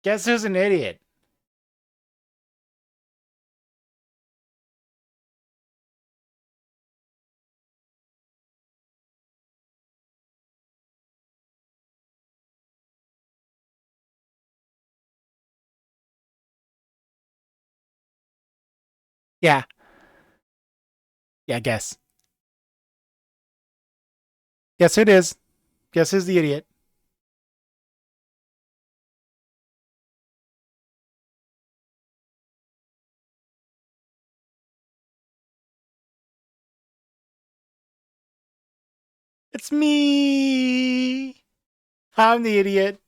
Guess who's an idiot? Yeah. Yeah, guess. Guess who it is? Guess who's the idiot? It's me. I'm the idiot.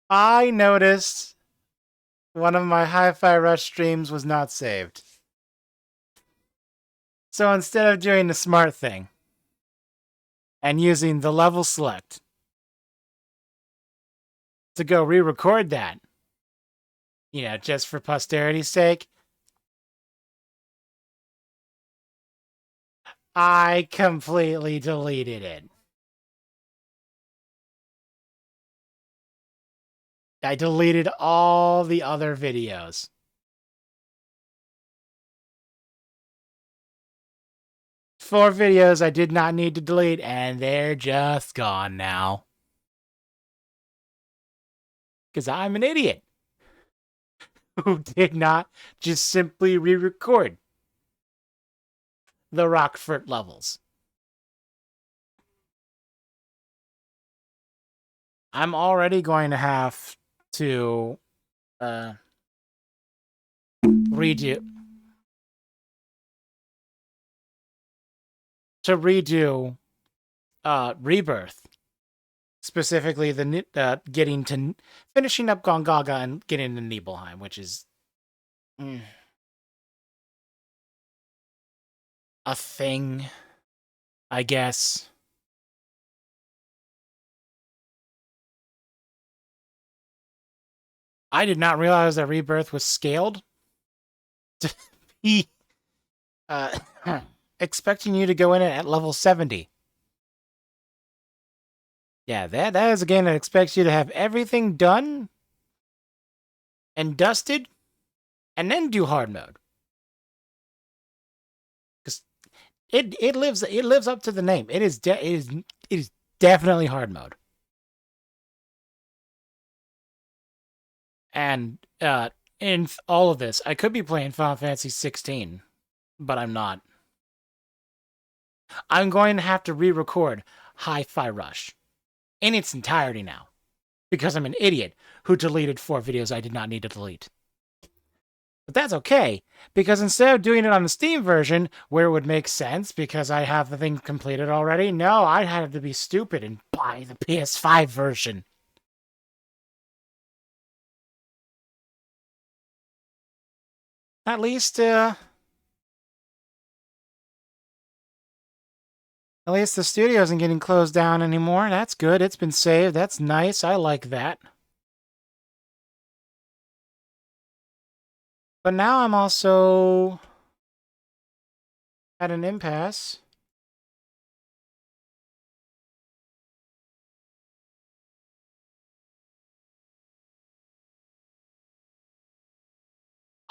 I noticed one of my Hi-Fi Rush streams was not saved. So instead of doing the smart thing and using the level select to go re-record that, just for posterity's sake, I completely deleted it. I deleted all the other videos. Four videos I did not need to delete, and they're just gone now. Because I'm an idiot who did not just simply re-record the Rockfort levels. I'm already going to have to redo Rebirth, specifically the finishing up Gongaga and getting to Nibelheim, which is a thing, I guess. I did not realize that Rebirth was scaled to be expecting you to go in at level 70. Yeah, that is a game that expects you to have everything done and dusted and then do hard mode. Because it lives up to the name. It is definitely hard mode. And in all of this, I could be playing Final Fantasy 16, but I'm not. I'm going to have to re-record Hi-Fi Rush in its entirety now, because I'm an idiot who deleted 4 videos I did not need to delete. But that's okay, because instead of doing it on the Steam version, where it would make sense because I have the thing completed already, no, I had to be stupid and buy the PS5 version. At least the studio isn't getting closed down anymore. That's good. It's been saved. That's nice. I like that. But now I'm also at an impasse.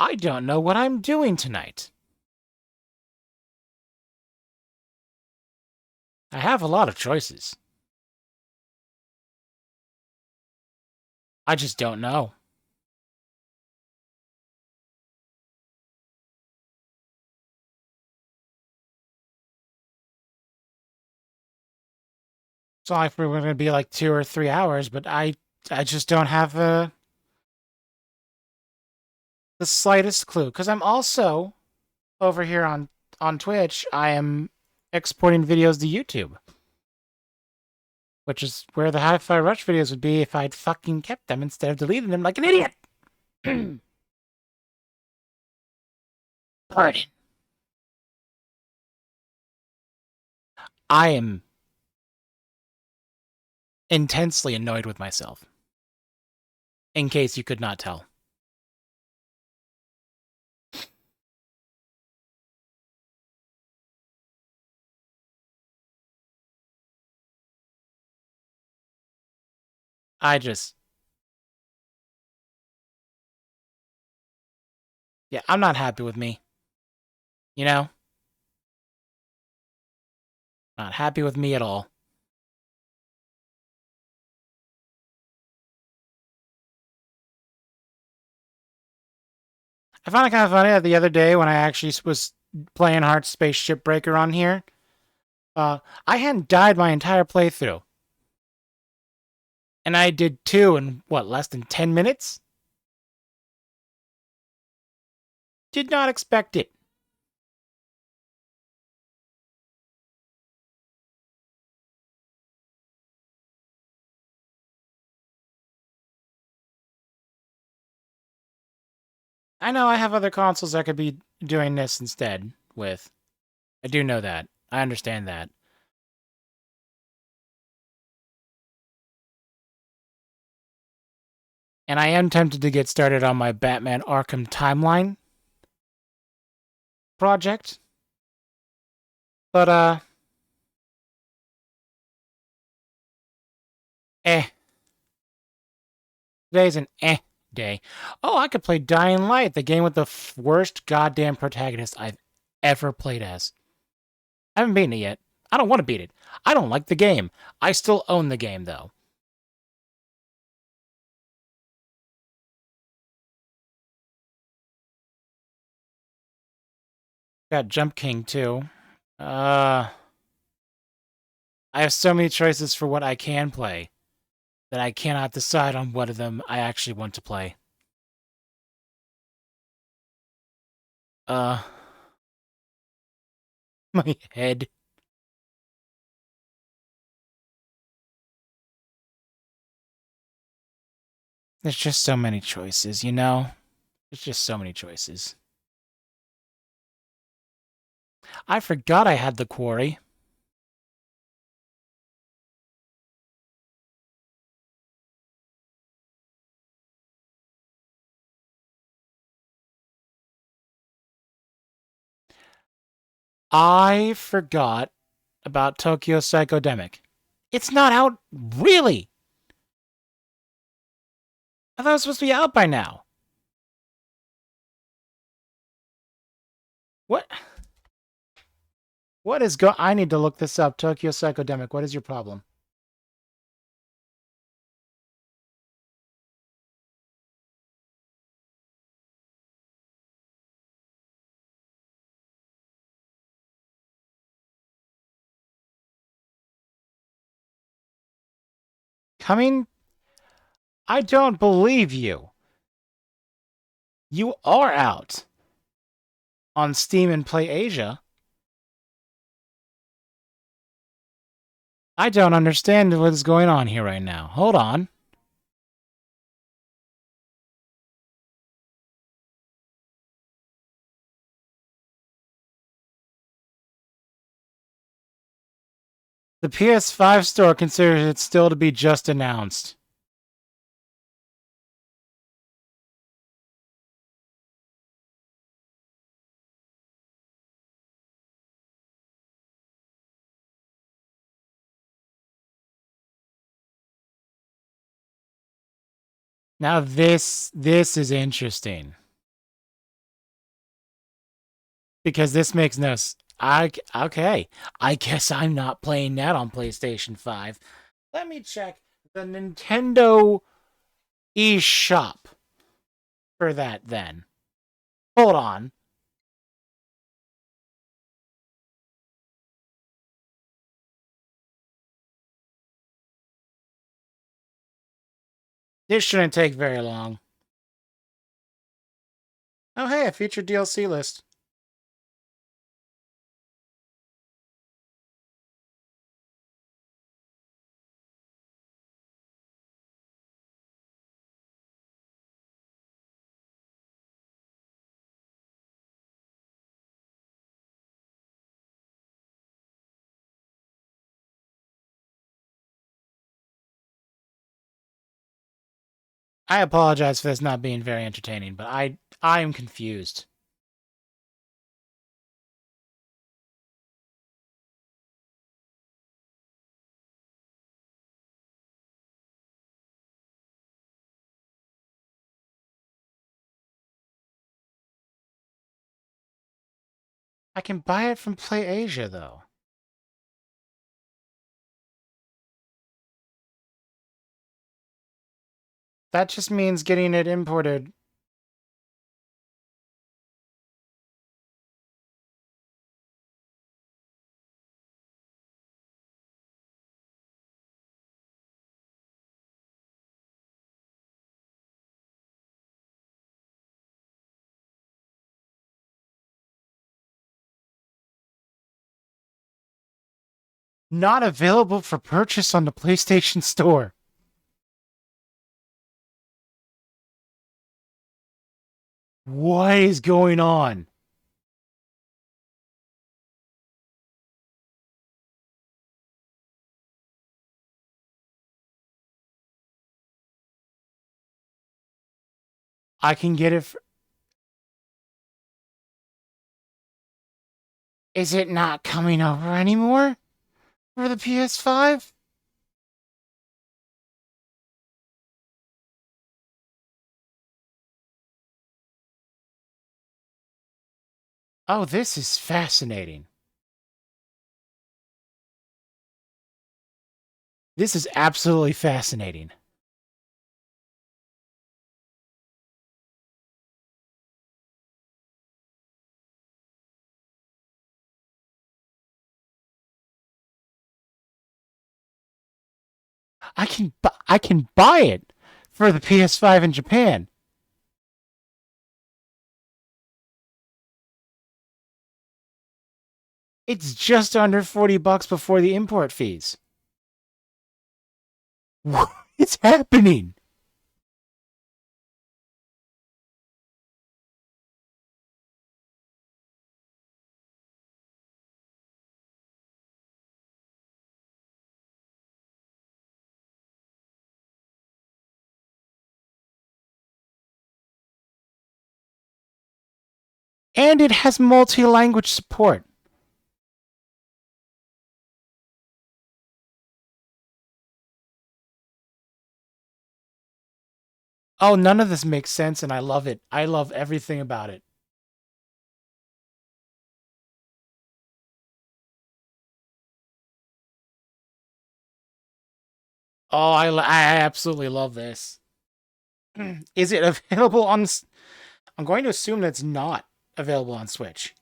I don't know what I'm doing tonight. I have a lot of choices. I just don't know. It's not like we're going to be like 2 or 3 hours, but I just don't have the slightest clue. Because I'm also over here on Twitch. I am exporting videos to YouTube, which is where the Hi-Fi Rush videos would be if I'd fucking kept them instead of deleting them like an idiot. Pardon. I am intensely annoyed with myself, in case you could not tell. I just... Yeah, I'm not happy with me. You know? Not happy with me at all. I found it kind of funny that the other day when I actually was playing Heart Space Shipbreaker on here, I hadn't died my entire playthrough. And I did 2 in, what, less than 10 minutes? Did not expect it. I know I have other consoles I could be doing this instead with. I do know that. I understand that. And I am tempted to get started on my Batman Arkham Timeline project. But, eh. Today's an day. Oh, I could play Dying Light, the game with the worst goddamn protagonist I've ever played as. I haven't beaten it yet. I don't want to beat it. I don't like the game. I still own the game, though. Got Jump King, too. I have so many choices for what I can play that I cannot decide on what of them I actually want to play. Uh, my head. There's just so many choices, you know? There's just so many choices. I forgot I had the quarry. I forgot about Tokyo Psychodemic. It's not out, really? I thought it was supposed to be out by now. What? What is I need to look this up. Tokyo Psychodemic. What is your problem? Coming? I don't believe you. You are out on Steam and Play Asia. I don't understand what is going on here right now. Hold on. The PS5 store considers it still to be just announced. Now this is interesting. Because this makes no okay. I guess I'm not playing that on PlayStation 5. Let me check the Nintendo eShop for that then. Hold on. This shouldn't take very long. Oh hey, a featured DLC list. I apologize for this not being very entertaining, but I am confused. I can buy it from PlayAsia, though. That just means getting it imported. Not available for purchase on the PlayStation Store. What is going on? I can get it. Is it not coming over anymore for the PS5? Oh, this is fascinating. This is absolutely fascinating. I can buy it for the PS5 in Japan. It's just under $40 before the import fees. What is happening? And it has multi-language support. Oh, none of this makes sense, and I love it. I love everything about it. Oh, I absolutely love this. Is it available on? I'm going to assume that it's not available on Switch.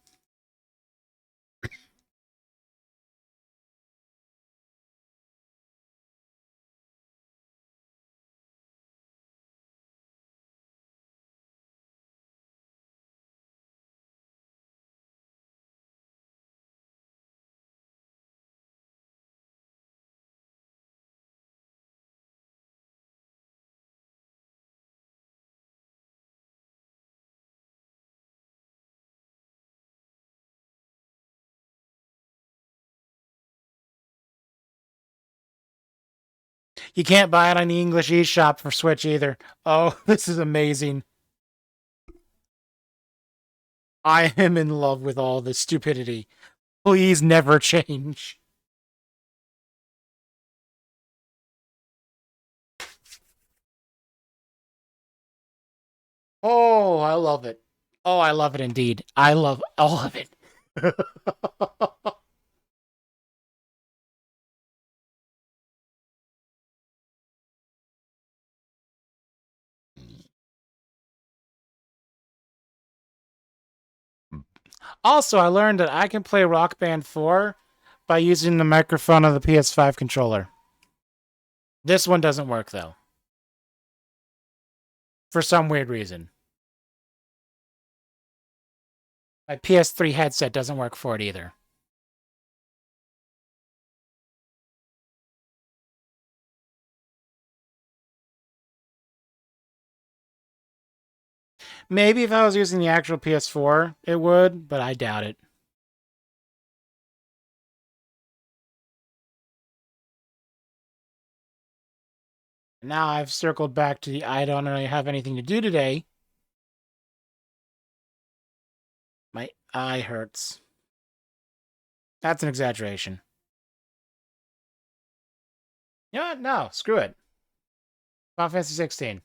You can't buy it on the English eShop for Switch either. Oh, this is amazing. I am in love with all this stupidity. Please never change. Oh, I love it. Oh, I love it indeed. I love all of it. Also, I learned that I can play Rock Band 4 by using the microphone of the PS5 controller. This one doesn't work, though. For some weird reason. My PS3 headset doesn't work for it either. Maybe if I was using the actual PS4, it would, but I doubt it. Now I've circled back to the I don't really have anything to do today. My eye hurts. That's an exaggeration. You know what? No, screw it. Final Fantasy 16.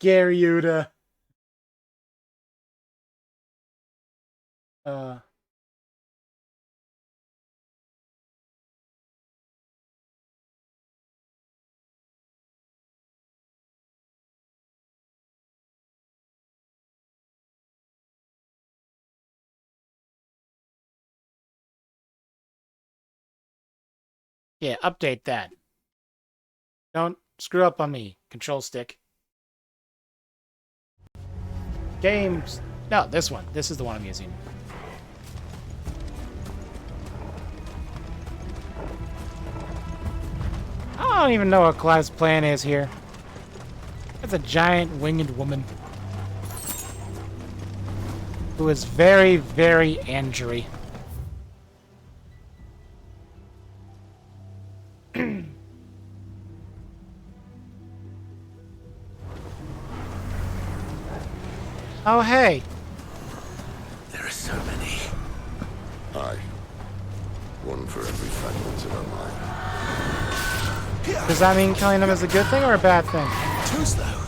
Garyuda. Uh, yeah, update that. Don't screw up on me. Control stick. Games. No, this one. This is the one I'm using. I don't even know what Clive's plan is here. That's a giant winged woman who is very, very Andrewy. Oh, hey. There are so many. Aye. One for every fragment of our mind. Does that mean killing them is a good thing or a bad thing? Too slow.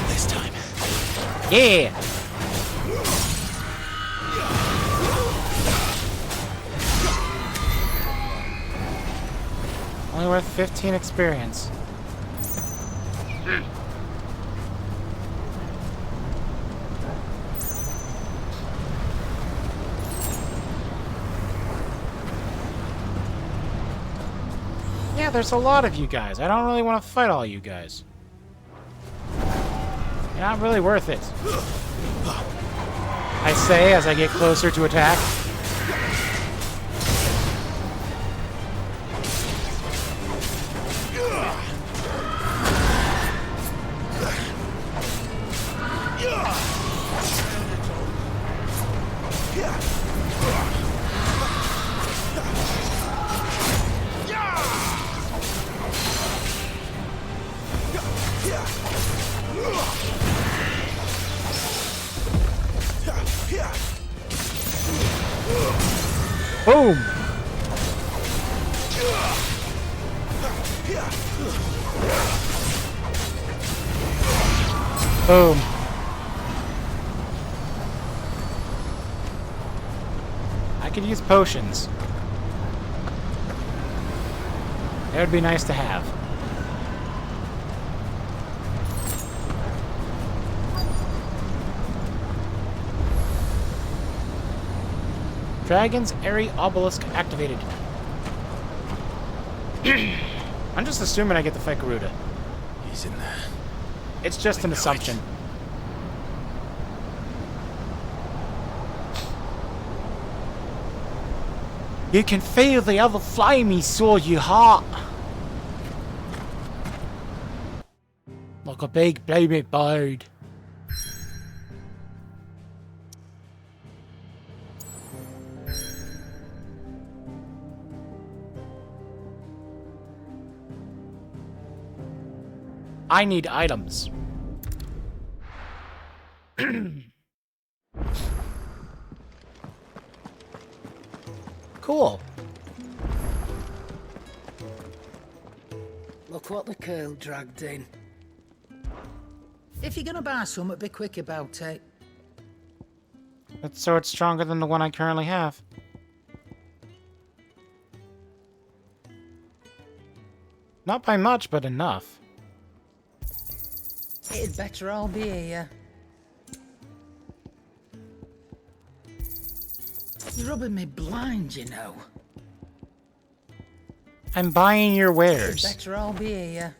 This time. Yeah. Only worth 15 experience. Yeah, there's a lot of you guys. I don't really want to fight all you guys. You're not really worth it. I say as I get closer to attack. Boom! Boom. I could use potions. That would be nice to have. Dragon's Airy Obelisk activated. I'm just assuming I get to fight Garuda. He's in there. It's just an assumption. You can feel the other flame saw you heart. Like a big baby bird. I need items. Cool. Look what the curl dragged in. If you're gonna buy something, be quick about it. That sword's stronger than the one I currently have. Not by much, but enough. It'd better all be here. You're rubbing me blind, you know. I'm buying your It'd wares. better all be here.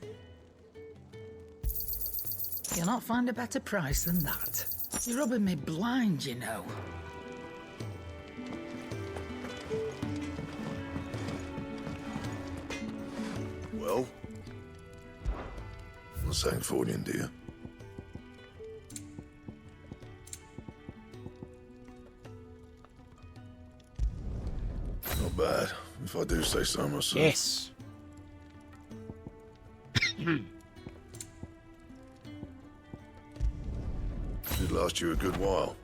You'll not find a better price than that. You're rubbing me blind, you know. Well? What's that for you, dear? Not bad, if I do say so myself. Yes. It'd last you a good while.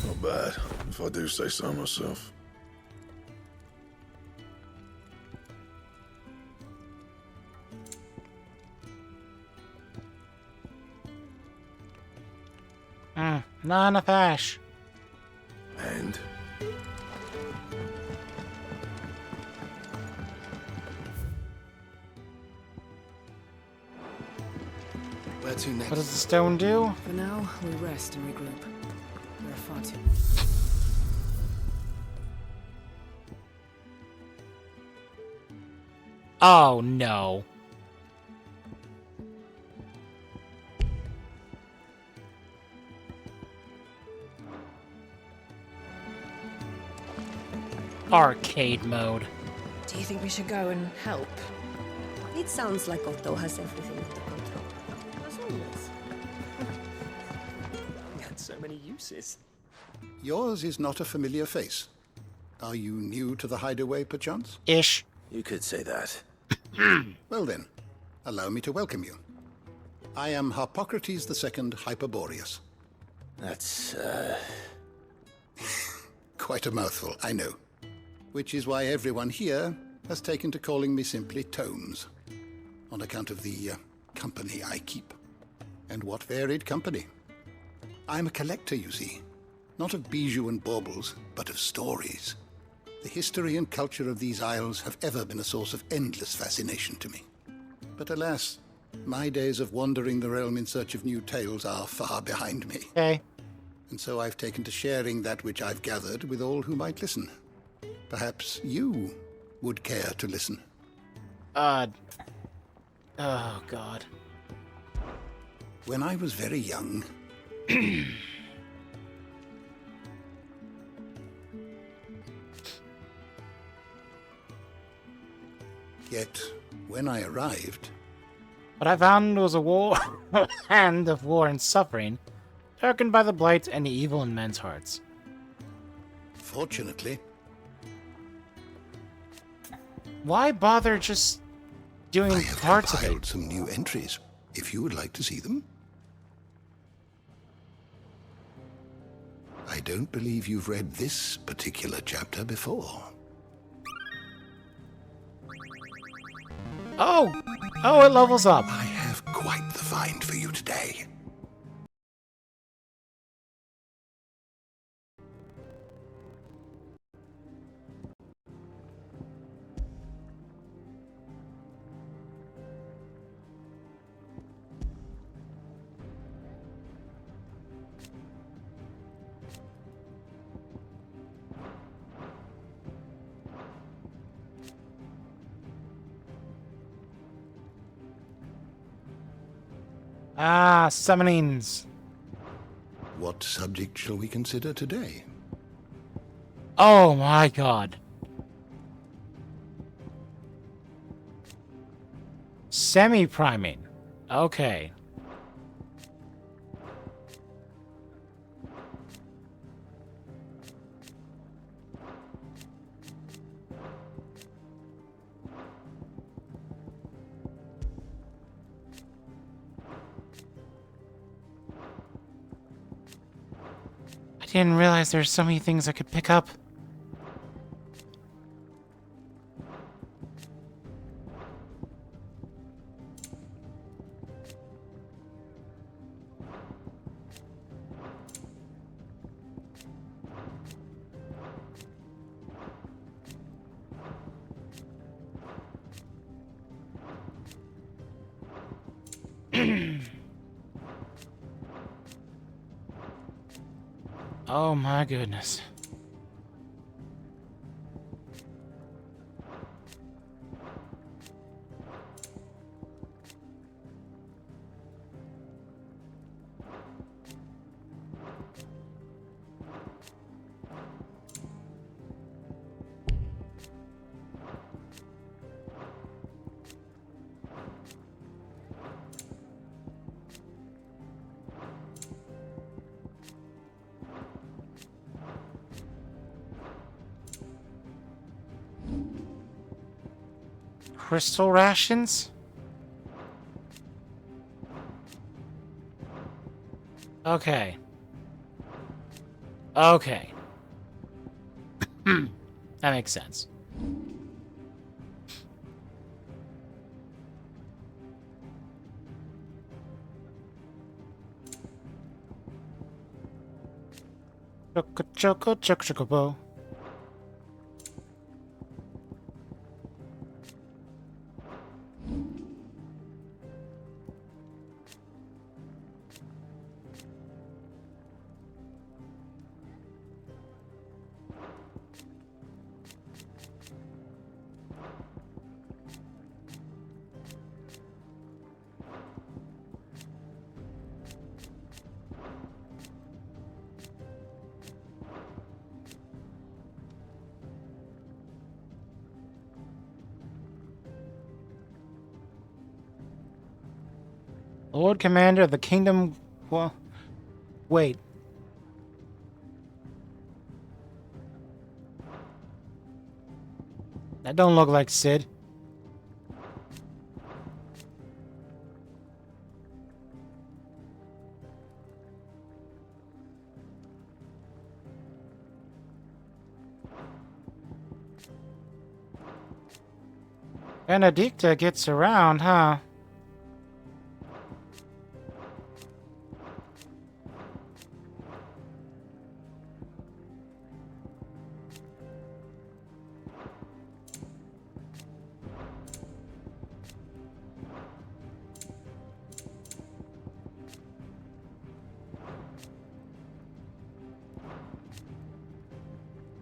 Not bad, if I do say so myself. Not enough ash. And? Where to next? What does the stone do? For now, we rest and regroup. There are far too... Oh, no. Arcade mode. Do you think we should go and help? It sounds like Otto has everything under control. As always. He had so many uses. Yours is not a familiar face. Are you new to the hideaway, perchance? Ish. You could say that. Well then, allow me to welcome you. I am Harpocrates II Hyperboreus. That's, Quite a mouthful, I know. Which is why everyone here has taken to calling me simply Tomes, on account of the company I keep. And what varied company. I'm a collector, you see. Not of bijou and baubles, but of stories. The history and culture of these isles have ever been a source of endless fascination to me. But alas, my days of wandering the realm in search of new tales are far behind me. Okay. And so I've taken to sharing that which I've gathered with all who might listen. Perhaps you would care to listen. Oh, God. When I was very young, yet when I arrived, What I found was a war, hand of war and suffering, darkened by the blight and the evil in men's hearts. fortunately, Why bother just doing I have parts of compiled it? some new entries, if you would like to see them. I don't believe you've read this particular chapter before. Oh! Oh, it levels up. I have quite the find for you today. Ah, summonings. What subject shall we consider today? Oh my god. Semi-priming. Okay. I didn't realize there's so many things I could pick up. Oh my goodness. crystal rations? Okay. Okay. That makes sense. Choco. Lord Commander of the Kingdom... Well... Wait. That don't look like Sid. Benedicta gets around, huh?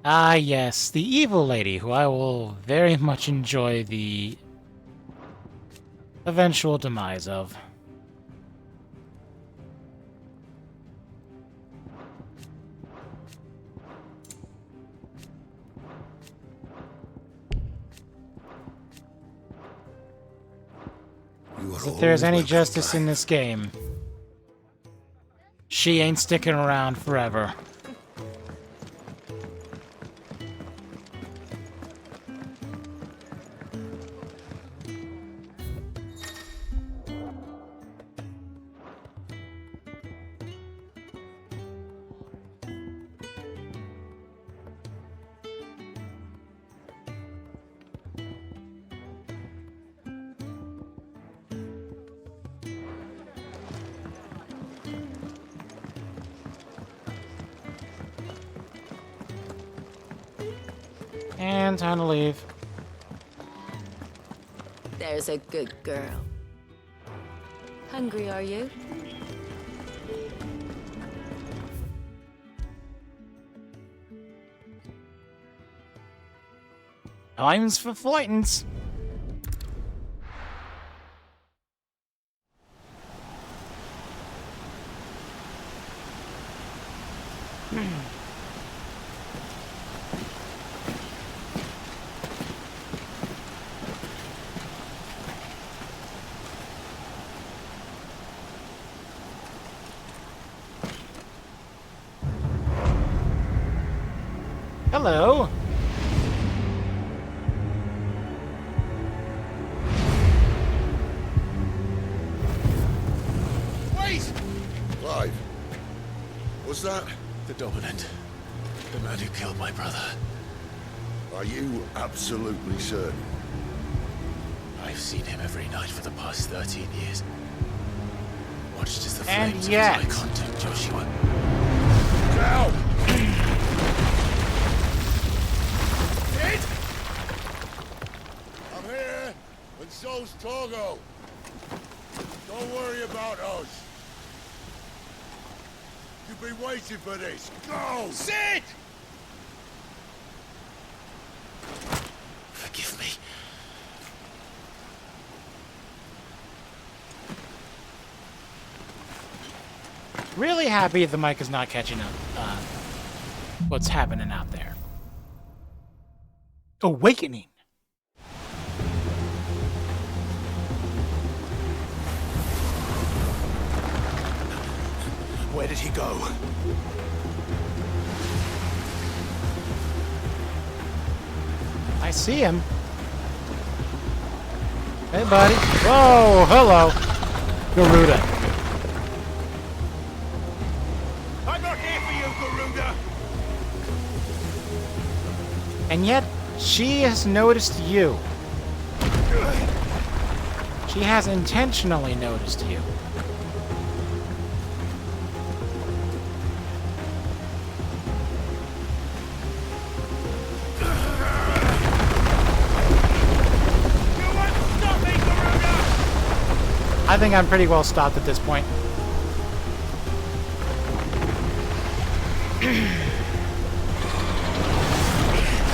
Ah, yes, the evil lady, who I will very much enjoy the eventual demise of. If there's any justice in this game, she ain't sticking around forever. And time to leave. There's a good girl. Hungry, are you? Time's for flightins'. Hello. Wait! Clive. Was that... The Dominant. The man who killed my brother. Are you absolutely certain? I've seen him every night for the past 13 years. Watched as the And flames yet- of his eye contact Joshua. Now! I'm here, and so's Torgo. Don't worry about us. You've been waiting for this. Go! Sid! Forgive me. Really happy the mic is not catching up. What's happening out there? Awakening. Where did he go? I see him. Hey, buddy. Whoa, hello. Garuda. I'm not here for you, Garuda! And yet, she has noticed you. She has intentionally noticed you. I think I'm pretty well stopped at this point.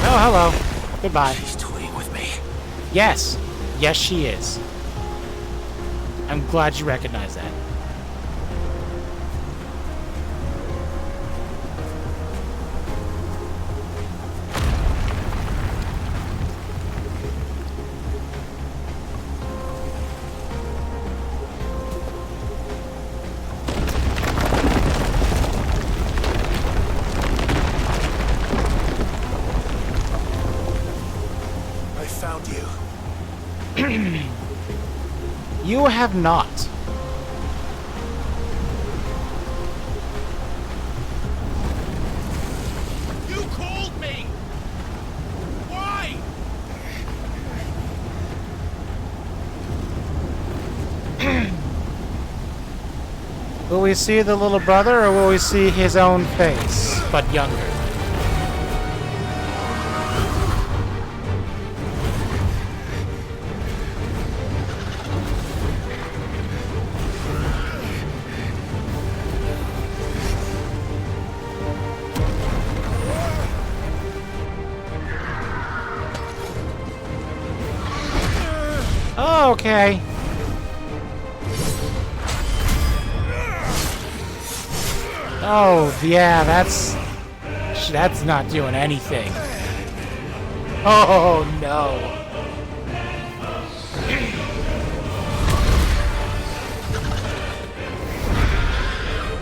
Oh, hello. Goodbye. She's toying with me. Yes. Yes, she is. I'm glad you recognize that. I found you. You have not. You called me! Why? Will we see the little brother, or will we see his own face, but younger? Oh, okay. Oh, yeah, that's not doing anything. Oh, no.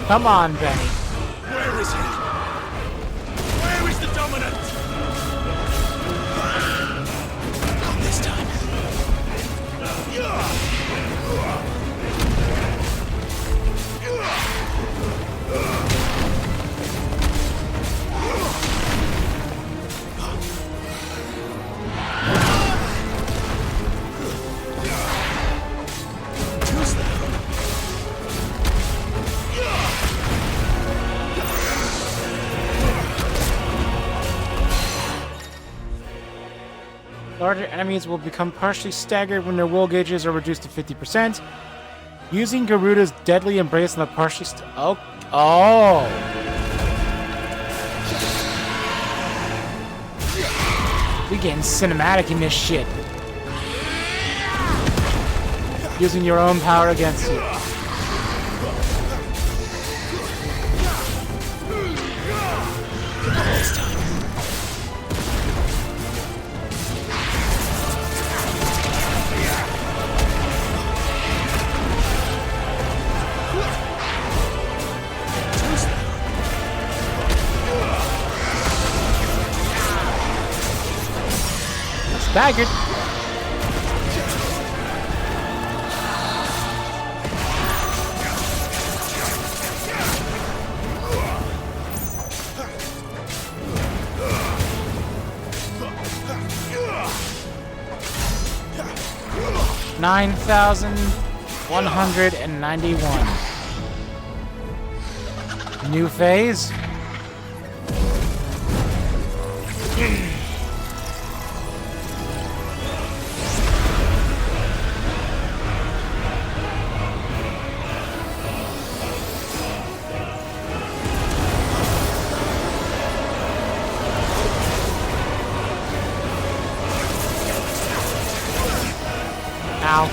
Come on, Benny. Where is he? Where is the dominant? Not this time. Larger enemies will become partially staggered when their will gauges are reduced to 50%. Using Garuda's deadly embrace on the partially oh. We getting cinematic in this shit. Using your own power against you. This time. Staggered. $9,191. New phase. Ow.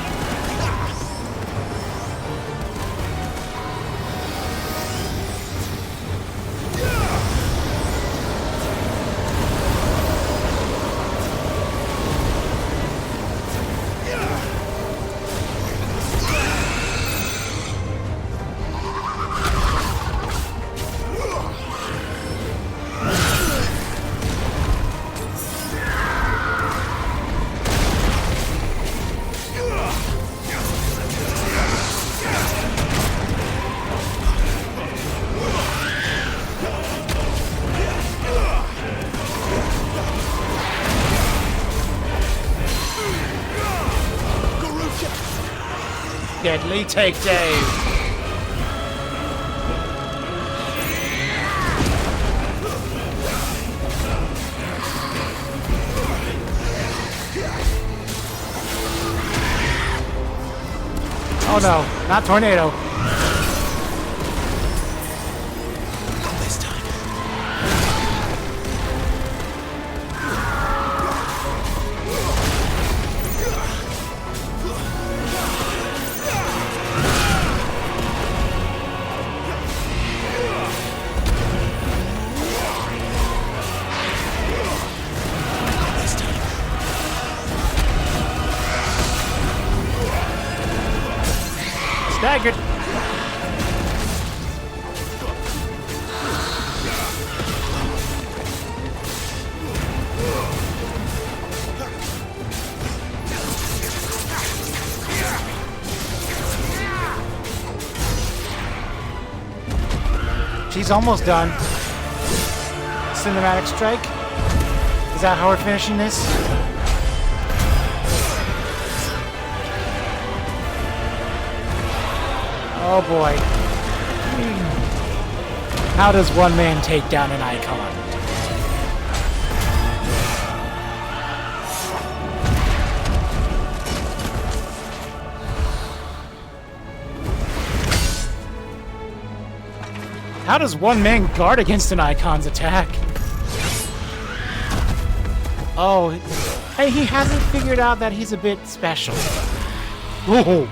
Deadly, take Dave! Oh no, not tornado. Not this time. Not this time. Staggered. She's almost done. Cinematic strike. Is that how we're finishing this? Oh boy. How does one man take down an icon? How does one man guard against an icon's attack? Oh, hey, he hasn't figured out that he's a bit special. Ooh.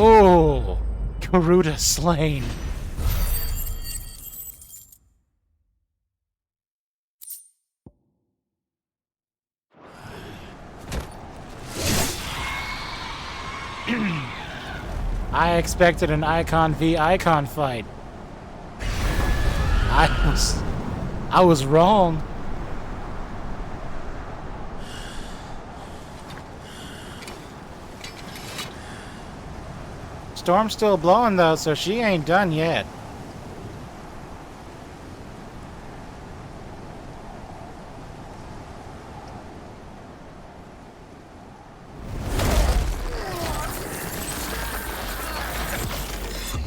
Oh, Garuda slain. I expected an Icon v Icon fight. I was wrong. Storm's still blowing though, so she ain't done yet.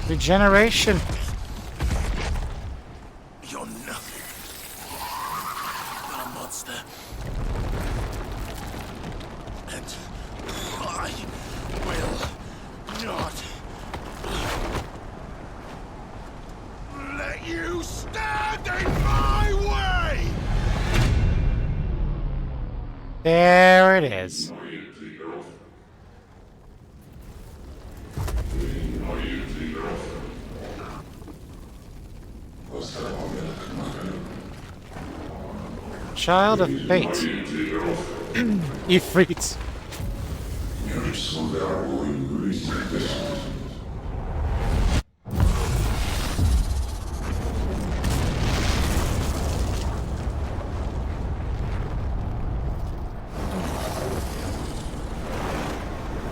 Regeneration. You're nothing but a monster. And I will not let you stand in my way! There it is. Child of Fate. Ifrit.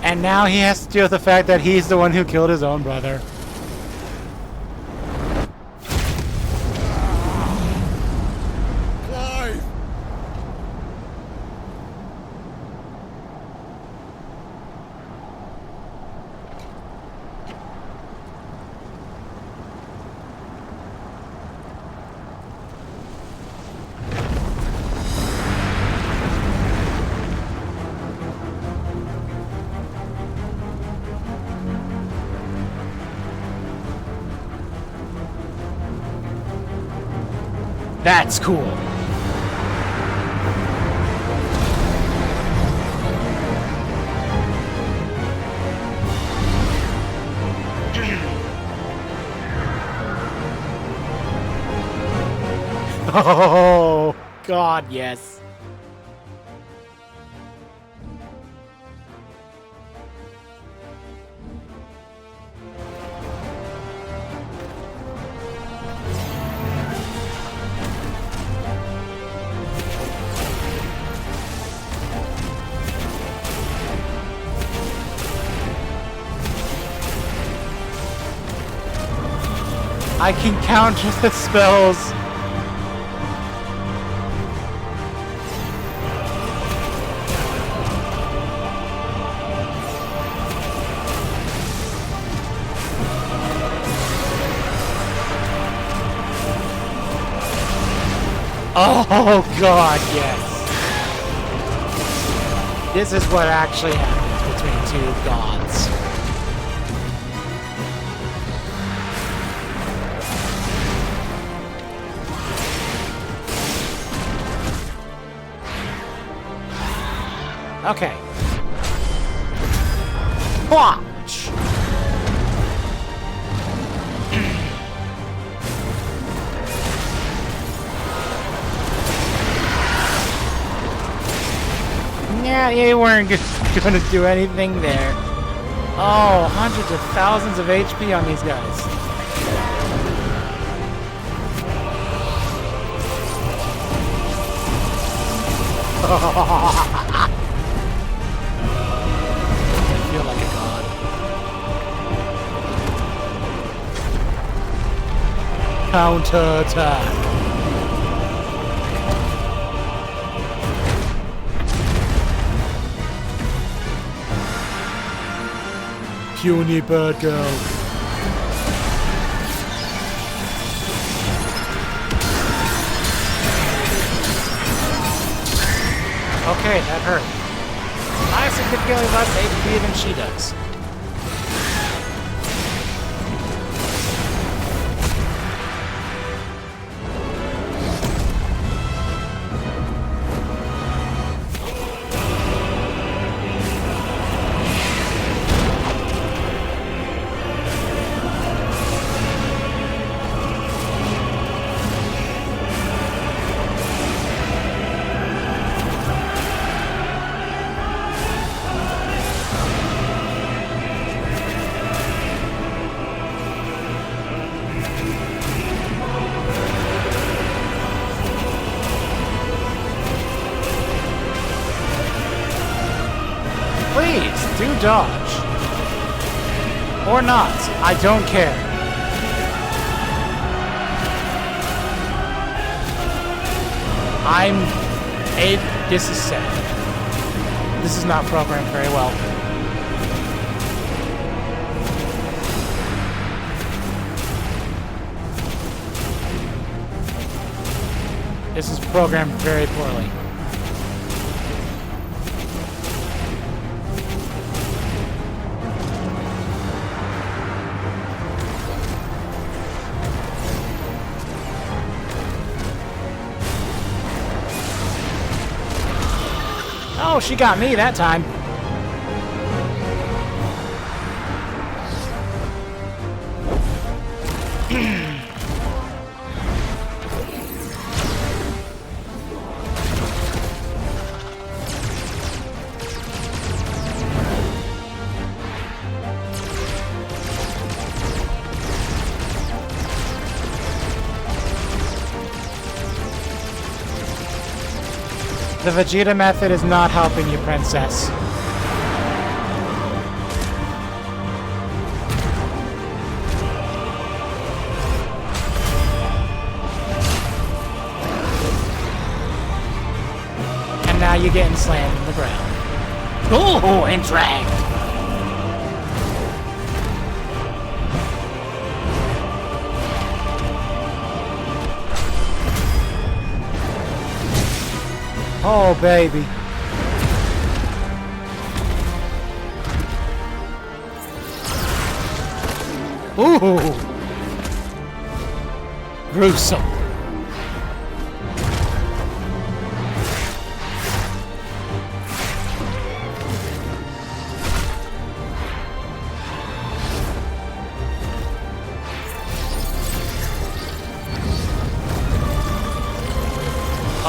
And now he has to deal with the fact that he's the one who killed his own brother. Clive! That's cool. Oh, God, yes. I can counter the spells. Oh god, yes. This is what actually happens between two gods. Okay. Watch! Yeah, you weren't going to do anything there. Oh, hundreds of thousands of HP on these guys. I feel like a god. Counter-attack. Puny bird girl. Okay, that hurt. I have significantly less HP than she does. Please, do dodge. Or not, I don't care. This is sad. This is not programmed very well. This is programmed very poorly. Oh, she got me that time. The Vegeta method is not helping you, princess. And now you're getting slammed in the ground. Oh, and dragged. Oh, baby. Ooh. Gruesome.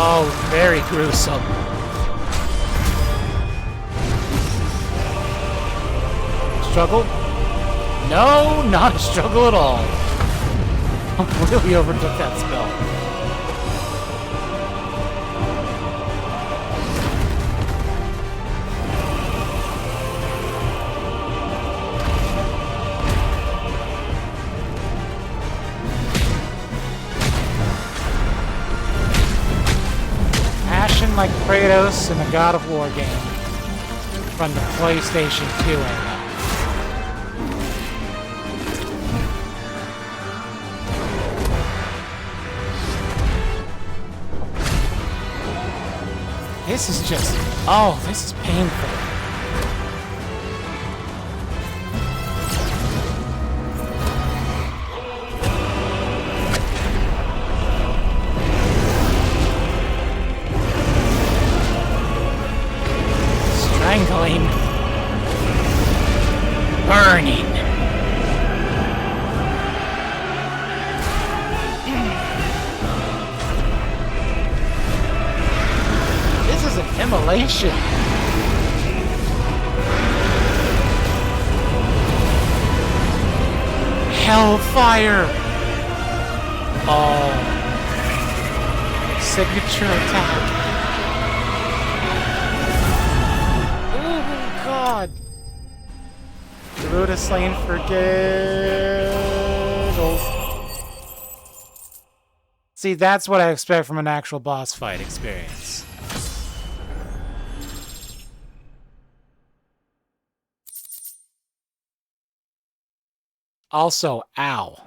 Oh, very gruesome. Struggle? No, not a struggle at all. Completely overtook that spell. Like Kratos in the God of War game from the PlayStation 2 era. This is just... Oh, this is painful. Strangling. Burning. This is an immolation. Hellfire. Oh. Signature attack. Oh God. Garuda slain for giggles. See, that's what I expect from an actual boss fight experience. Also, ow.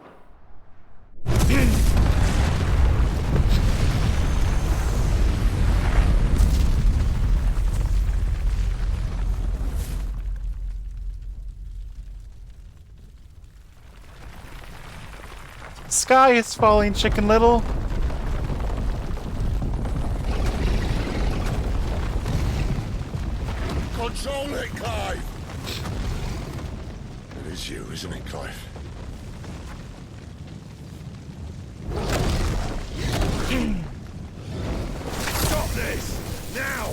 Sky is falling, Chicken Little. Control it, Clive! It is you, isn't it, Clive? Stop this! Now!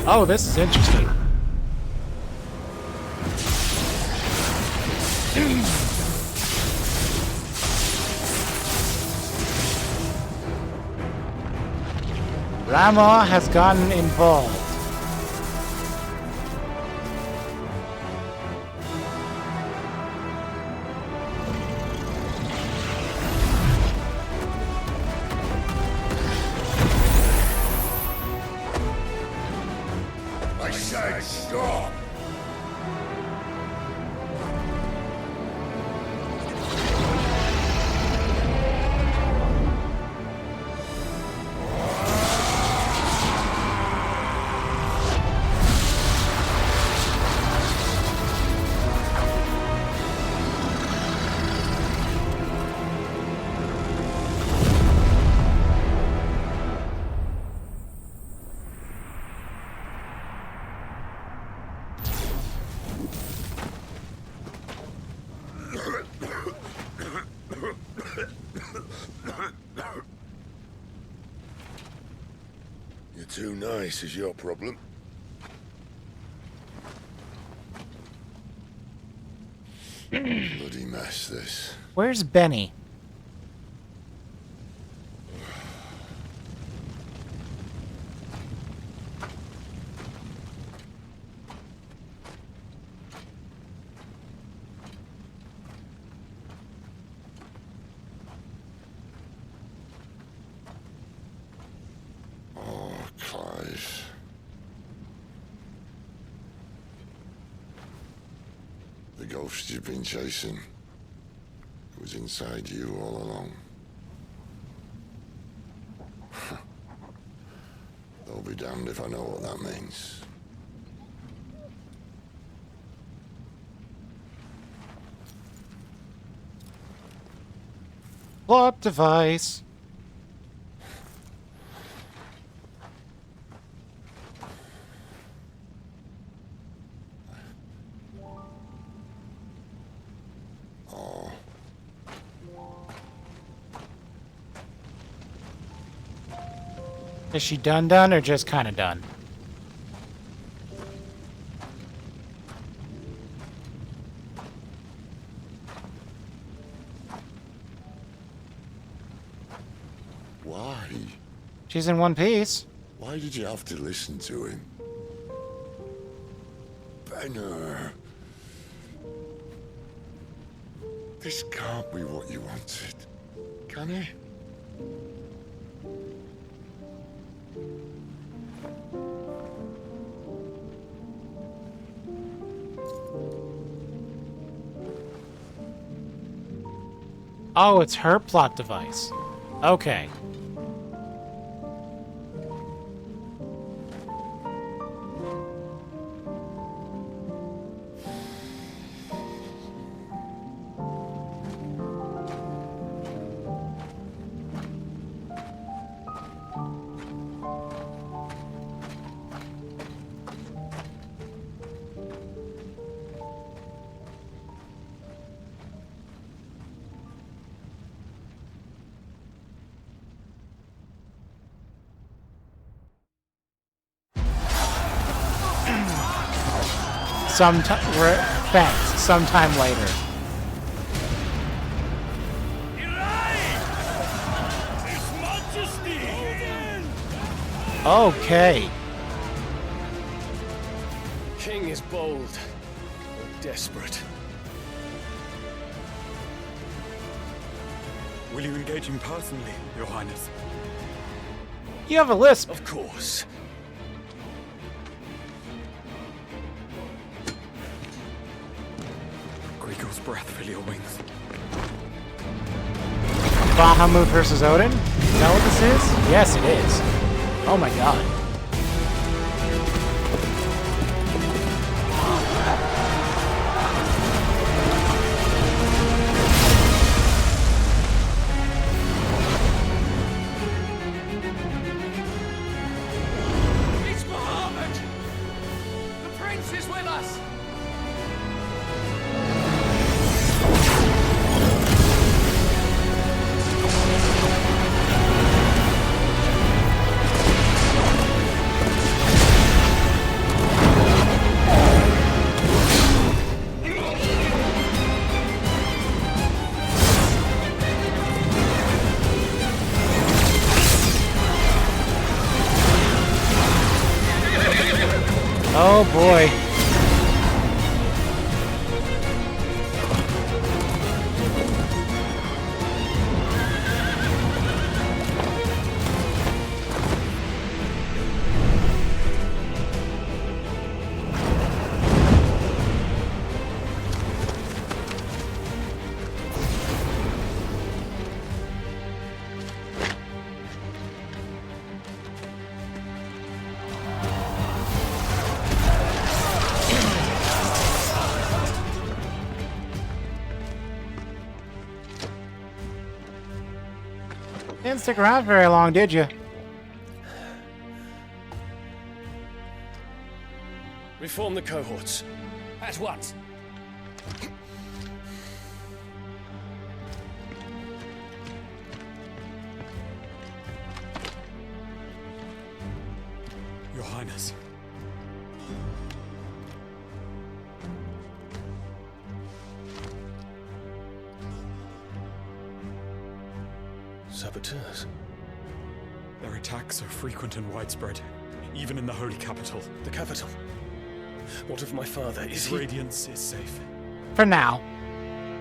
Oh, this is interesting. Rama has gotten involved. I said stop! You're too nice is your problem. Bloody mess, this. Where's Benny? Oh, Clive. The ghost you've been chasing was inside you all along. I'll be damned if I know what that means. Plot device. Oh, Is she done or just kind of done? why? She's in one piece. Why did you have to listen to him? Benner. This can't be what you wanted, can it? Oh, it's her plot device. Okay. Thanks. Sometime later. Okay. King is bold, or desperate. Will you engage him personally, Your Highness? You have a lisp. Of course. Griego's breath fill your wings. Bahamut versus Odin? Is that what this is? Yes, it is. Oh my god. It's Bahamut! The prince is with us! Oh boy. Didn't stick around very long, did you? Reform the cohorts. At once. Your Highness. Saboteurs. Their attacks are frequent and widespread, even in the holy capital. The capital. What of my father? Is His he... radiance is safe, For now.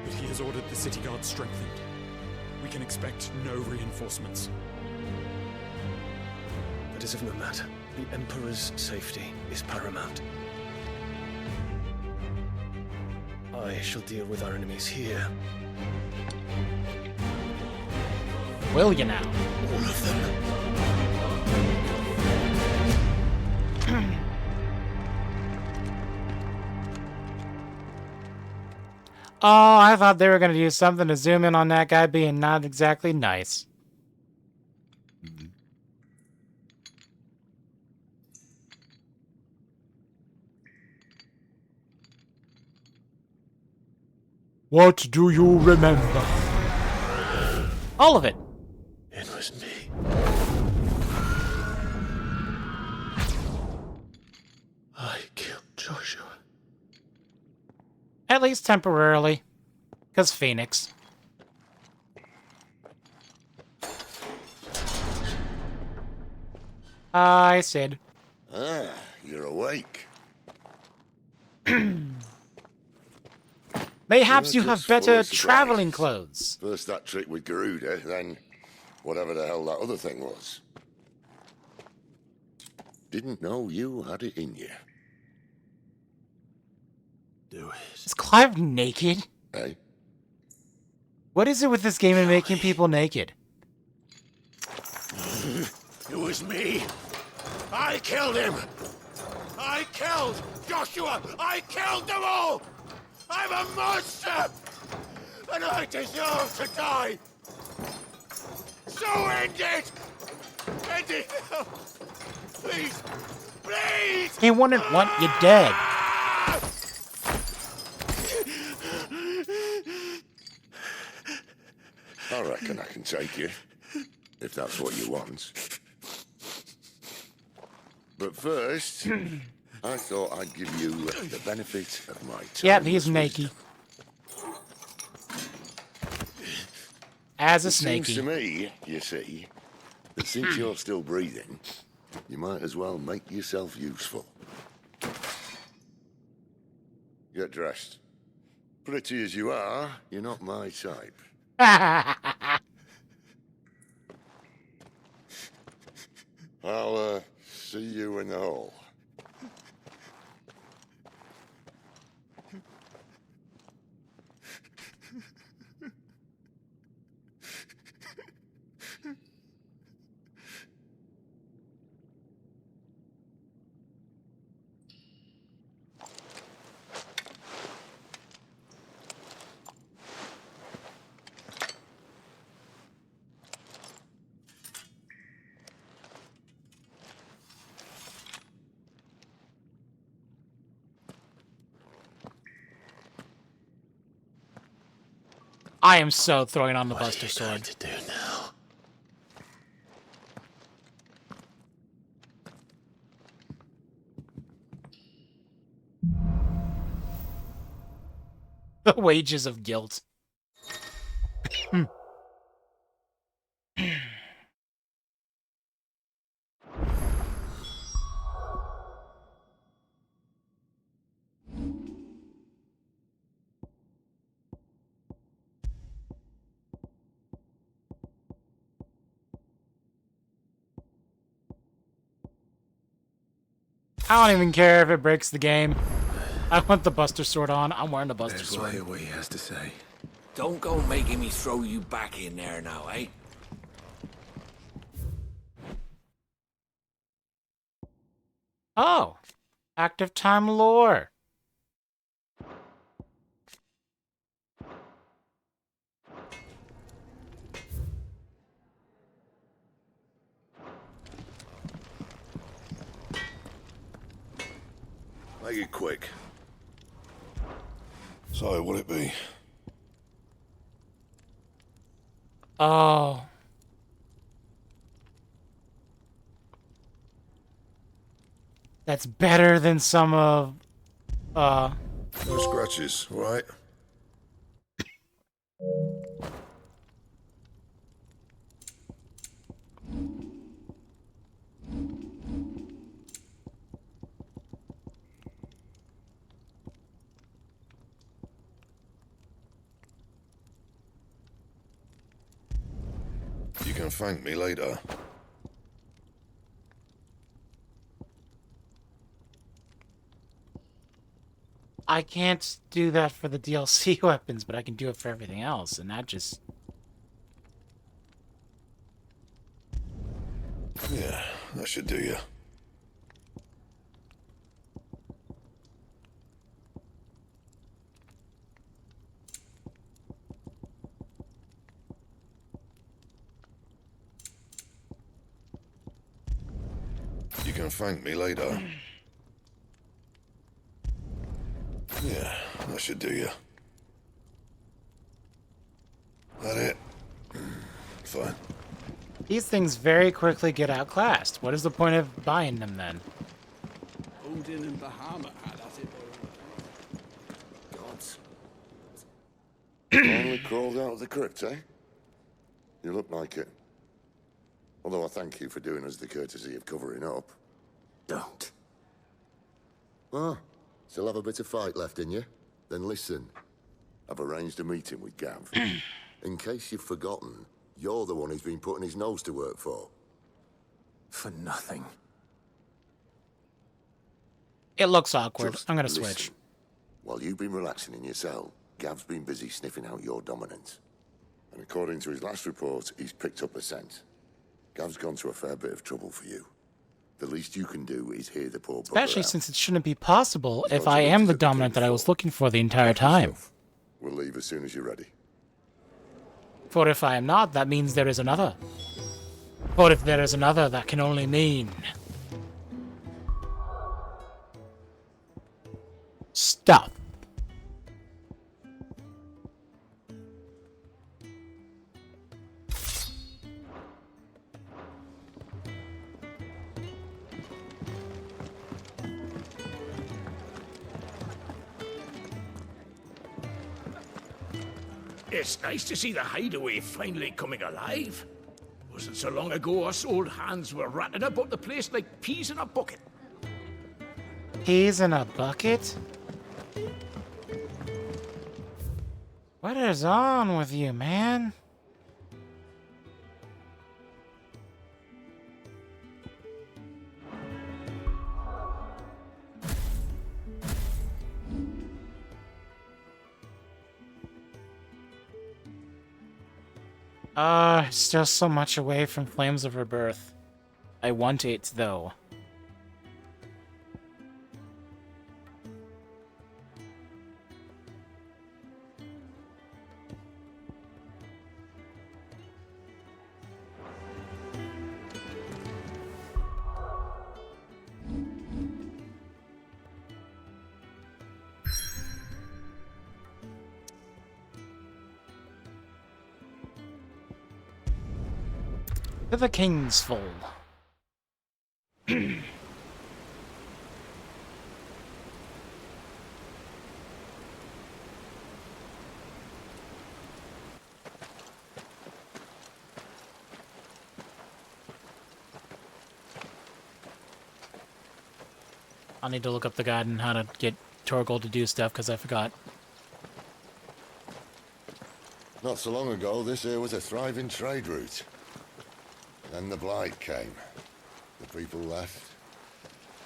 but he has ordered the city guard strengthened. We can expect no reinforcements. That is of no matter. The Emperor's safety is paramount. I shall deal with our enemies here. Will you now? All of them. Oh, I thought they were going to do something to zoom in on that guy being not exactly nice. What do you remember? All of it. It was me. I killed Joshua. At least temporarily. Because Phoenix. Hi, Sid. Ah, you're awake. Mayhaps you Yeah, have just better full of traveling surprise. clothes. First that trick with Garuda, then whatever the hell that other thing was. Didn't know you had it in you. Do it. Is Clive naked? Eh? What is it with this game and making people naked? It was me. I killed him. I killed Joshua. I killed them all. I'm a monster. And I deserve to die. So end it. End it now. Please. Please. He wouldn't want you dead. I reckon I can take you, if that's what you want. But first, I thought I'd give you the benefit of my time. Yep, he's naked. As a Seems to snakey. me, you see, that since you're still breathing, you might as well make yourself useful. Get dressed. Pretty as you are, you're not my type. I'll see you in the hall. I am so throwing on the Buster Sword. What to do now? The wages of guilt. I don't even care if it breaks the game. I want the Buster Sword on. I'm wearing the Buster Let's Sword. hear what he has to say. Don't go making me throw you back in there now, eh? Oh, active time lore. Make it quick. So, what'll it be? Oh. That's better than some of, No scratches, all right? You can thank me later. I can't do that for the DLC weapons, but I can do it for everything else, and that just... Yeah, that should do you. You can thank me later. Yeah, that should do you. That it? Fine. These things very quickly get outclassed. What is the point of buying them then? Odin and Bahama had at it. Gods. Finally crawled out of the crypt, eh? You look like it. Although I thank you for doing us the courtesy of covering up. Don't. Ah, still have a bit of fight left in you? Then listen. I've arranged a meeting with Gav. In case you've forgotten, you're the one he's been putting his nose to work for. For nothing. It looks awkward. Just I'm gonna listen. switch. While you've been relaxing in your cell, Gav's been busy sniffing out your dominance. And according to his last report, he's picked up the scent. Gav's gone to a fair bit of trouble for you. The least you can do is hear the poor bugger Especially out. since it shouldn't be possible if I am the dominant that I was looking for the entire time. We'll leave as soon as you're ready. For if I am not, that means there is another. Or if there is another, that can only mean... Stop. It's nice to see the hideaway finally coming alive. Wasn't so long ago us old hands were ratting about the place like peas in a bucket. Peas in a bucket? What is on with you, man? Still so much away from Flames of Rebirth. I want it, though. To the King's Fall. I need to look up the guide on how to get Torgal to do stuff, because I forgot. Not so long ago, this here was a thriving trade route. Then the Blight came. The people left.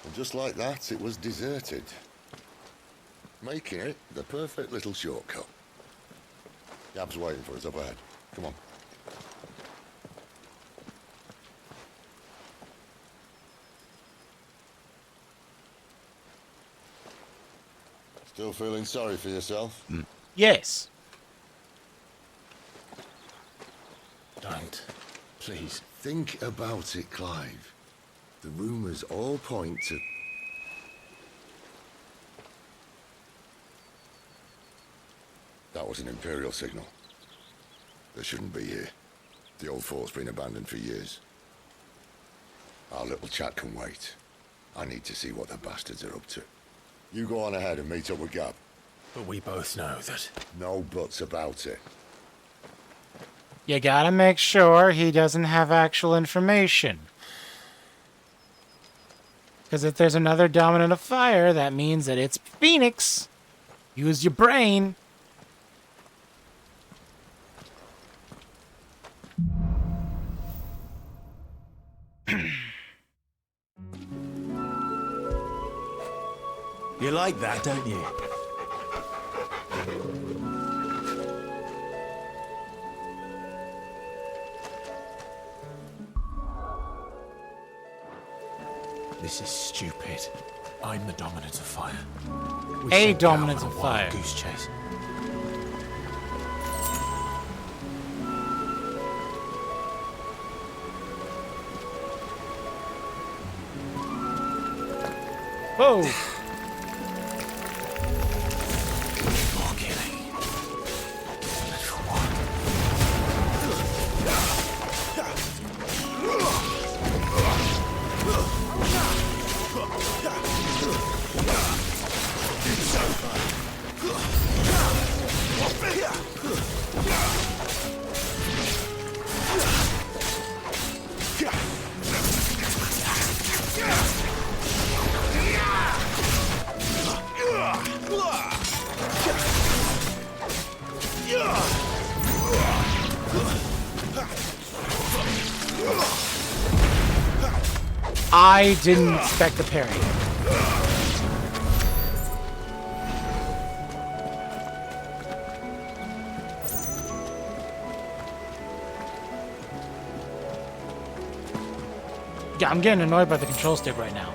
And just like that, it was deserted. Making it the perfect little shortcut. Gab's waiting for us up ahead. Come on. Still feeling sorry for yourself? Yes. Don't. Please. Think about it, Clive. The rumours all point to... That was an Imperial signal. They shouldn't be here. The old fort's been abandoned for years. Our little chat can wait. I need to see what the bastards are up to. You go on ahead and meet up with Gab. But we both know that... No buts about it. You gotta make sure he doesn't have actual information. Because if there's another Dominant of Fire, that means that it's Phoenix. Use your brain. You like that, don't you? This is stupid. I'm the Dominant of Fire. We A sent Gal Dominant on of a wild Fire. Goose chase. Whoa! More killing. But for what? I didn't expect the parry. Yeah, I'm getting annoyed by the control stick right now.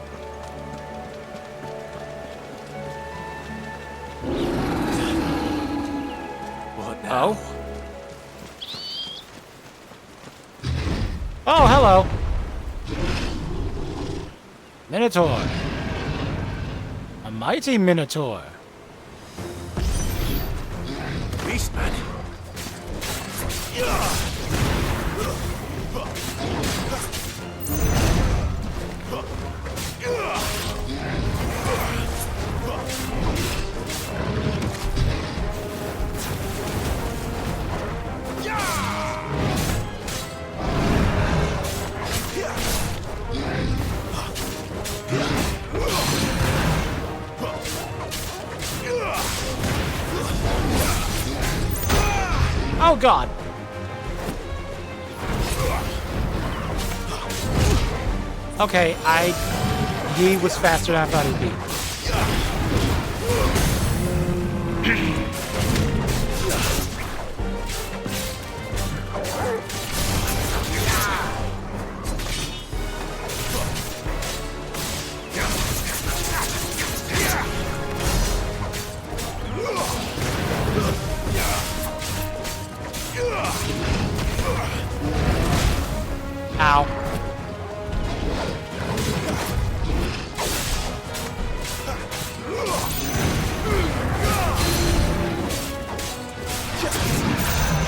What now? Oh, hello. Minotaur. A mighty Minotaur. Beastman. Oh, God. Okay, he was faster than I thought he'd be. Ow.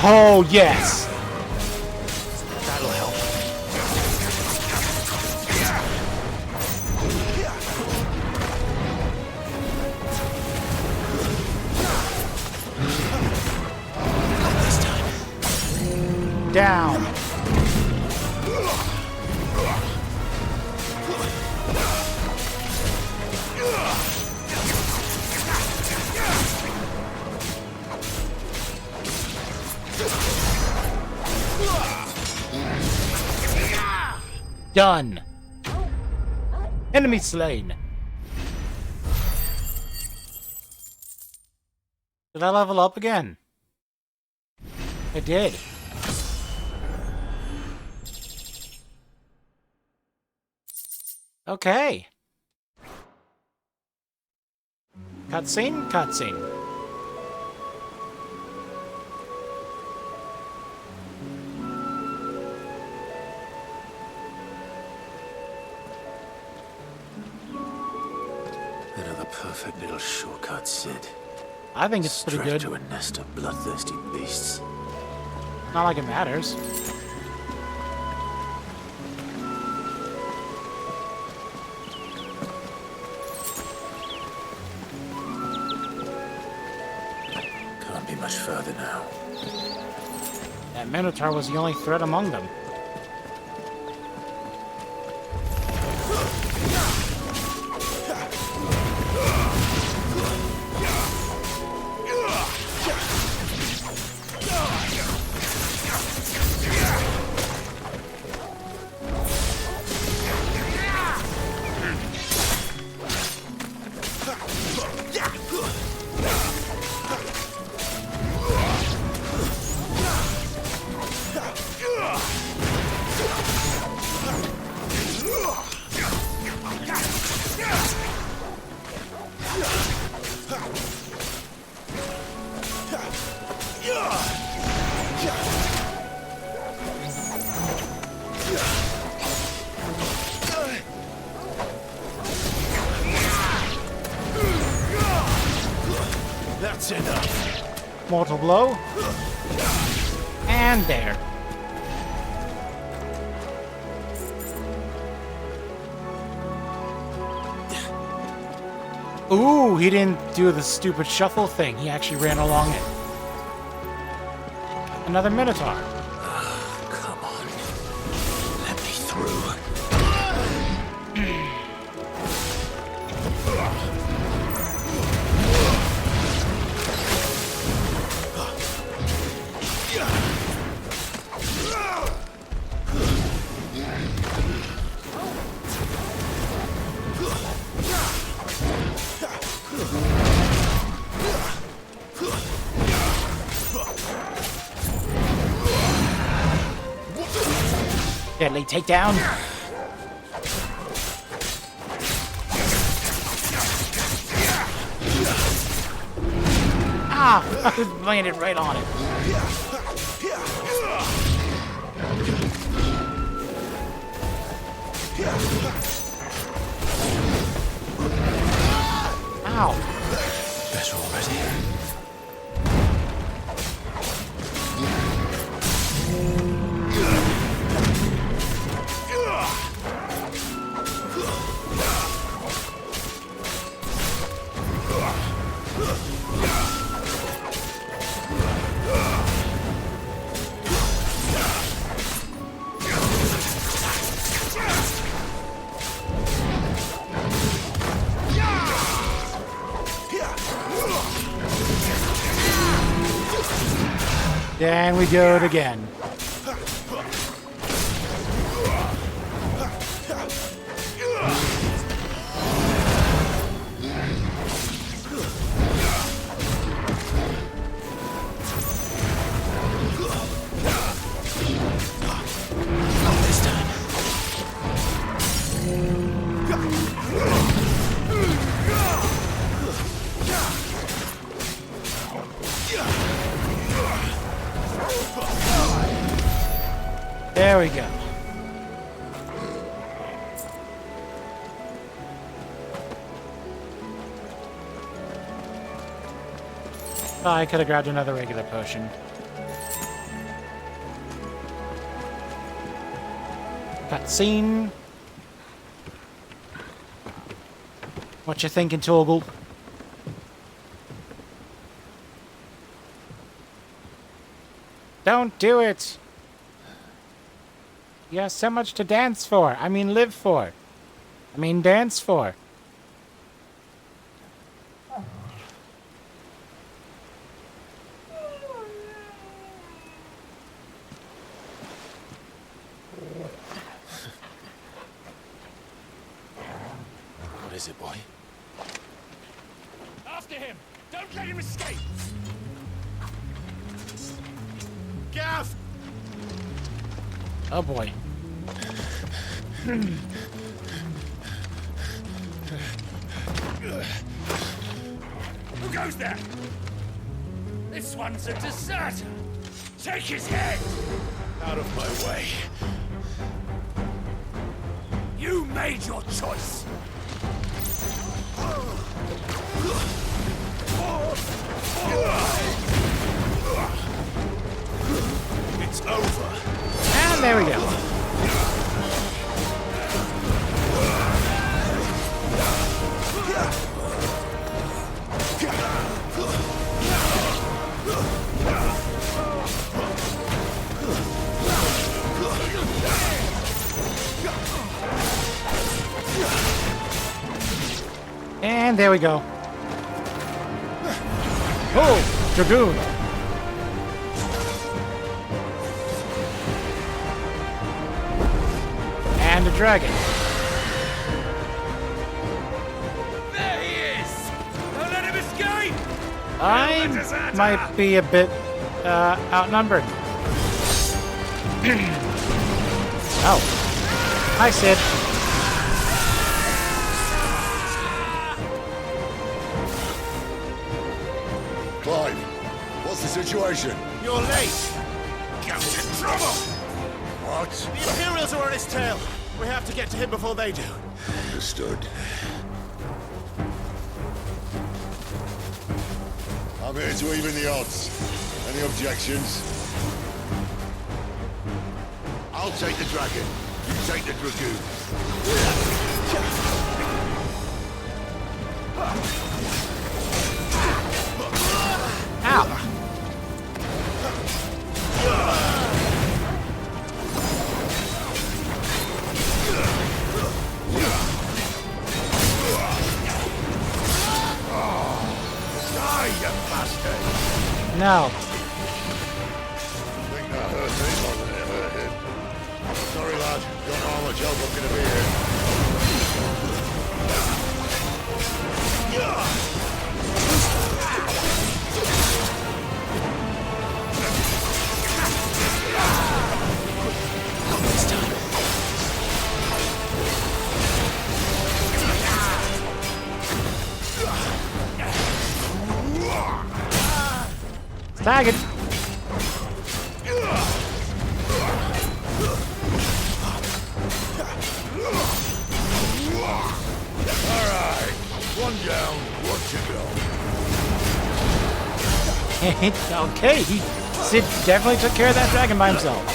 Oh, yes. That'll help. Not this time. Down. Done. Enemy slain. Did I level up again? I did. Okay. Cutscene, cutscene. Another perfect little shortcut, Sid. I think it's pretty Straight good. to a nest of bloodthirsty beasts. Not like it matters. Can't be much further now. That Minotaur was the only threat among them. That's enough. Mortal blow. And there. Ooh, he didn't do the stupid shuffle thing. He actually ran along it. Another Minotaur. Come on. Let me through. Deadly takedown. Ah! I landed right on it. Ow! Better already. And we do it again. There we go. Oh, I could have grabbed another regular potion. Cutscene. What you thinking, Torgal? Don't do it! You have so much to dance for. I mean, live for. I mean, dance for. What is it, boy? After him! Don't let him escape! Gav! Oh boy. Who goes there? This one's a deserter! Take his head! Out of my way. You made your choice! It's over. And there we go. And there we go. Oh, Dragoon. And a dragon. There he is! Don't let him escape! I might be a bit outnumbered. Oh. Hi, Sid. Clive, what's the situation? You're late! Captain Trouble! What? The Imperials are on his tail. We have to get to him before they do. Understood. I'm here to even the odds. Any objections? I'll take the dragon. You take the dragoon. Ow. Die, you bastard! No. I think that hurt me more than it hurt him. Sorry, lad. Don't know how much help I'm gonna be here. Tag it. Alright, one down, one to go. Okay, Sid definitely took care of that dragon by himself.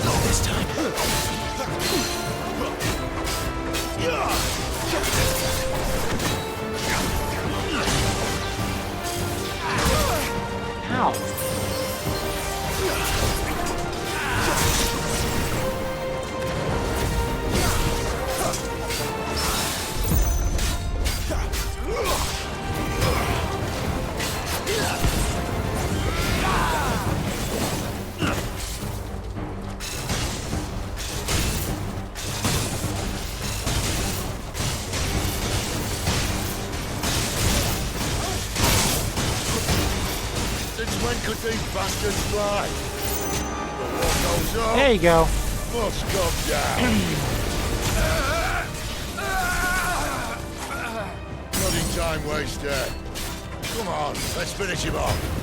Not this time. Ow. Since when could these bastards fly? But what goes up There you go. must come down. Bloody time waster. Come on, let's finish him off.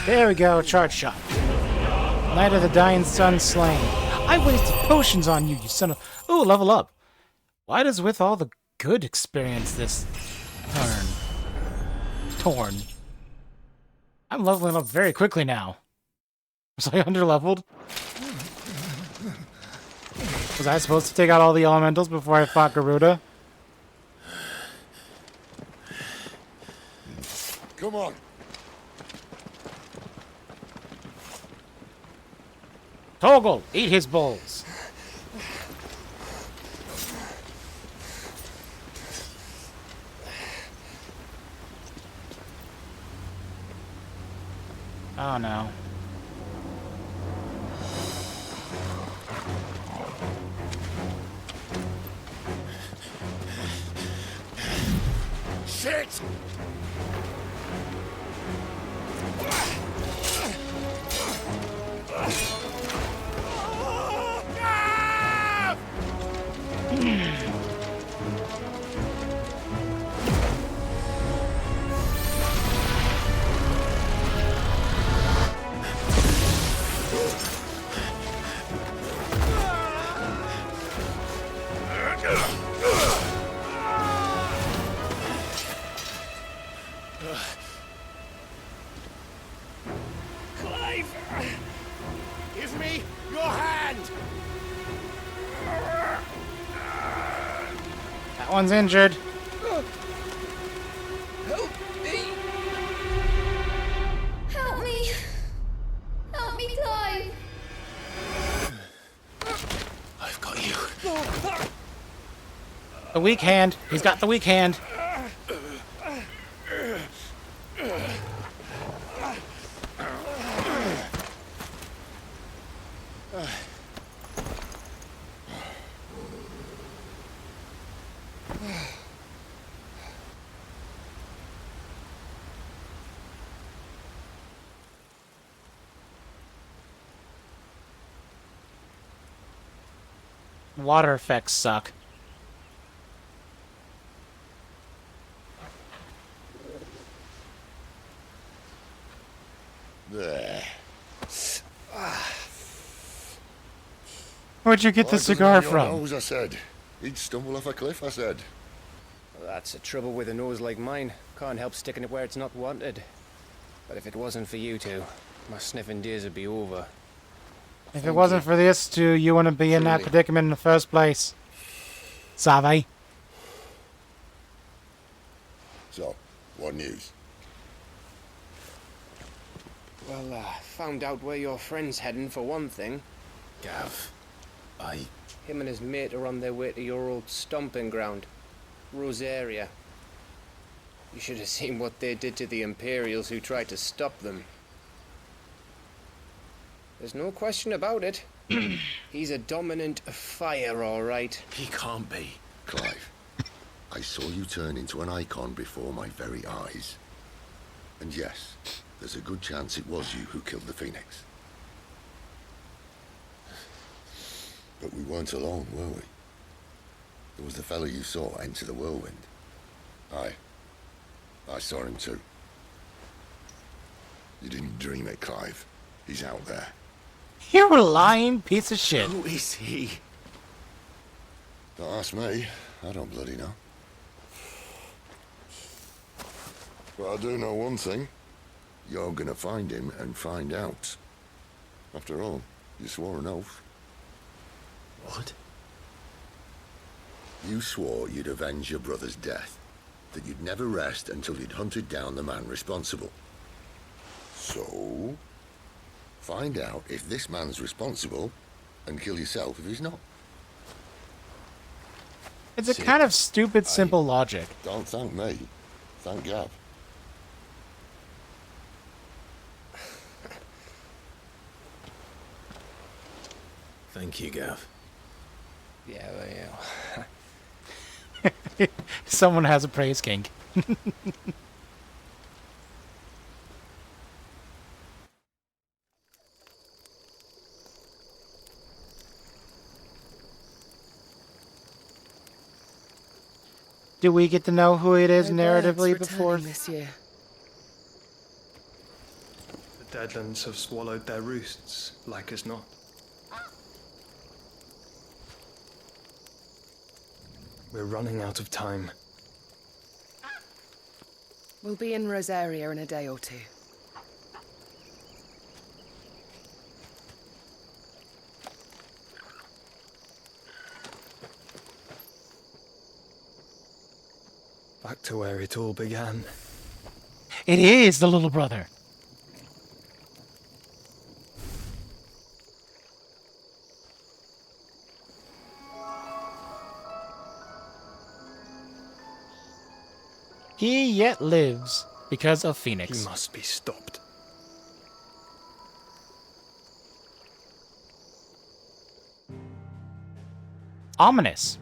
There we go, charge shot. Night of the Dying Sun slain. I wasted potions on you, you son of... Ooh, level up. Why does with all the good experience this turn? Torn. I'm leveling up very quickly now. Was I underleveled? Was I supposed to take out all the elementals before I fought Garuda? Come on. Toggle, eat his balls. Oh no. Shit! Clive! Give me your hand! That one's injured. Help me! Help me! Help me, Clive! I've got you. The weak hand. He's got the weak hand. Water effects suck. There. Where'd you get the cigar from? Nose, I said. He'd stumble off a cliff, I said. Well, that's the trouble with a nose like mine. Can't help sticking it where it's not wanted. But if it wasn't for you two, my sniffing days would be over. If it wasn't for this two, you wouldn't be in that predicament in the first place. Save. So, what news? Well, found out where your friend's heading for one thing. Gav, Him and his mate are on their way to your old stomping ground, Rosaria. You should have seen what they did to the Imperials who tried to stop them. There's no question about it. He's a dominant fire, all right. He can't be. Clive, I saw you turn into an icon before my very eyes. And yes, there's a good chance it was you who killed the Phoenix. But we weren't alone, were we? There was the fellow you saw enter the whirlwind. I saw him too. You didn't dream it, Clive. He's out there. You're a lying piece of shit. Who is he? Don't ask me. I don't bloody know. But I do know one thing. You're gonna find him and find out. After all, you swore an oath. What? You swore you'd avenge your brother's death. That you'd never rest until you'd hunted down the man responsible. So, find out if this man's responsible and kill yourself if he's not. It's a kind of stupid, simple logic. Don't thank me. Thank Gav. Thank you, Gav. Yeah, well, yeah. Someone has a praise kink. Do we get to know who it is narratively before? This year. The Deadlands have swallowed their roosts, like as not. We're running out of time. We'll be in Rosaria in a day or two. Back to where it all began. It is the little brother. He yet lives because of Phoenix. He must be stopped. Ominous.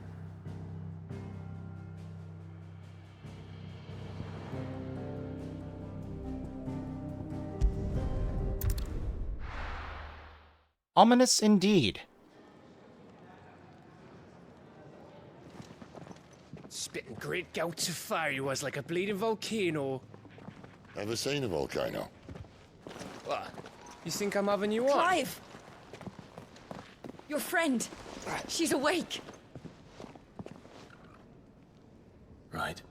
Ominous indeed. Spitting great gouts of fire he was like a bleeding volcano. Ever seen a volcano? What? You think I'm having you on? Clive! Your friend! She's awake! Right.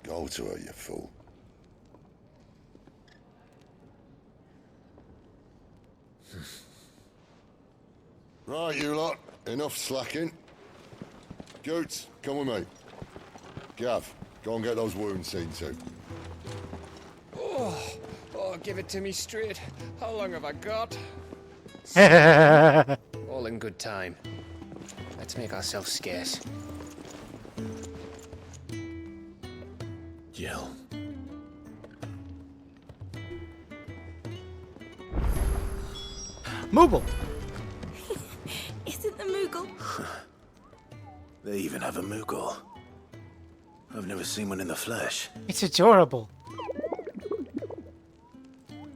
Go to her, you fool. Right, you lot. Enough slacking. Goots, come with me. Gav, go and get those wounds seen to. Oh, give it to me straight. How long have I got? All in good time. Let's make ourselves scarce. Jill. Moogle. Is it the Moogle? They even have a Moogle. I've never seen one in the flesh. It's adorable.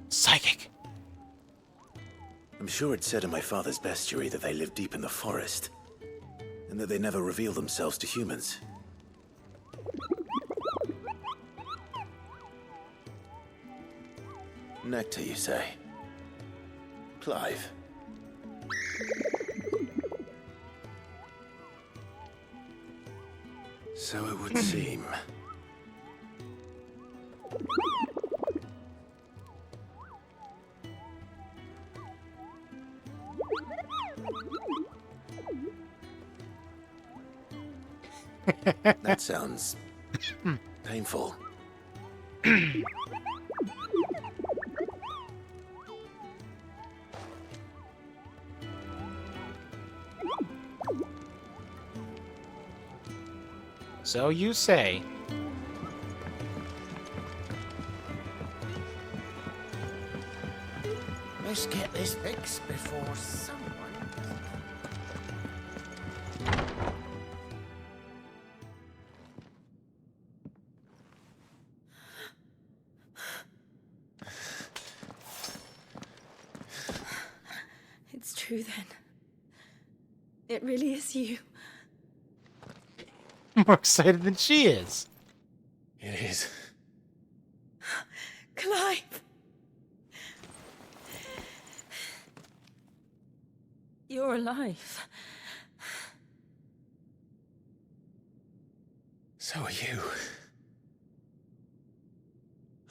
Psychic. I'm sure it said in my father's bestiary that they live deep in the forest, and that they never reveal themselves to humans. Nectar, you say? Clive. So it would seem. That sounds painful. So you say. Let's get this fixed before someone... It's true then. It really is you. More excited than she is. It is. Clive! You're alive. So are you.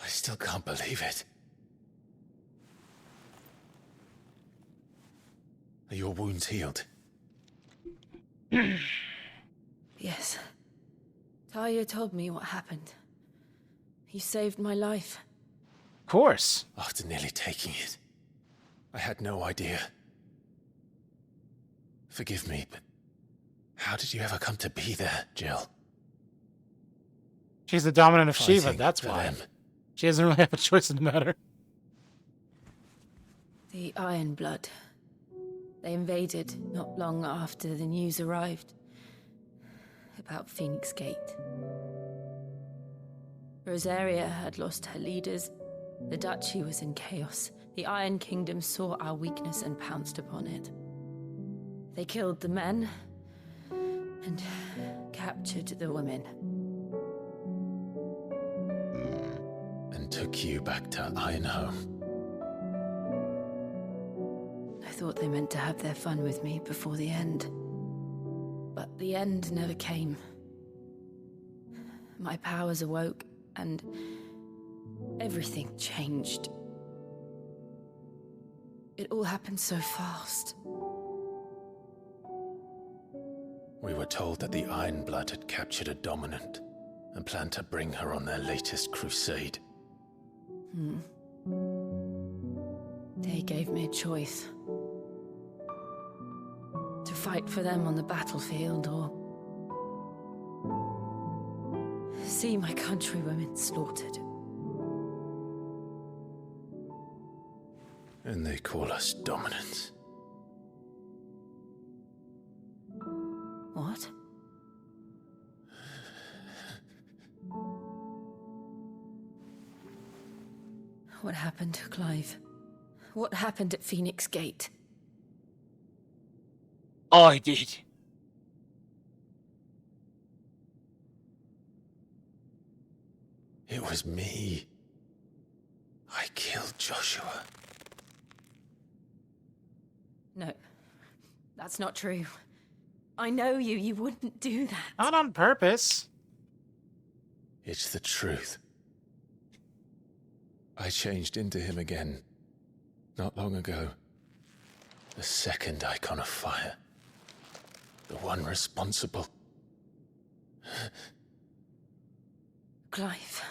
I still can't believe it. Are your wounds healed? Yes. Talia told me what happened. You saved my life. Of course. After nearly taking it, I had no idea. Forgive me, but how did you ever come to be there, Jill? She's the dominant of Shiva, Fighting that's for why. them. She doesn't really have a choice in the matter. The Iron Blood. They invaded not long after the news arrived about Phoenix Gate. Rosaria had lost her leaders. The Duchy was in chaos. The Iron Kingdom saw our weakness and pounced upon it. They killed the men and captured the women. And took you back to Ironhome. I thought they meant to have their fun with me before the end. But the end never came. My powers awoke, and everything changed. It all happened so fast. We were told that the Iron Blood had captured a dominant and planned to bring her on their latest crusade. They gave me a choice. To fight for them on the battlefield, or see my countrywomen slaughtered. And they call us dominants. What? What happened to Clive? What happened at Phoenix Gate? I did. It was me. I killed Joshua. No, that's not true. I know you. You wouldn't do that. Not on purpose. It's the truth. I changed into him again, not long ago. The second icon of fire. The one responsible. Clive.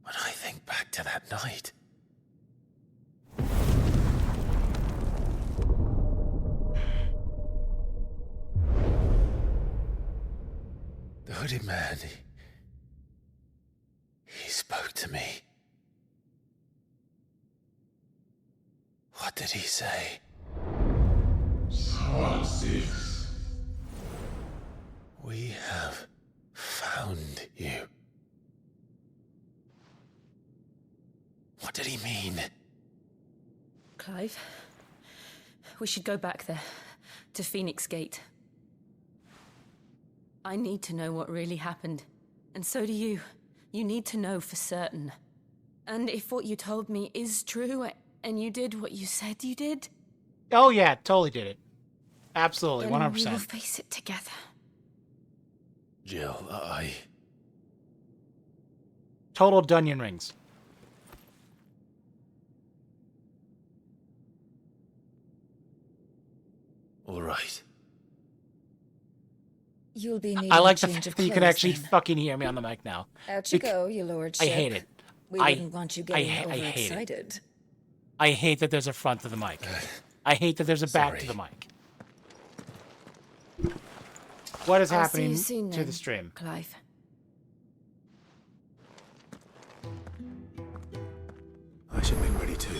When I think back to that night... The hooded man, he spoke to me. What did he say? Six. We have found you. What did he mean? Clive, we should go back there, to Phoenix Gate. I need to know what really happened. And so do you. You need to know for certain. And if what you told me is true, and you did what you said you did... Oh yeah, totally did it. Absolutely, then 100%. we will face it together. Jill, Total Dunyan rings. All right. You'll be needing I like a the change fact of that you can clothes, actually then. fucking hear me on the mic now. Out you go, your lordship. I hate it. We I- wouldn't want you getting I hate it. overexcited. I hate that there's a front to the mic. I hate that there's a back to Sorry. the mic. What is I'll happening see you soon, to then, the stream? Clive. I should make ready too.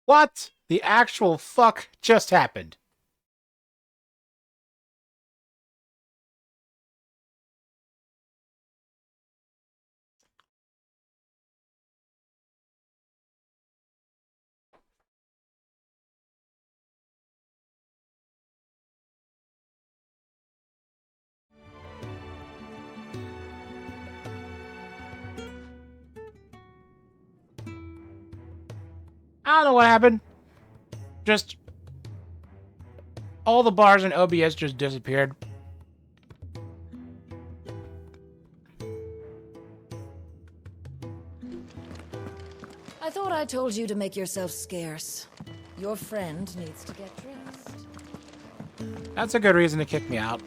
What the actual fuck just happened? I don't know what happened. Just all the bars in OBS just disappeared. I thought I told you to make yourself scarce. Your friend needs to get dressed. That's a good reason to kick me out.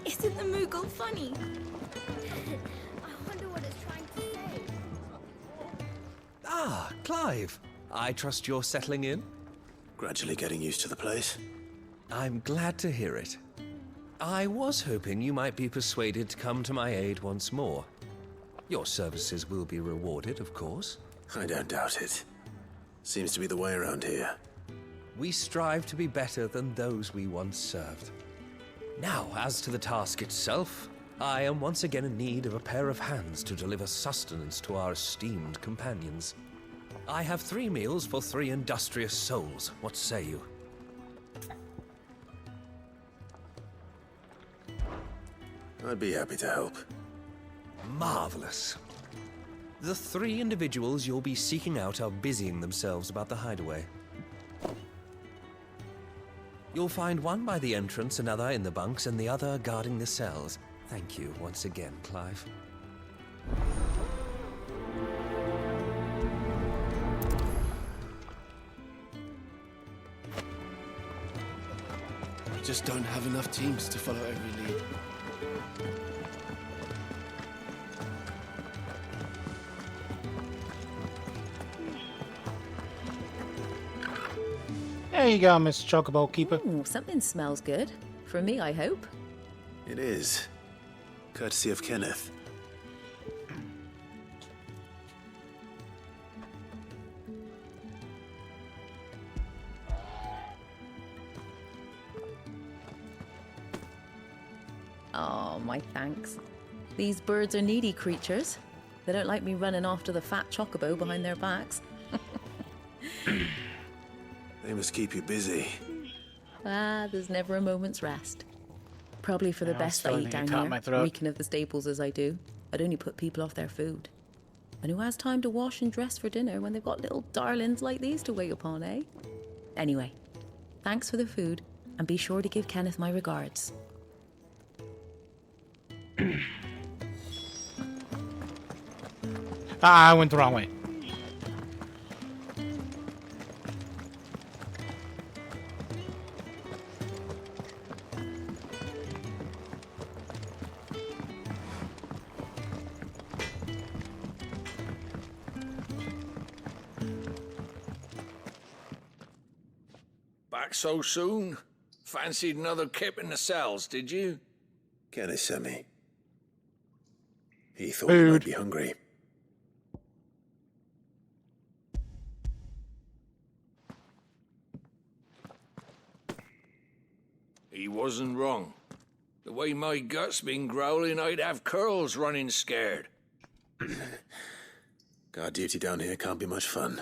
Isn't the Moogle funny? I wonder what it's trying to say. Ah, Clive. I trust you're settling in? Gradually getting used to the place. I'm glad to hear it. I was hoping you might be persuaded to come to my aid once more. Your services will be rewarded, of course. I don't doubt it. Seems to be the way around here. We strive to be better than those we once served. Now, as to the task itself, I am once again in need of a pair of hands to deliver sustenance to our esteemed companions. I have 3 meals for 3 industrious souls. What say you? I'd be happy to help. Marvelous. The 3 individuals you'll be seeking out are busying themselves about the hideaway. You'll find one by the entrance, another in the bunks, and the other guarding the cells. Thank you once again, Clive. We just don't have enough teams to follow every lead. There you go, Miss Chocobo Keeper. Ooh, something smells good. For me, I hope. It is. Courtesy of Kenneth. Oh, my thanks. These birds are needy creatures. They don't like me running after the fat chocobo behind their backs. They must keep you busy. Ah, there's never a moment's rest. Probably for the Yeah, best I starting eat to down cut here, my throat. reeking of the staples as I do. I'd only put people off their food. And who has time to wash and dress for dinner when they've got little darlings like these to wait upon, eh? Anyway, thanks for the food, and be sure to give Kenneth my regards. Ah, I went the wrong way. Back so soon? Fancied another kip in the cells, did you? Kenneth sent me. He thought you might be hungry. He wasn't wrong. The way my gut's been growling, I'd have curls running scared. Guard duty down here can't be much fun.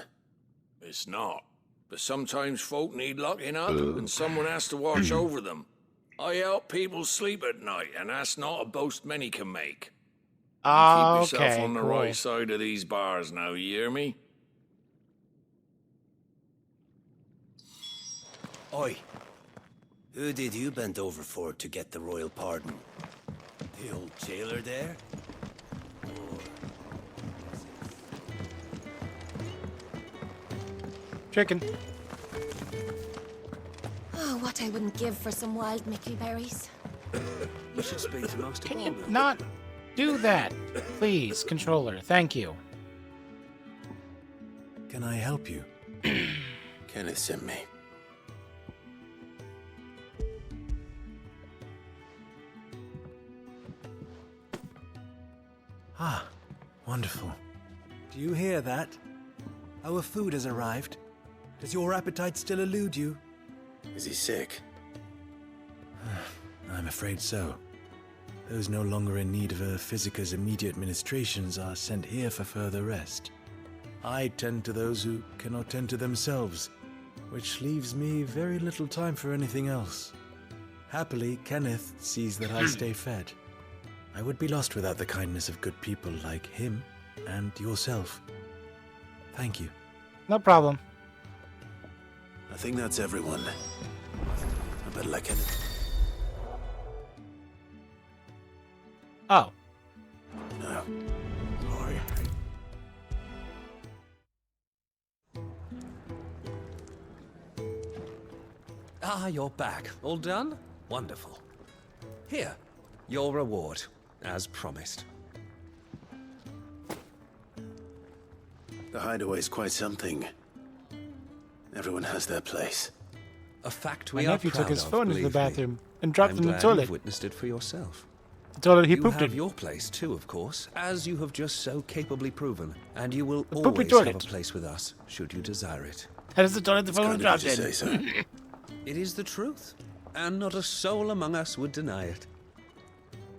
It's not. But sometimes folk need locking up, and someone has to watch over them. I help people sleep at night, and that's not a boast many can make. Ah, Keep yourself okay, on the cool. right side of these bars now, you hear me? Oi. Who did you bend over for to get the royal pardon? The old jailer there? Chicken. Oh, what I wouldn't give for some wild Mickey berries. You should speak to Master Can you Baldur. not do that? Please, controller. Thank you. Can I help you? Kenneth sent me. Ah, wonderful. Do you hear that? Our food has arrived. Does your appetite still elude you? Is he sick? I'm afraid so. Those no longer in need of a Physica's immediate ministrations are sent here for further rest. I tend to those who cannot tend to themselves, which leaves me very little time for anything else. Happily, Kenneth sees that I stay fed. I would be lost without the kindness of good people like him and yourself. Thank you. No problem. I think that's everyone. I better let Kenneth. Oh. No. Ah, you're back. All done? Wonderful. Here, your reward, as promised. The hideaway's quite something. Everyone has their place. A fact My we are nephew proud took his of, phone into the believe me. bathroom and dropped I'm it in the glad toilet. You've witnessed it for yourself. The toilet he you pooped have in. your place too, of course, as you have just so capably proven, and you will The poopy always have a toilet. place with us, should you desire it. That is the toilet the phone was dropped in. It is the truth, and not a soul among us would deny it.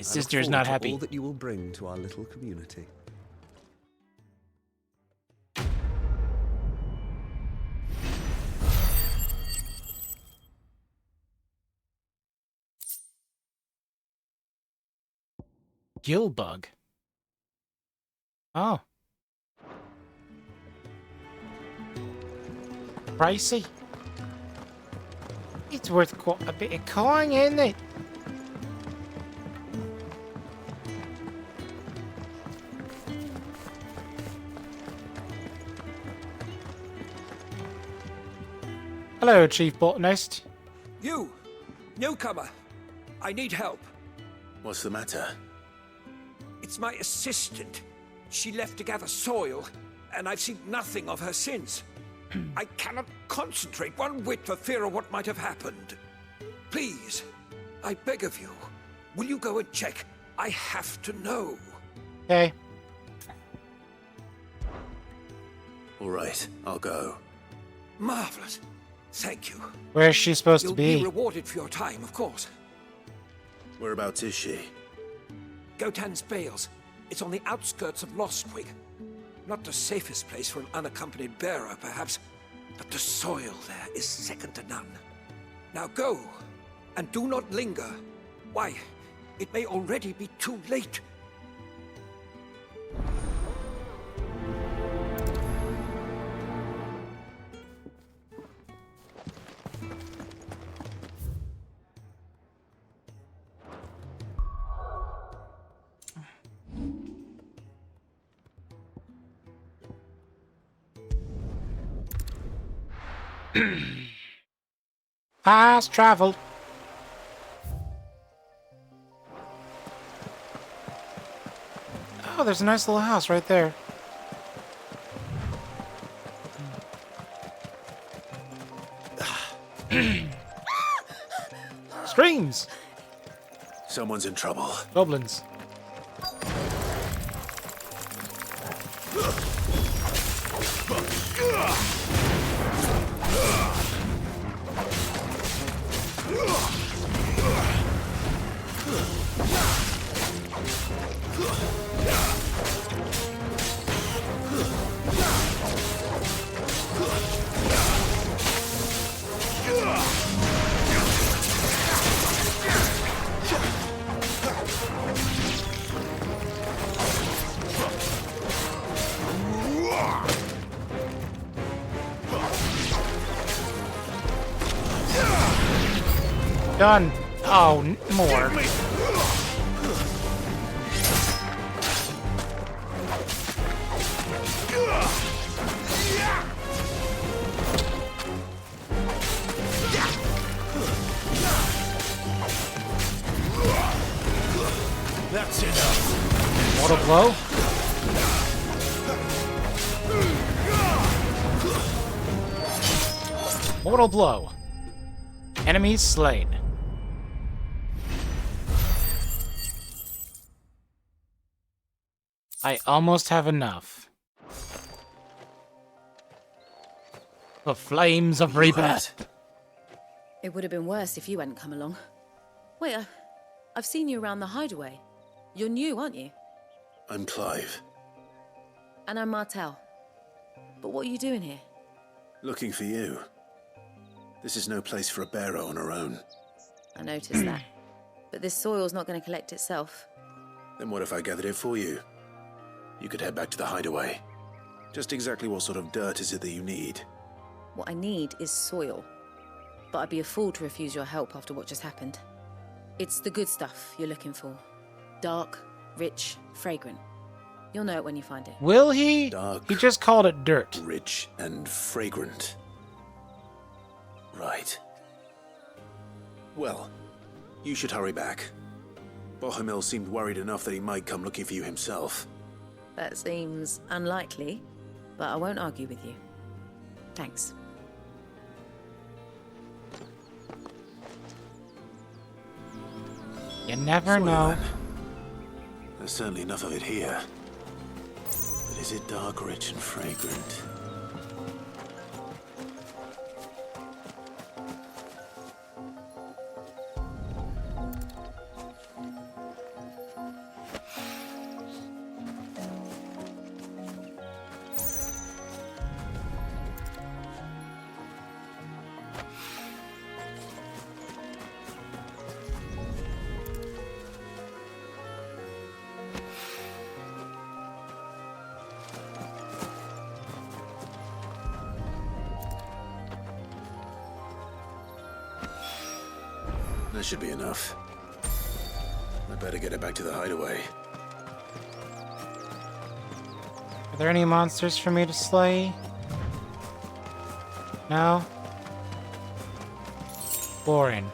His I look sister's forward not to happy. all that you will bring to our little community. Gillbug. Oh. Pricey. It's worth quite a bit of coin, isn't it? Hello, Chief Botanist. You! Newcomer! I need help. What's the matter? It's my assistant. She left to gather soil, and I've seen nothing of her since. I cannot concentrate one whit for fear of what might have happened. Please, I beg of you, will you go and check? I have to know. Okay. All right, I'll go. Marvelous. Thank you. Where is she supposed to be? You'll be rewarded for your time, of course. Whereabouts is she? Gotan's Bales. It's on the outskirts of Lostwig. Not the safest place for an unaccompanied bearer, perhaps, but the soil there is second to none. Now go, and do not linger. Why, it may already be too late. Fast travel. Oh, there's a nice little house right there. Screams! Someone's in trouble. Goblins. Done. Oh, more. That's enough. Mortal blow. Mortal blow. Enemies slain. I almost have enough. The flames of rebirth. It would have been worse if you hadn't come along. Wait, I've seen you around the hideaway. You're new, aren't you? I'm Clive. And I'm Martel. But what are you doing here? Looking for you. This is no place for a bearer on her own. I noticed that. But this soil's not going to collect itself. Then what if I gathered it for you? You could head back to the hideaway. Just exactly what sort of dirt is it that you need? What I need is soil. But I'd be a fool to refuse your help after what just happened. It's the good stuff you're looking for. Dark, rich, fragrant. You'll know it when you find it. Will he? Dark, he just called it dirt. Rich and fragrant. Right. Well, you should hurry back. Bohemil seemed worried enough that he might come looking for you himself. That seems unlikely, but I won't argue with you. Thanks. You never know. Then. There's certainly enough of it here. But is it dark, rich, and fragrant? That should be enough. I better get it back to the hideaway. Are there any monsters for me to slay? No? Boring.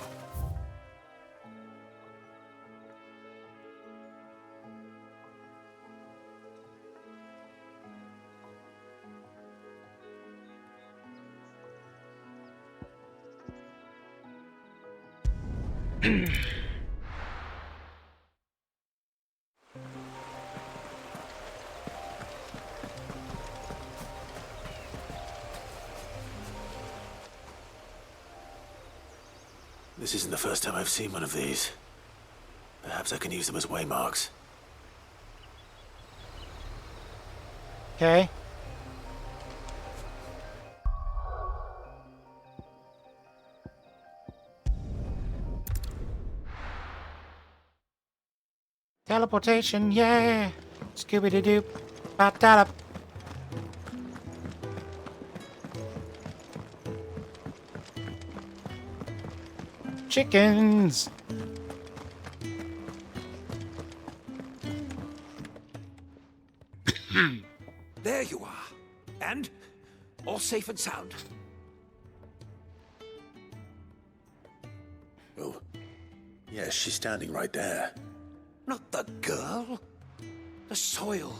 This isn't the first time I've seen one of these. Perhaps I can use them as waymarks. Okay. Teleportation, yeah! Scooby-Doo-Doo. Ba-da-da. Chickens! There you are. And all safe and sound. Oh, yes, she's standing right there. Not the girl. The soil.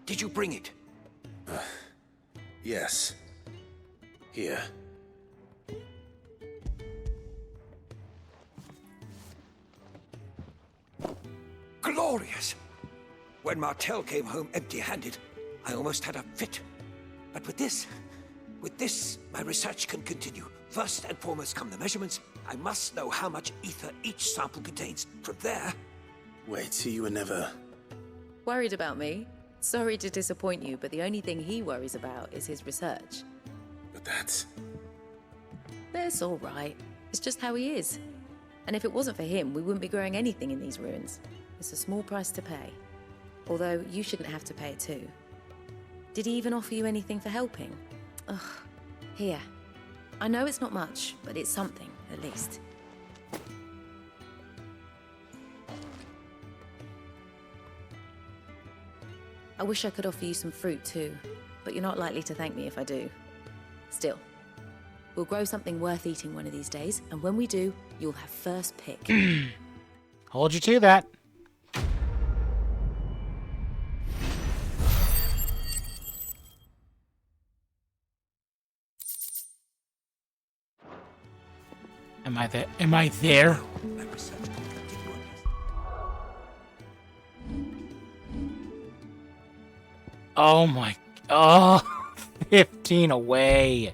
Did you bring it? Yes. Here. Glorious! When Martel came home empty-handed, I almost had a fit. But with this, my research can continue. First and foremost come the measurements. I must know how much ether each sample contains. From there... Wait, so you were never... Worried about me? Sorry to disappoint you, but the only thing he worries about is his research. But that's... That's all right. It's just how he is. And if it wasn't for him, we wouldn't be growing anything in these ruins. It's a small price to pay. Although, you shouldn't have to pay it too. Did he even offer you anything for helping? Ugh. Here. I know it's not much, but it's something, at least. I wish I could offer you some fruit too, but you're not likely to thank me if I do. Still, we'll grow something worth eating one of these days, and when we do, you'll have first pick. Hold you to that. Am I there? Am I there? Oh my... Oh! 15 away!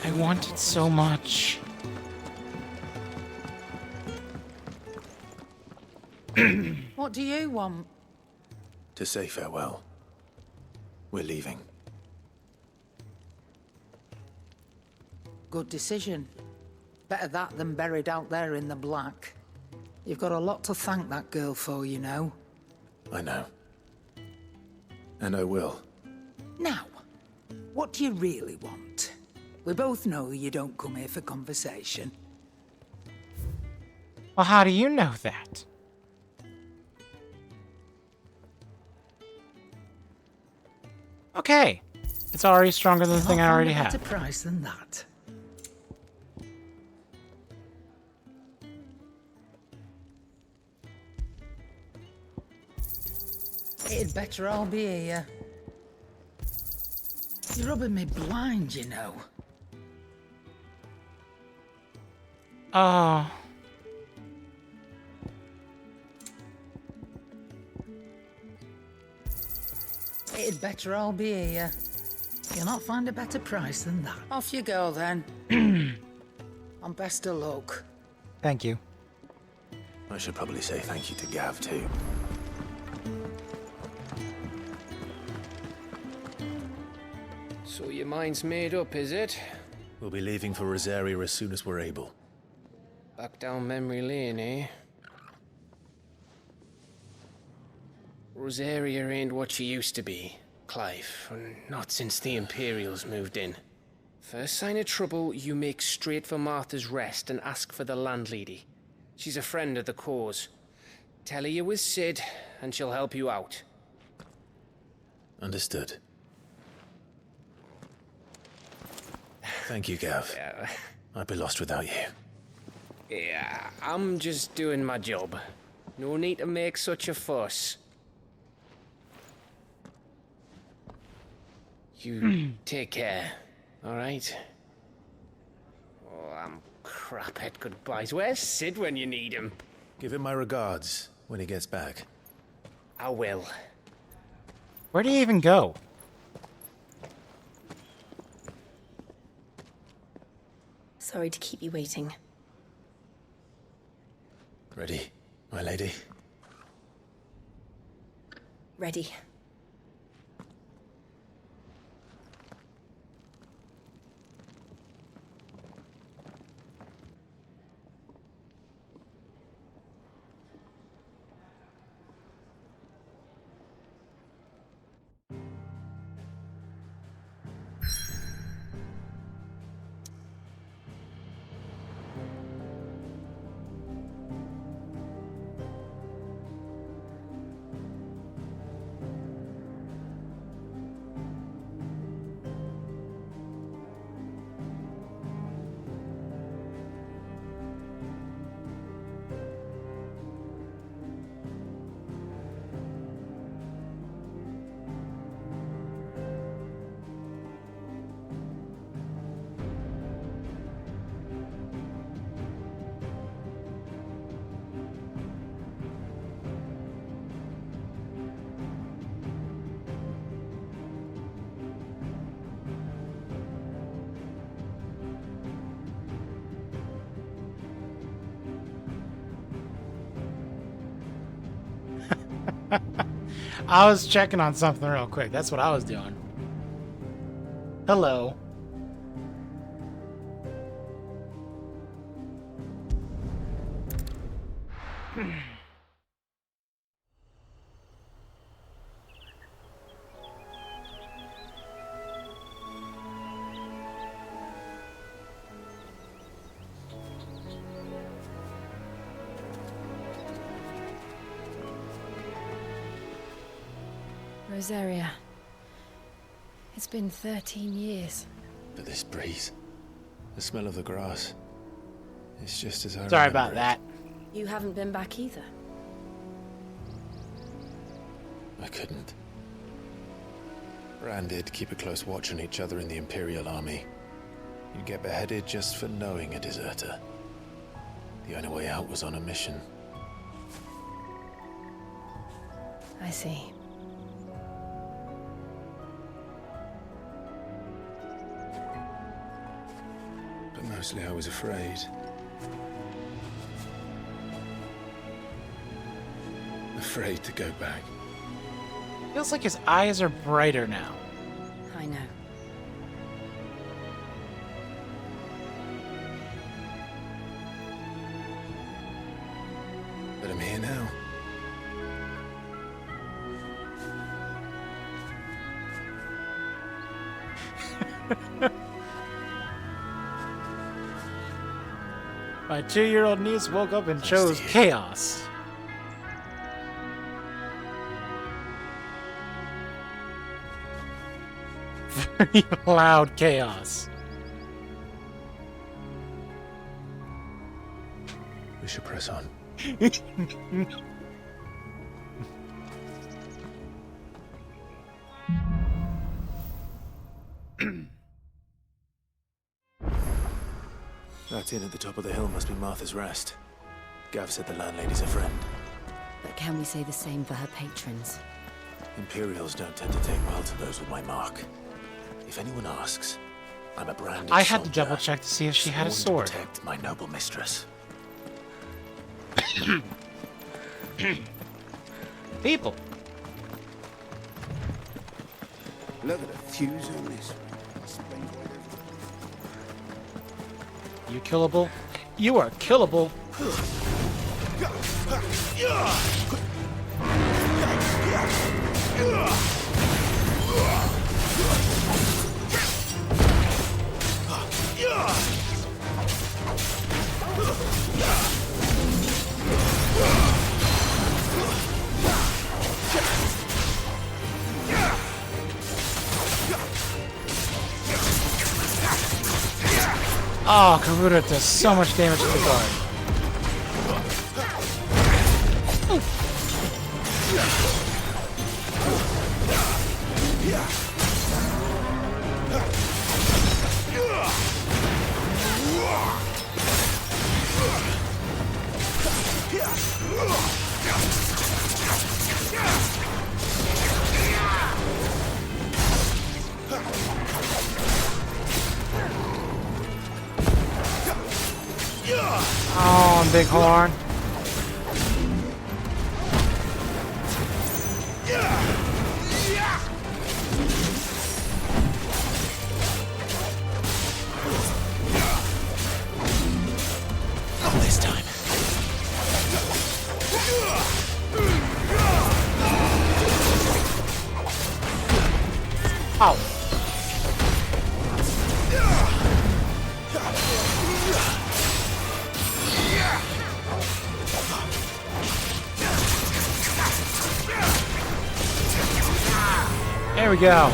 I want it so much. What do you want? To say farewell. We're leaving. Good decision. Better that than buried out there in the black. You've got a lot to thank that girl for, you know. I know. And I will. Now, what do you really want? We both know you don't come here for conversation. Well, how do you know that? Okay. It's already stronger than the thing I already have. have. A better price than that. It'd better all be here. You're rubbing me blind, you know. Oh. It'd better all be here. You'll not find a better price than that. Off you go, then. And best of luck. Thank you. I should probably say thank you to Gav, too. So your mind's made up, is it? We'll be leaving for Rosaria as soon as we're able. Back down memory lane, eh? Rosaria ain't what she used to be, Clive. Not since the Imperials moved in. First sign of trouble, you make straight for Martha's Rest and ask for the landlady. She's a friend of the cause. Tell her you're with Sid, and she'll help you out. Understood. Thank you, Gav. Yeah. I'd be lost without you. Yeah, I'm just doing my job. No need to make such a fuss. You take care, alright? Oh, I'm crap at goodbyes. Where's Sid when you need him? Give him my regards when he gets back. I will. Where do you even go? Sorry to keep you waiting. Ready, my lady? Ready. I was checking on something real quick. That's what I was doing. Hello. Rosaria. It's been 13 years. But this breeze, the smell of the grass, it's just as I Sorry remember about it. that. You haven't been back either. I couldn't. Rand did keep a close watch on each other in the Imperial Army. You'd get beheaded just for knowing a deserter. The only way out was on a mission. I see. But mostly I was afraid. Afraid to go back. Feels like his eyes are brighter now. I know. But I'm here now. My 2-year-old niece woke up and chose chaos. Very loud chaos. We should press on. That inn at the top of the hill must be Martha's Rest. Gav said the landlady's a friend. But can we say the same for her patrons? Imperials don't tend to take well to those with my mark. If anyone asks, I'm a branded I had to soldier, double check to see if she had a sworn sword. to protect my noble mistress. People. Look at the fuse on this. You killable? You are killable. Oh, Karuta does so much damage to the guard. Oh, Bighorn. Not this time. Ow. There we go.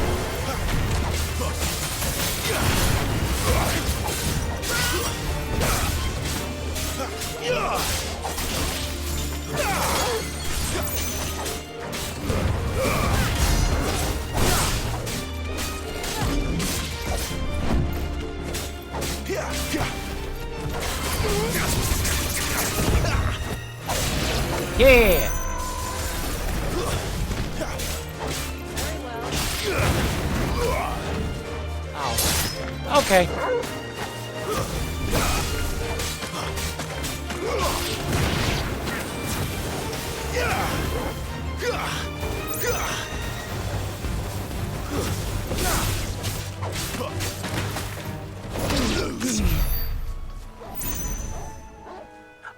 Yeah. Oh. Okay.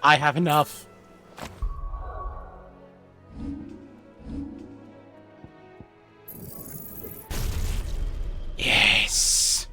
I have enough. Yes.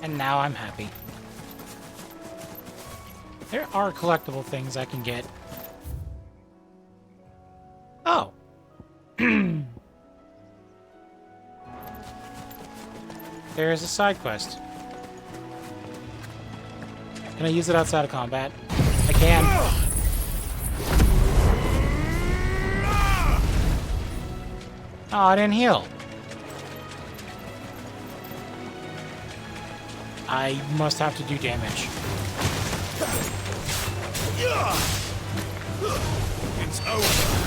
And now I'm happy. There are collectible things I can get. Oh. There is a side quest. Can I use it outside of combat? I can. Oh, I didn't heal. I must have to do damage. It's over.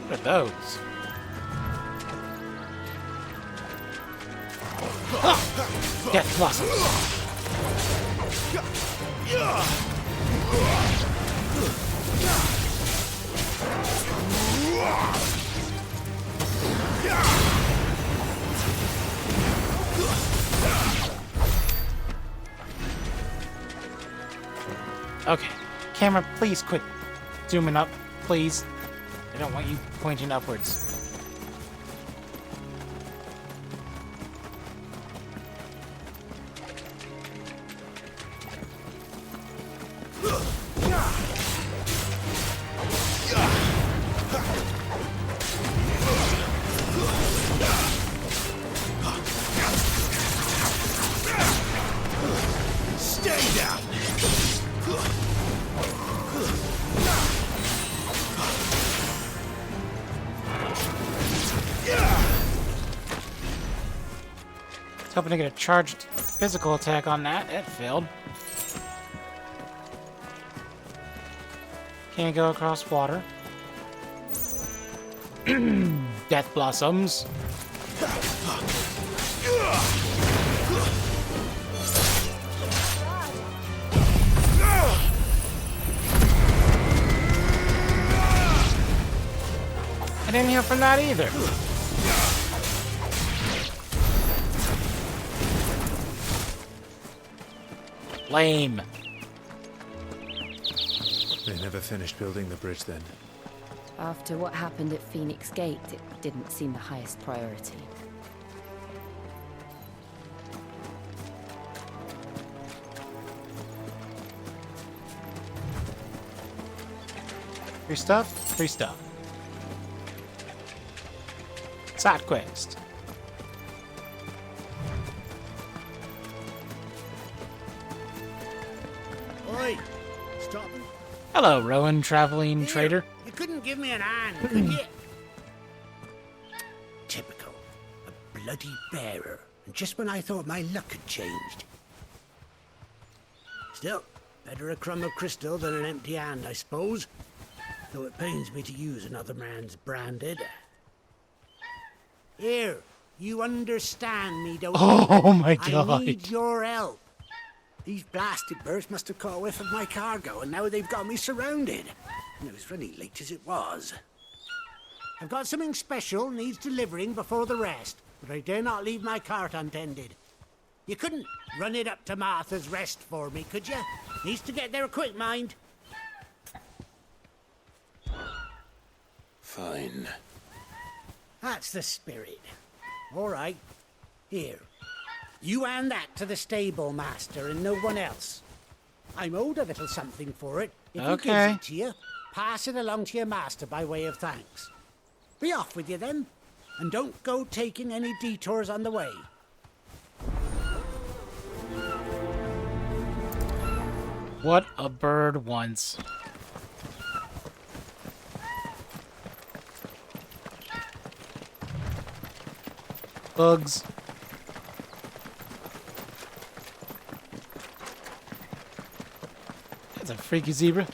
What are those? Death Blossoms. Okay. Camera, please quit zooming up, please. I don't want you pointing upwards. Stay down. I was hoping to get a charged physical attack on that. It failed. Can't go across water. Death Blossoms. didn't heal from that either. Lame. They never finished building the bridge then. After what happened at Phoenix Gate, it didn't seem the highest priority. Free stuff? Free stuff. Side quest. Oi! Stop. Hello, Rowan, traveling trader. You couldn't give me an hand, could you? Typical. A bloody bearer. And just when I thought my luck had changed. Still, better a crumb of crystal than an empty hand, I suppose. Though it pains me to use another man's branded. Here, you understand me, don't you? Oh my god. I need your help. These blasted birds must have caught a whiff of my cargo, and now they've got me surrounded. And it was really late as it was. I've got something special needs delivering before the rest, but I dare not leave my cart untended. You couldn't run it up to Martha's Rest for me, could you? Needs to get there quick, mind. Fine. That's the spirit. All right. Here. You hand that to the stable master and no one else. I'm owed a little something for it. If he gives it to you, pass it along to your master by way of thanks. Be off with you then, and don't go taking any detours on the way. What a bird wants. Bugs. That's a freaky zebra.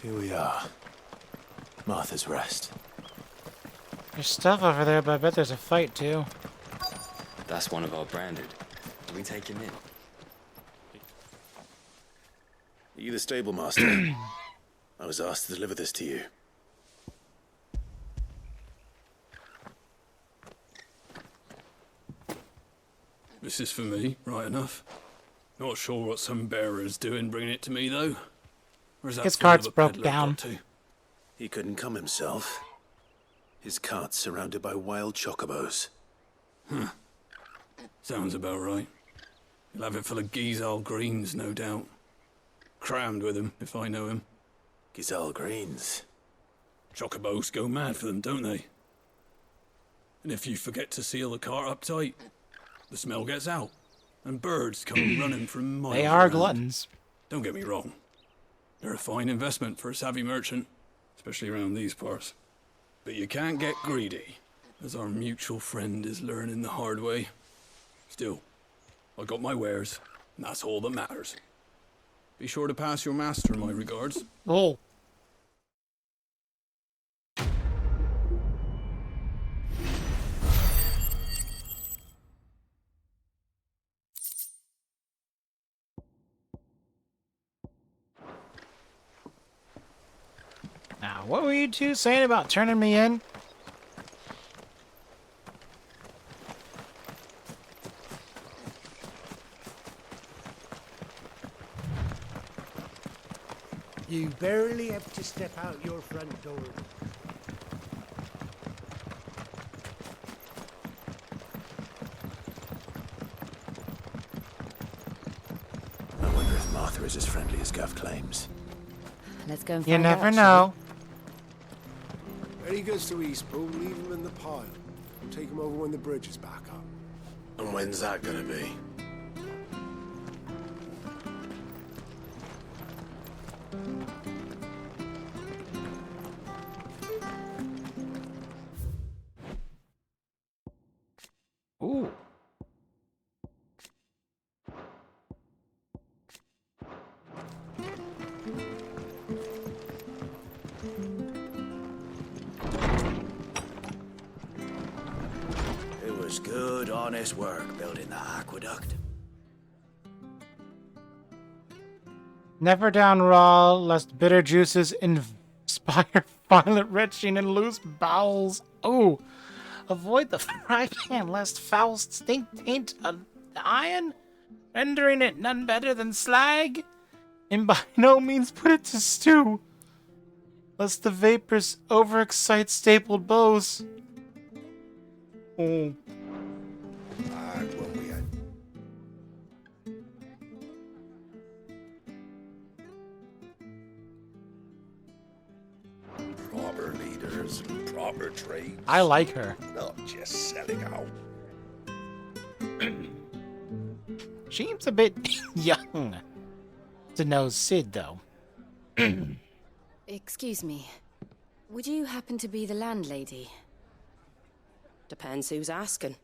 Here we are. Martha's Rest. There's stuff over there, but I bet there's a fight too. That's one of our branded. Do we take him in? Are you the stable master? I was asked to deliver this to you. This is for me, right enough. Not sure what some bearer's doing bringing it to me, though. Where's that His fool of cart's a broke peddler down. got to? He couldn't come himself. His cart's surrounded by wild chocobos. Huh. Sounds about right. He'll have it full of Gizal greens, no doubt. Crammed with him, if I know him. Gizal greens? Chocobos go mad for them, don't they? And if you forget to seal the cart up tight, the smell gets out, and birds come running from miles They are around. gluttons. Don't get me wrong. They're a fine investment for a savvy merchant, especially around these parts. But you can't get greedy, as our mutual friend is learning the hard way. Still, I got my wares, and that's all that matters. Be sure to pass your master my regards. Oh. Now, what were you two saying about turning me in? You barely have to step out your front door. I wonder if Martha is as friendly as Gav claims. Let's go and You find out. never know. When he goes to Eastpool, leave him in the pile. Take him over when the bridge is back up. And when's that gonna be? Ooh. It was good, honest work building the aqueduct. Never down raw, lest bitter juices inspire violent retching and loose bowels. Oh, avoid the fry pan, lest foul stink taint the iron, rendering it none better than slag. And by no means put it to stew, lest the vapors overexcite stapled bows. Oh. Proper leaders and proper trades. I like her. Not just selling out. She seems a bit young to know Sid, though. Excuse me. Would you happen to be the landlady? Depends who's asking,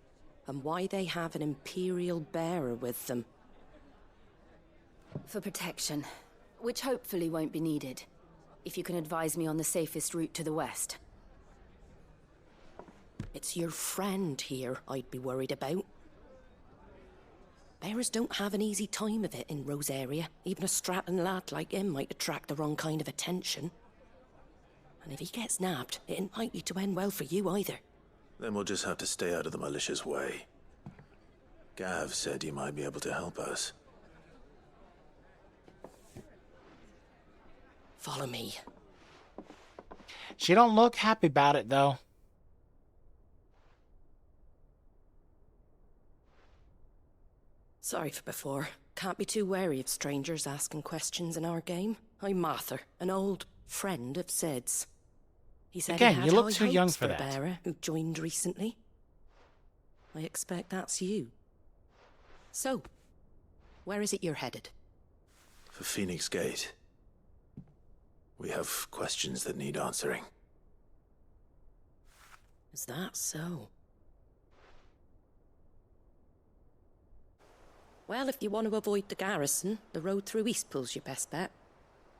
and why they have an Imperial bearer with them. For protection, which hopefully won't be needed. If you can advise me on the safest route to the west. It's your friend here I'd be worried about. Bearers don't have an easy time of it in Rosaria. Even a Stratton lad like him might attract the wrong kind of attention. And if he gets nabbed, it ain't likely to end well for you either. Then we'll just have to stay out of the malicious way. Gav said you might be able to help us. Follow me. She don't look happy about it, though. Sorry for before. Can't be too wary of strangers asking questions in our game. I'm Martha, an old friend of Sid's. He said Again, he had you look high too young hopes for a that. bearer who joined recently. I expect that's you. So, where is it you're headed? For Phoenix Gate. We have questions that need answering. Is that so? Well, if you want to avoid the garrison, the road through Eastpool's your best bet.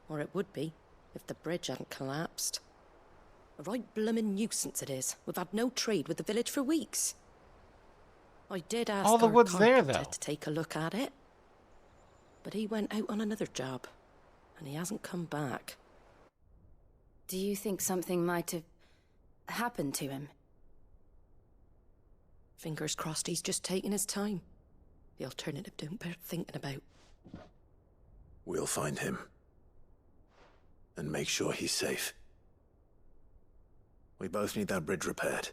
Or it would be, if the bridge hadn't collapsed. A right bloomin' nuisance it is. We've had no trade with the village for weeks. I did ask All the our wood's there, carpenter though. to take a look at it. But he went out on another job, and he hasn't come back. Do you think something might have happened to him? Fingers crossed he's just taking his time. The alternative don't bear thinking about. We'll find him. And make sure he's safe. We both need that bridge repaired.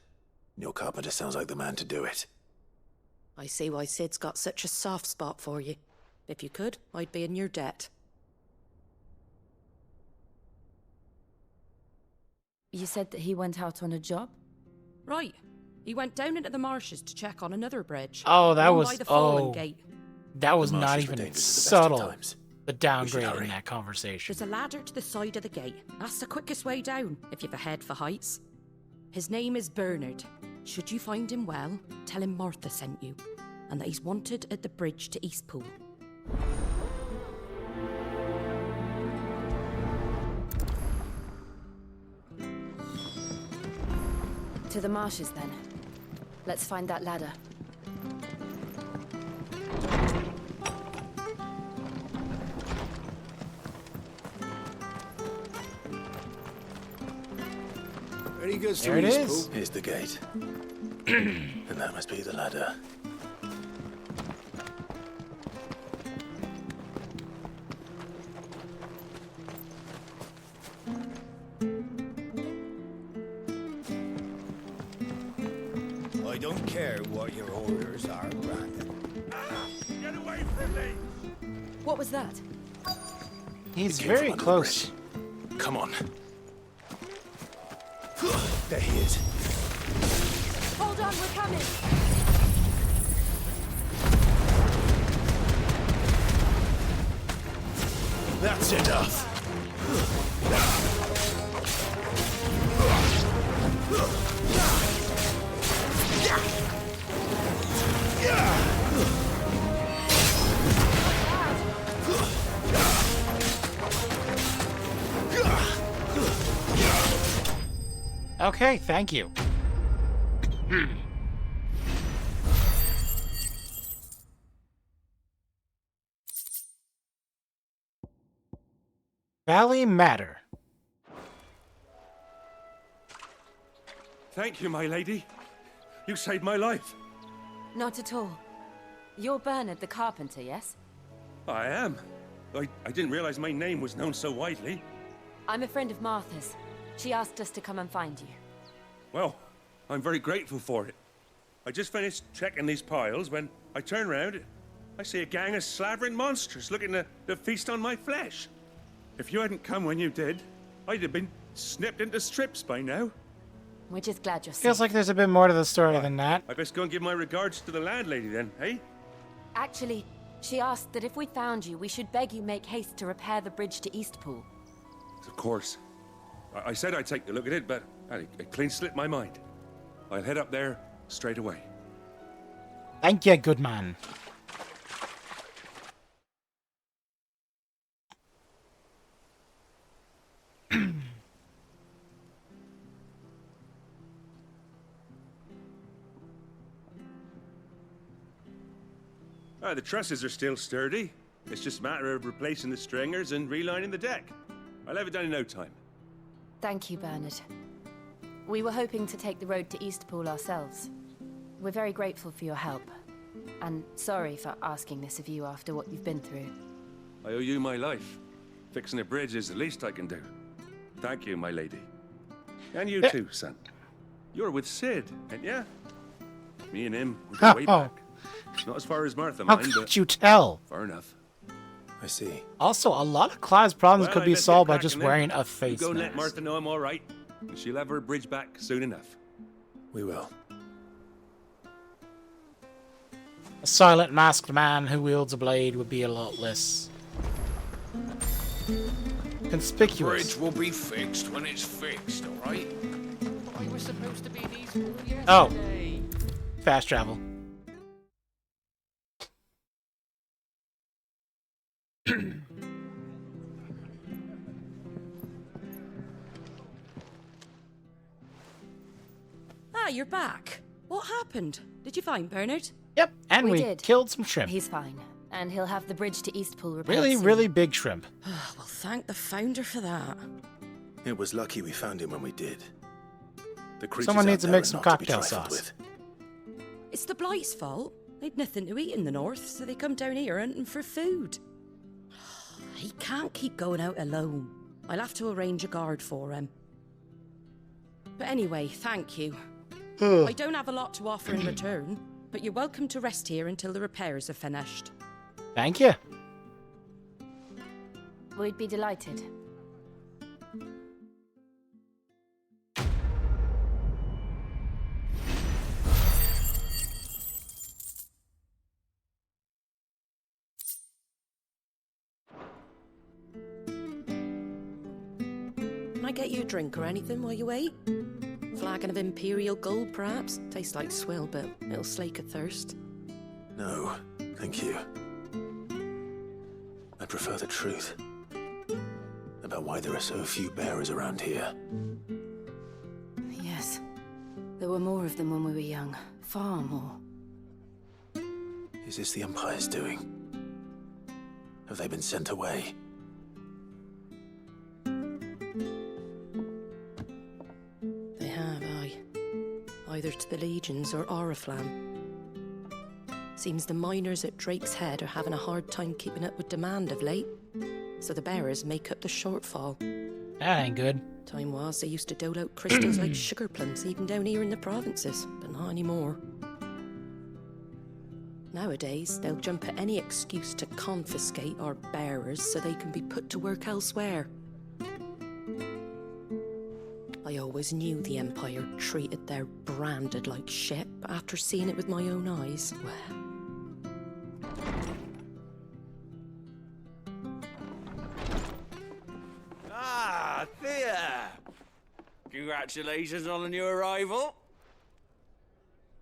Your carpenter sounds like the man to do it. I see why Sid's got such a soft spot for you. If you could, I'd be in your debt. You said that he went out on a job? Right. He went down into the marshes to check on another bridge. Oh, that One was by the Fallen oh, Gate. that was The not marshes even were dangerous at the best of subtle. times. The We should downgrade hurry. in that conversation. There's a ladder to the side of the gate. That's the quickest way down, if you've a head for heights. His name is Bernard. Should you find him well, tell him Martha sent you, and that he's wanted at the bridge to Eastpool. To the marshes, then. Let's find that ladder. Very good, There it Eastpool. is. Here's the gate. And that must be the ladder. I don't care what your orders are, Brandon. Get away from me! What was that? He's It came very from under the close. bridge. Come on. There he is. Hold on, we're coming! That's enough. Okay, thank you. Valley Matter. Thank you, my lady. You saved my life. Not at all. You're Bernard the carpenter, yes? I am. I didn't realize my name was known so widely. I'm a friend of Martha's. She asked us to come and find you. Well, I'm very grateful for it. I just finished checking these piles when I turn round. I see a gang of slavering monsters looking to feast on my flesh. If you hadn't come when you did, I'd have been snipped into strips by now. We're just glad you're safe. Feels like there's a bit more to the story than that. I best go and give my regards to the landlady then, eh? Actually, she asked that if we found you, we should beg you make haste to repair the bridge to Eastpool. Of course. I said I'd take a look at it, but it clean slipped my mind. I'll head up there straight away. Thank you, good man. The trusses are still sturdy. It's just a matter of replacing the stringers and relining the deck. I'll have it done in no time. Thank you, Bernard. We were hoping to take the road to Eastpool ourselves. We're very grateful for your help. And sorry for asking this of you after what you've been through. I owe you my life. Fixing a bridge is the least I can do. Thank you, my lady. And you too, son. You're with Sid, ain't ya? Me and him, we go way back. Not as far as Martha, How mind, could but you tell? far enough. I see. Also, a lot of Clive's problems Well, could I be best get solved by cracking just then. wearing a You face go and let mask. Martha know I'm all right, and she'll have her bridge back soon enough. We will. A silent masked man who wields a blade would be a lot less conspicuous. Bridge will be fixed when it's fixed, alright? I was supposed to be in Eastpool Oh, yesterday. fast travel. Ah, you're back. What happened? Did you find Bernard? Yep, and we did. killed some shrimp. He's fine. And he'll have the bridge to Eastpool repaired Really, soon. really big shrimp. Well, thank the founder for that. It was lucky we found him when we did. The creatures Someone out needs to there make are some not to be cocktail trifled sauce. with. It's the Blight's fault. They'd nothing to eat in the north, so they come down here hunting for food. He can't keep going out alone. I'll have to arrange a guard for him. But anyway, thank you. I don't have a lot to offer in return, but you're welcome to rest here until the repairs are finished. Thank you. We'd be delighted. Can I get you a drink or anything while you wait? Flagon of Imperial Gold, perhaps? Tastes like swill, but it'll slake a thirst. No, thank you. I prefer the truth. About why there are so few bearers around here. Yes. There were more of them when we were young. Far more. Is this the Empire's doing? Have they been sent away? They have, aye. Either to the Legions or Oriflamme. Seems the miners at Drake's Head are having a hard time keeping up with demand of late, so the bearers make up the shortfall. That ain't good. Time was they used to dole out crystals like sugar plums even down here in the provinces, but not anymore. Nowadays, they'll jump at any excuse to confiscate our bearers so they can be put to work elsewhere. I always knew the Empire treated their branded like shit, but after seeing it with my own eyes, well... Ah, Thea! Congratulations on the new arrival.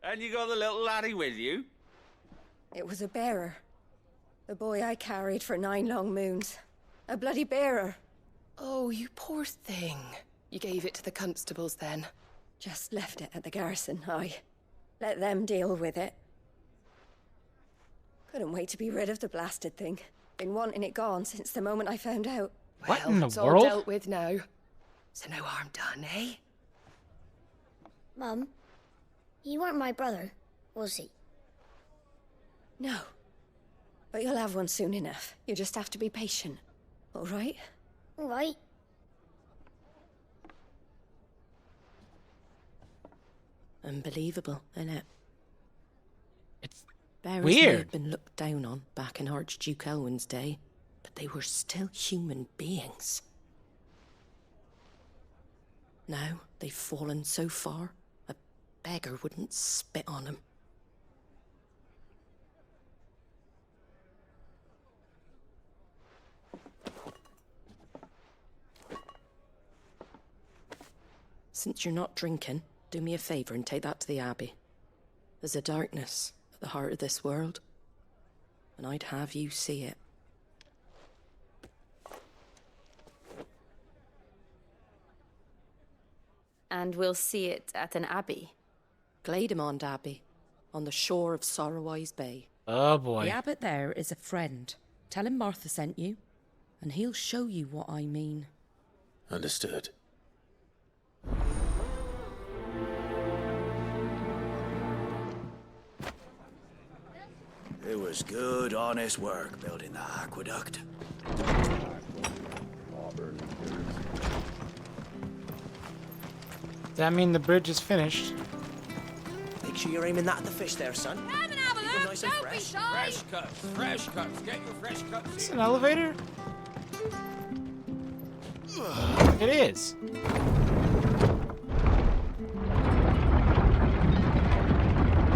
And you got the little laddie with you? It was a bearer. The boy I carried for 9 long moons. A bloody bearer. Oh, you poor thing. You gave it to the constables then? Just left it at the garrison, I let them deal with it. Couldn't wait to be rid of the blasted thing. Been wanting it gone since the moment I found out. What in the it's all world? dealt with now. So no harm done, eh? Mum, you weren't my brother, was he? No. But you'll have one soon enough. You just have to be patient. All right? All right. Unbelievable, innit? It's Bearers weird. may have been looked down on back in Archduke Elwin's day, but they were still human beings. Now they've fallen so far, a beggar wouldn't spit on them. Since you're not drinking, do me a favour and take that to the Abbey. There's a darkness at the heart of this world, and I'd have you see it. And we'll see it at an abbey. Glademond Abbey, on the shore of Sorrowwise Bay. Oh boy. The abbot there is a friend. Tell him Martha sent you, and he'll show you what I mean. Understood. It was good, honest work building the aqueduct. Does that mean the bridge is finished? Make sure you're aiming that at the fish there, son. Come and have a Keep 'em look, nice and don't be fresh. shy. Fresh cuts, fresh cuts. Get your fresh cuts It's here. an elevator? It is.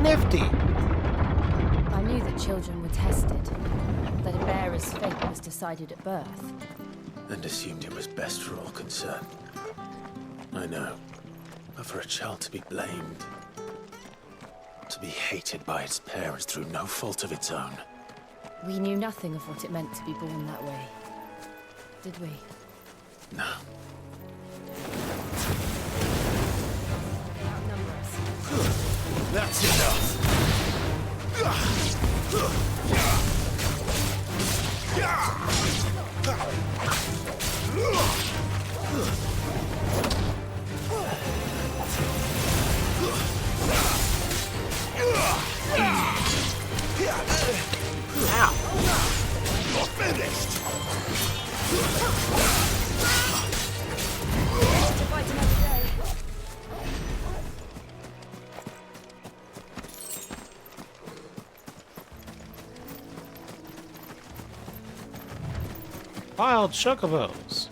Nifty. I knew that children were tested, that a bearer's fate was decided at birth. And assumed it was best for all concerned. I know. But for a child to be blamed, to be hated by its parents through no fault of its own. We knew nothing of what it meant to be born that way, did we? No. They outnumber us. That's enough. You're finished. To fight another day. Wild chocobos.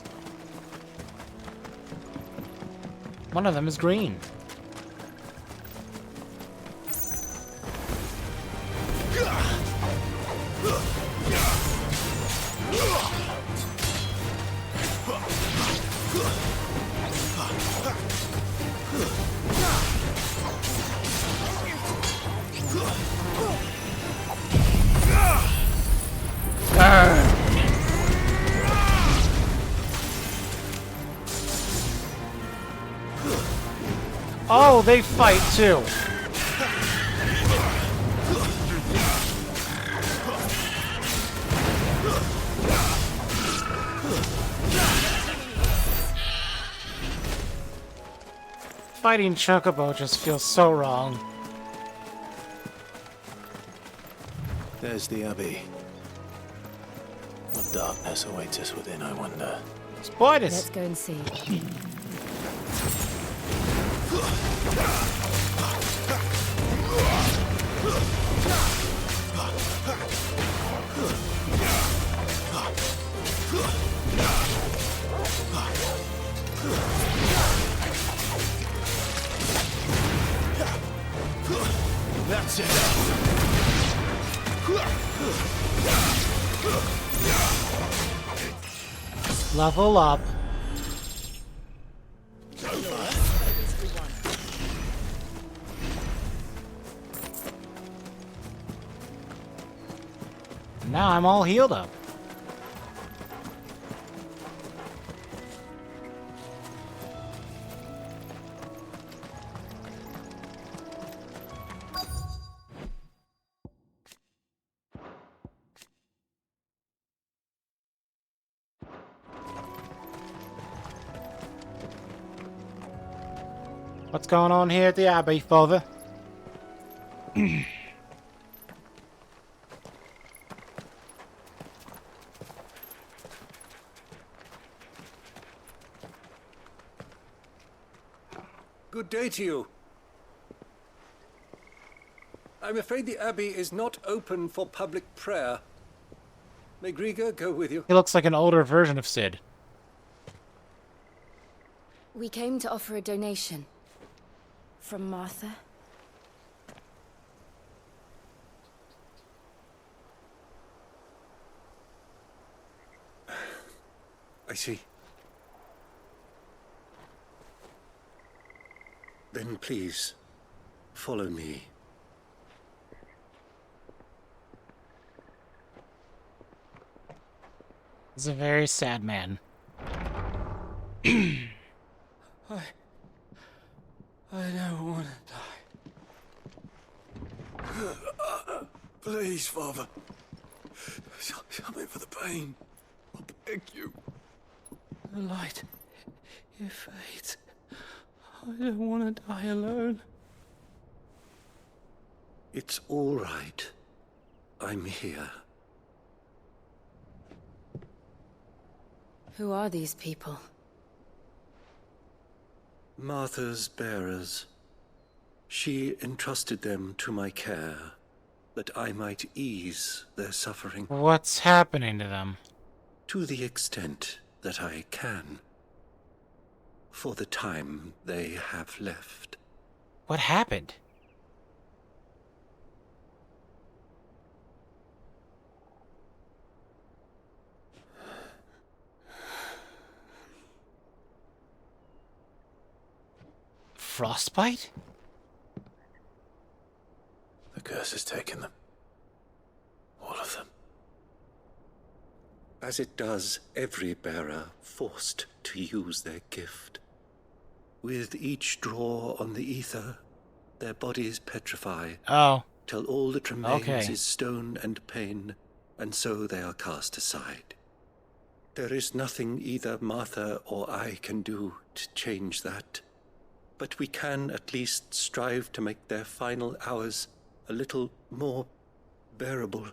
One of them is green. Oh, they fight too. Fighting Chocobo just feels so wrong. There's the Abbey. What darkness awaits us within, I wonder. Spiders! Let's go and see. That's it. Level up. Now I'm all healed up. What's going on here at the Abbey, Father? Good day to you. I'm afraid the Abbey is not open for public prayer. May Griga go with you? He looks like an older version of Sid. We came to offer a donation. From Martha. I see. Then please, follow me. He's a very sad man. I don't want to die. Please, Father. Something for the pain. I beg you. The light. It fades. I don't want to die alone. It's all right. I'm here. Who are these people? Martha's bearers. She entrusted them to my care, that I might ease their suffering. What's happening to them? To the extent that I can. For the time they have left. What happened? Frostbite? The curse has taken them. All of them. As it does every bearer forced to use their gift. With each draw on the ether, their bodies petrify. Oh. Till all that remains Okay. is stone and pain, and so they are cast aside. There is nothing either Martha or I can do to change that. But we can at least strive to make their final hours a little more bearable.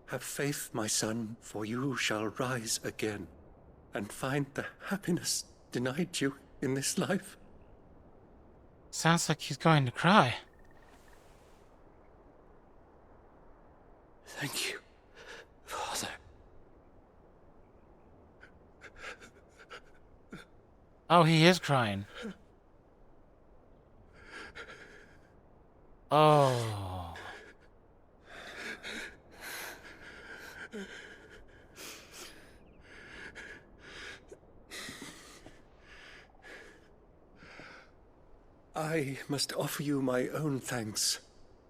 Have faith, my son, for you shall rise again and find the happiness denied you in this life. Sounds like he's going to cry. Thank you, Father. Oh, he is crying. Oh. I must offer you my own thanks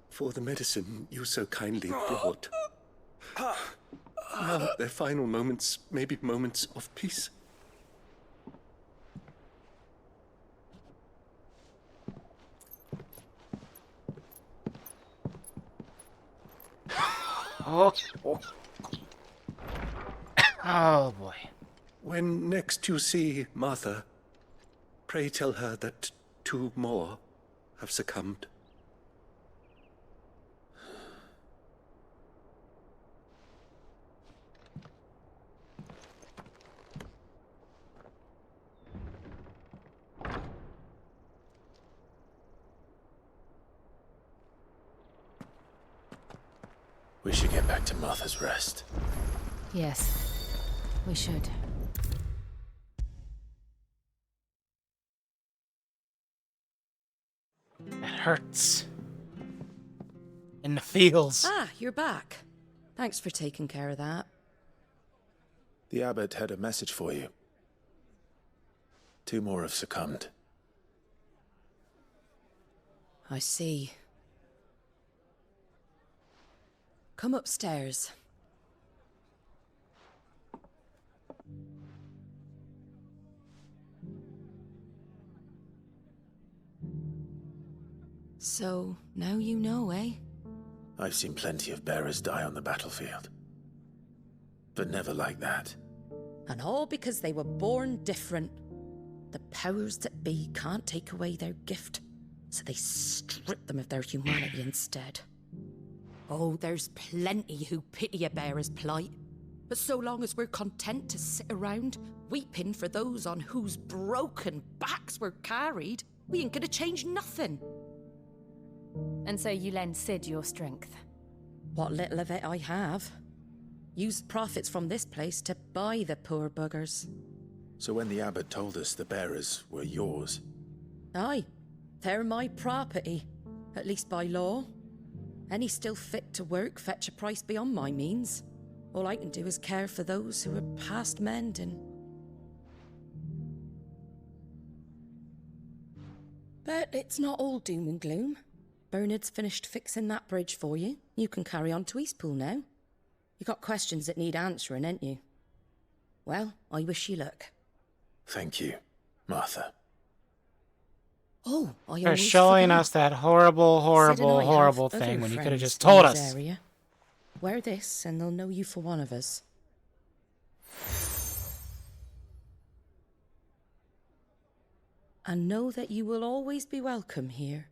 for the medicine you so kindly brought. Now, their final moments may be moments of peace. Oh. Oh, boy. When next you see Martha, pray tell her that 2 more have succumbed. We should get back to Martha's Rest. Yes, we should. It hurts. In the feels. Ah, you're back. Thanks for taking care of that. The abbot had a message for you. 2 more have succumbed. I see. Come upstairs. So, now you know, eh? I've seen plenty of bearers die on the battlefield. But never like that. And all because they were born different. The powers that be can't take away their gift, so they strip them of their humanity instead. Oh, there's plenty who pity a bearer's plight. But so long as we're content to sit around, weeping for those on whose broken backs we're carried, we ain't gonna change nothing. And so you lend Cid your strength? What little of it I have. Used profits from this place to buy the poor buggers. So when the abbot told us the bearers were yours... Aye, they're my property, at least by law. Any still fit to work fetch a price beyond my means. All I can do is care for those who are past mending. But it's not all doom and gloom. Bernard's finished fixing that bridge for you. You can carry on to Eastpool now. You got questions that need answering, ain't you? Well, I wish you luck. Thank you, Martha. Oh, I For always showing forgot. us that horrible, Sid and I have horrible other thing when you could have friends just in told this us. area. Wear this and they'll know you for one of us. And know that you will always be welcome here.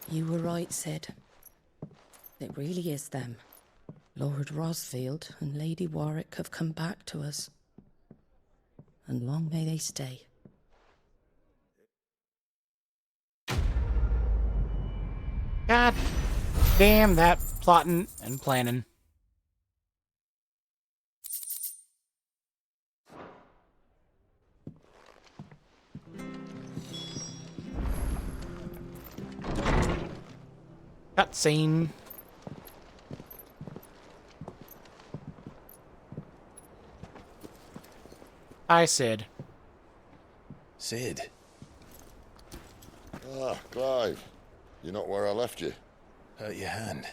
You were right, Sid. It really is them. Lord Rosfield and Lady Warwick have come back to us. And long may they stay. God damn that plotting and planning. Cutscene. Hi, Sid. Sid? Ah, Clive. You're not where I left you. Hurt your hand.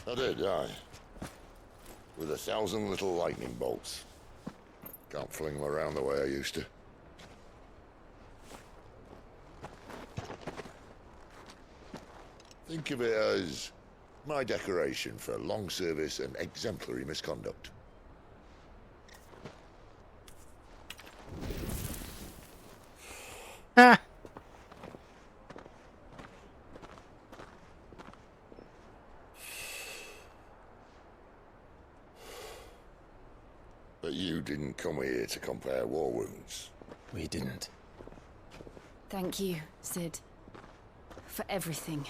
I did, aye. With 1,000 little lightning bolts. Can't fling them around the way I used to. Think of it as my decoration for long service and exemplary misconduct. Ha! But you didn't come here to compare war wounds. We didn't. Thank you, Sid. For everything.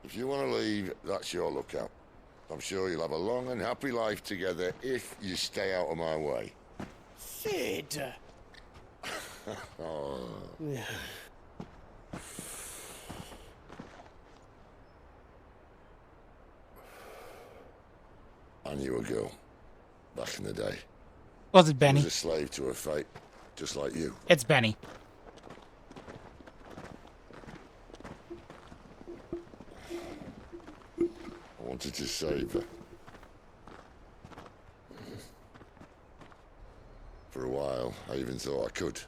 If you want to leave, that's your lookout. I'm sure you'll have a long and happy life together if you stay out of my way. Sid! Oh. I knew a girl back in the day. Was it Benny? She was a slave to her fate, just like you. It's Benny. I wanted to save her. For a while, I even thought I could.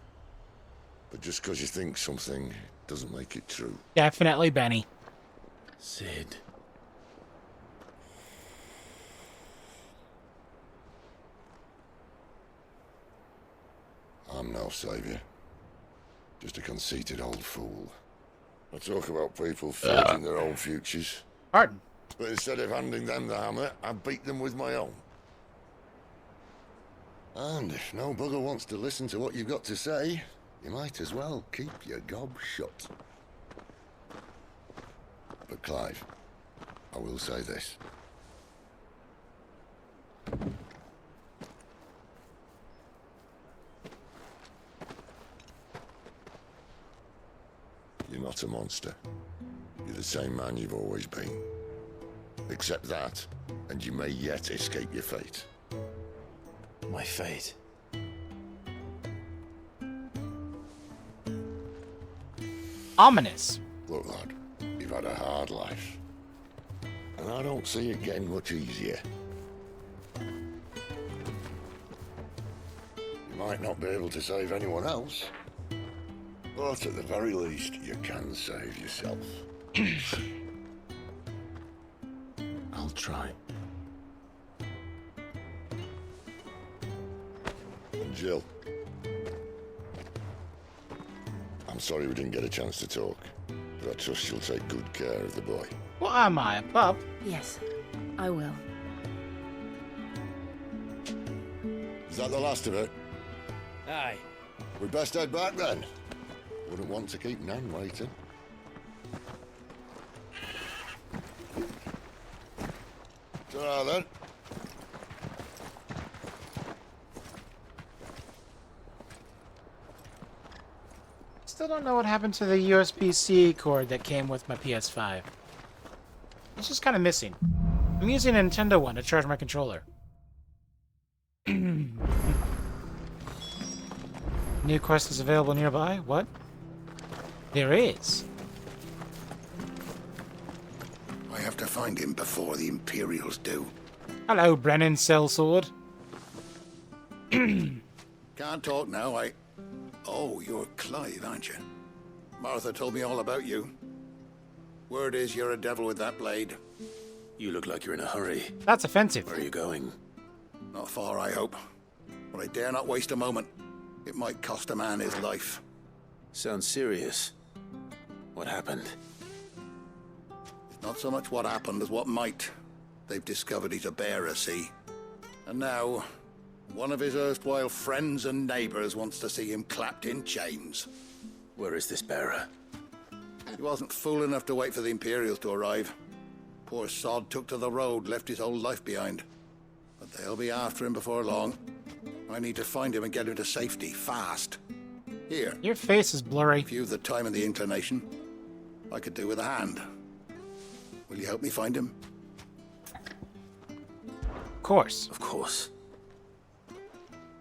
But just because you think something doesn't make it true. Definitely Benny. Sid. I'm no savior. Just a conceited old fool. I talk about people forging their own futures. Pardon. But instead of handing them the hammer, I beat them with my own. And if no bugger wants to listen to what you've got to say, you might as well keep your gob shut. But Clive, I will say this. You're not a monster. You're the same man you've always been. Accept that, and you may yet escape your fate. My fate? Ominous. Look, lad, you've had a hard life. And I don't see it getting much easier. You might not be able to save anyone else, but at the very least, you can save yourself. I'll try. And Jill, I'm sorry we didn't get a chance to talk, but I trust she'll take good care of the boy. What am I, a pup? Yes, I will. Is that the last of it? Aye. We best head back then. Wouldn't want to keep Nan waiting. Ta-ra then. Still don't know what happened to the USB-C cord that came with my PS5. It's just kind of missing. I'm using a Nintendo one to charge my controller. New quest is available nearby? What? There is. I have to find him before the Imperials do. Hello, Brennan Sellsword. Can't talk now, Oh, you're Clive, aren't you? Martha told me all about you. Word is you're a devil with that blade. You look like you're in a hurry. That's offensive. Where are you going? Not far, I hope. But I dare not waste a moment. It might cost a man his life. Sounds serious. What happened? It's not so much what happened as what might. They've discovered he's a bearer, see? And now, one of his erstwhile friends and neighbors wants to see him clapped in chains. Where is this bearer? He wasn't fool enough to wait for the Imperials to arrive. Poor sod took to the road, left his whole life behind. But they'll be after him before long. I need to find him and get him to safety, fast. Here. Your face is blurry. If you've the time and the inclination, I could do with a hand. Will you help me find him? Of course. Of course.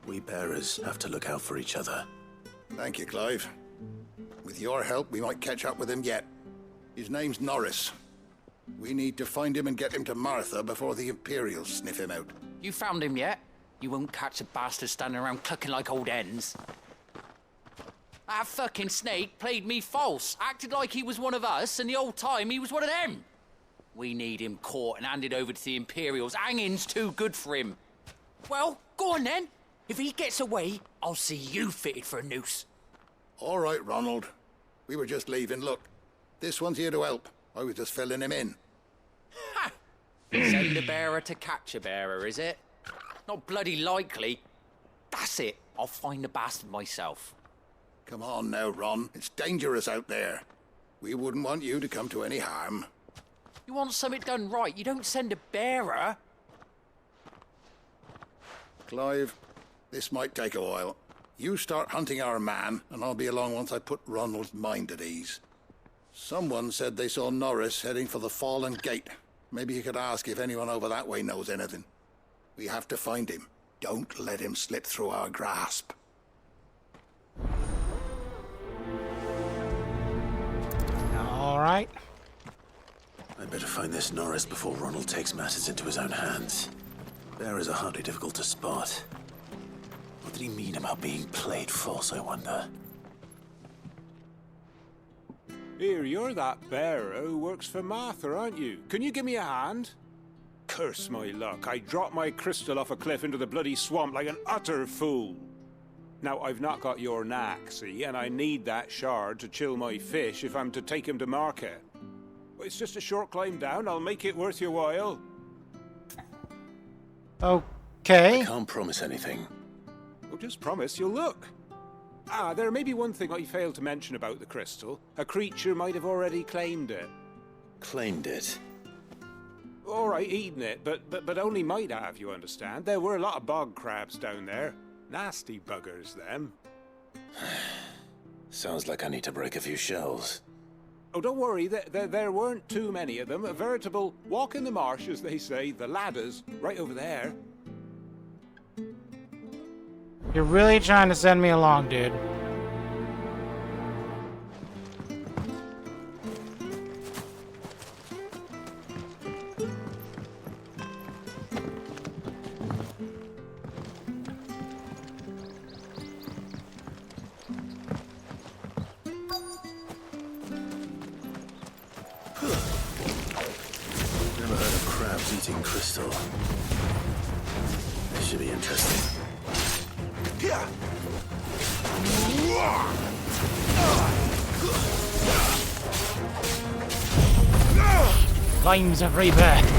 We bearers have to look out for each other. Thank you, Clive. With your help, we might catch up with him yet. His name's Norris. We need to find him and get him to Martha before the Imperials sniff him out. You found him yet? You won't catch a bastard standing around clucking like old hens. That fucking snake played me false, acted like he was one of us, and the whole time he was one of them. We need him caught and handed over to the Imperials. Hanging's too good for him. Well, go on then. If he gets away, I'll see you fitted for a noose. All right, Ronald. We were just leaving. Look, this one's here to help. I was just filling him in. Ha! Send a bearer to catch a bearer, is it? Not bloody likely. That's it. I'll find the bastard myself. Come on now, Ron. It's dangerous out there. We wouldn't want you to come to any harm. You want something done right, you don't send a bearer. Clive, this might take a while. You start hunting our man, and I'll be along once I put Ronald's mind at ease. Someone said they saw Norris heading for the Fallen Gate. Maybe you could ask if anyone over that way knows anything. We have to find him. Don't let him slip through our grasp. All right. I'd better find this Norris before Ronald takes matters into his own hands. Bearers are hardly difficult to spot. What did he mean about being played false, I wonder? Here, you're that bearer who works for Martha, aren't you? Can you give me a hand? Curse my luck, I dropped my crystal off a cliff into the bloody swamp like an utter fool. Now, I've not got your knack, see, and I need that shard to chill my fish if I'm to take him to market. It's just a short climb down, I'll make it worth your while. Okay. I can't promise anything. Well, just promise you'll look. There may be one thing I failed to mention about the crystal. A creature might have already claimed it. Claimed it? All right, eaten it, but only might have, you understand. There were a lot of bog crabs down there. Nasty buggers, them. Sounds like I need to break a few shells. Oh, don't worry, there weren't too many of them. A veritable walk in the marsh, as they say. The ladders, right over there. You're really trying to send me along, dude. floating crystal. This should be interesting. Flames of rebirth.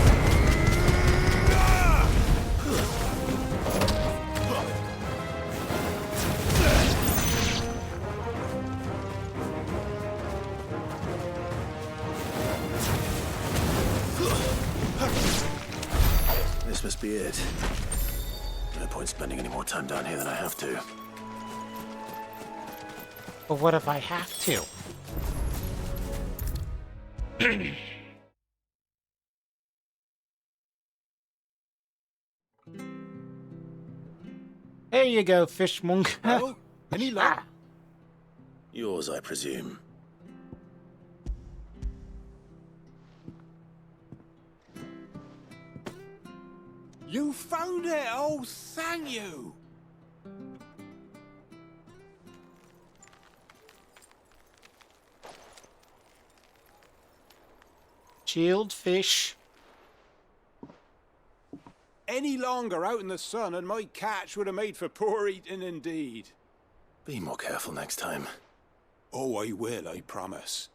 This must be it. No point spending any more time down here than I have to. But what if I have to? There you go, fish monk. Well, any luck? Yours, I presume. You found it! Oh, thank you! Chilled fish. Any longer out in the sun and my catch would have made for poor eating indeed. Be more careful next time. Oh, I will, I promise.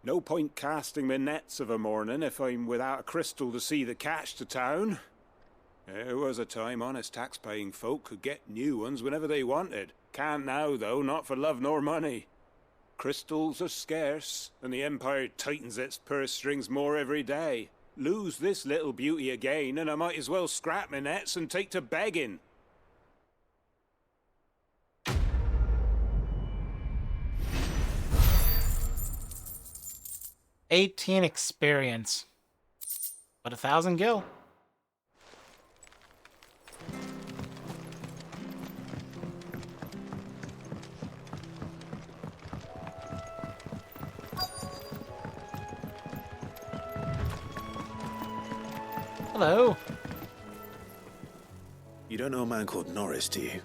No point casting my nets of a morning if I'm without a crystal to see the catch to town. There was a time honest tax-paying folk could get new ones whenever they wanted. Can't now, though, not for love nor money. Crystals are scarce, and the Empire tightens its purse strings more every day. Lose this little beauty again, and I might as well scrap my nets and take to begging. $18 experience. But 1,000 gil. Hello. You don't know a man called Norris, do you?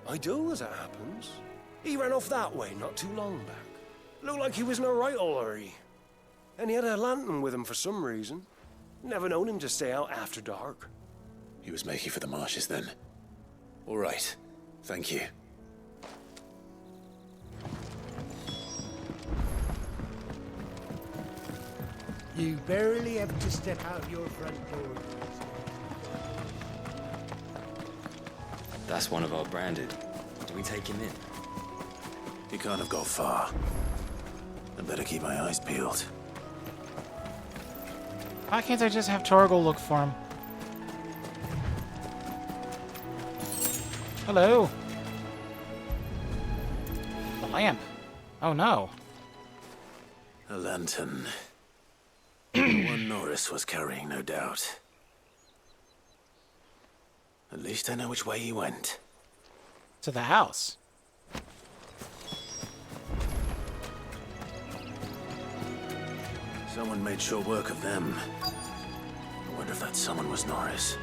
I do, as it happens. He ran off that way not too long back. Looked like he was in a right old hurry. And he had a lantern with him for some reason. Never known him to stay out after dark. He was making for the marshes then. All right. Thank you. You barely have to step out your front door. That's one of our branded. Do we take him in? He can't have got far. I better keep my eyes peeled. Why can't I just have Torgal look for him? Hello. The lamp. Oh no. A lantern. The one Norris was carrying, no doubt. At least I know which way he went. To the house. Someone made short work of them. I wonder if that someone was Norris.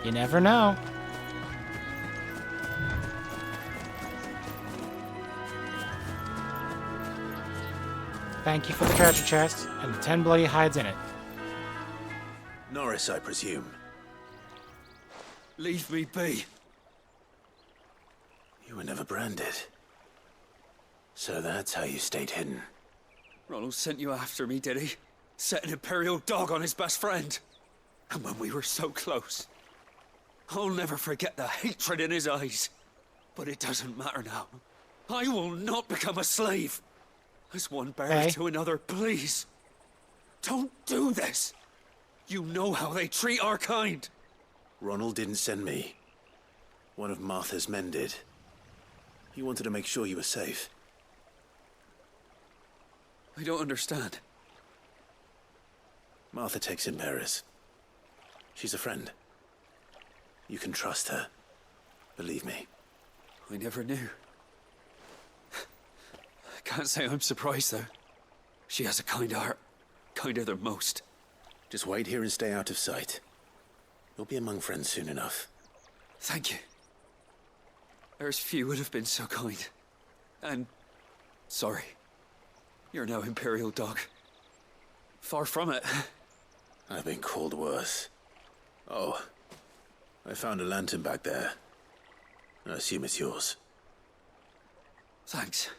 You never know. Thank you for the treasure chest and the 10 bloody hides in it. Norris, I presume. Leave me be. You were never branded. So that's how you stayed hidden. Ronald sent you after me, did he? Set an Imperial dog on his best friend. And when we were so close. I'll never forget the hatred in his eyes. But it doesn't matter now. I will not become a slave. As one bearer to another, please. Don't do this. You know how they treat our kind. Ronald didn't send me. One of Martha's men did. He wanted to make sure you were safe. I don't understand. Martha takes in bearers. She's a friend. You can trust her. Believe me. I never knew. I can't say I'm surprised, though. She has a kind heart. Kinder than most. Just wait here and stay out of sight. You'll be among friends soon enough. Thank you. There's few would have been so kind. And... sorry. You're no Imperial dog. Far from it. I've been called worse. Oh, I found a lantern back there. I assume it's yours. Thanks.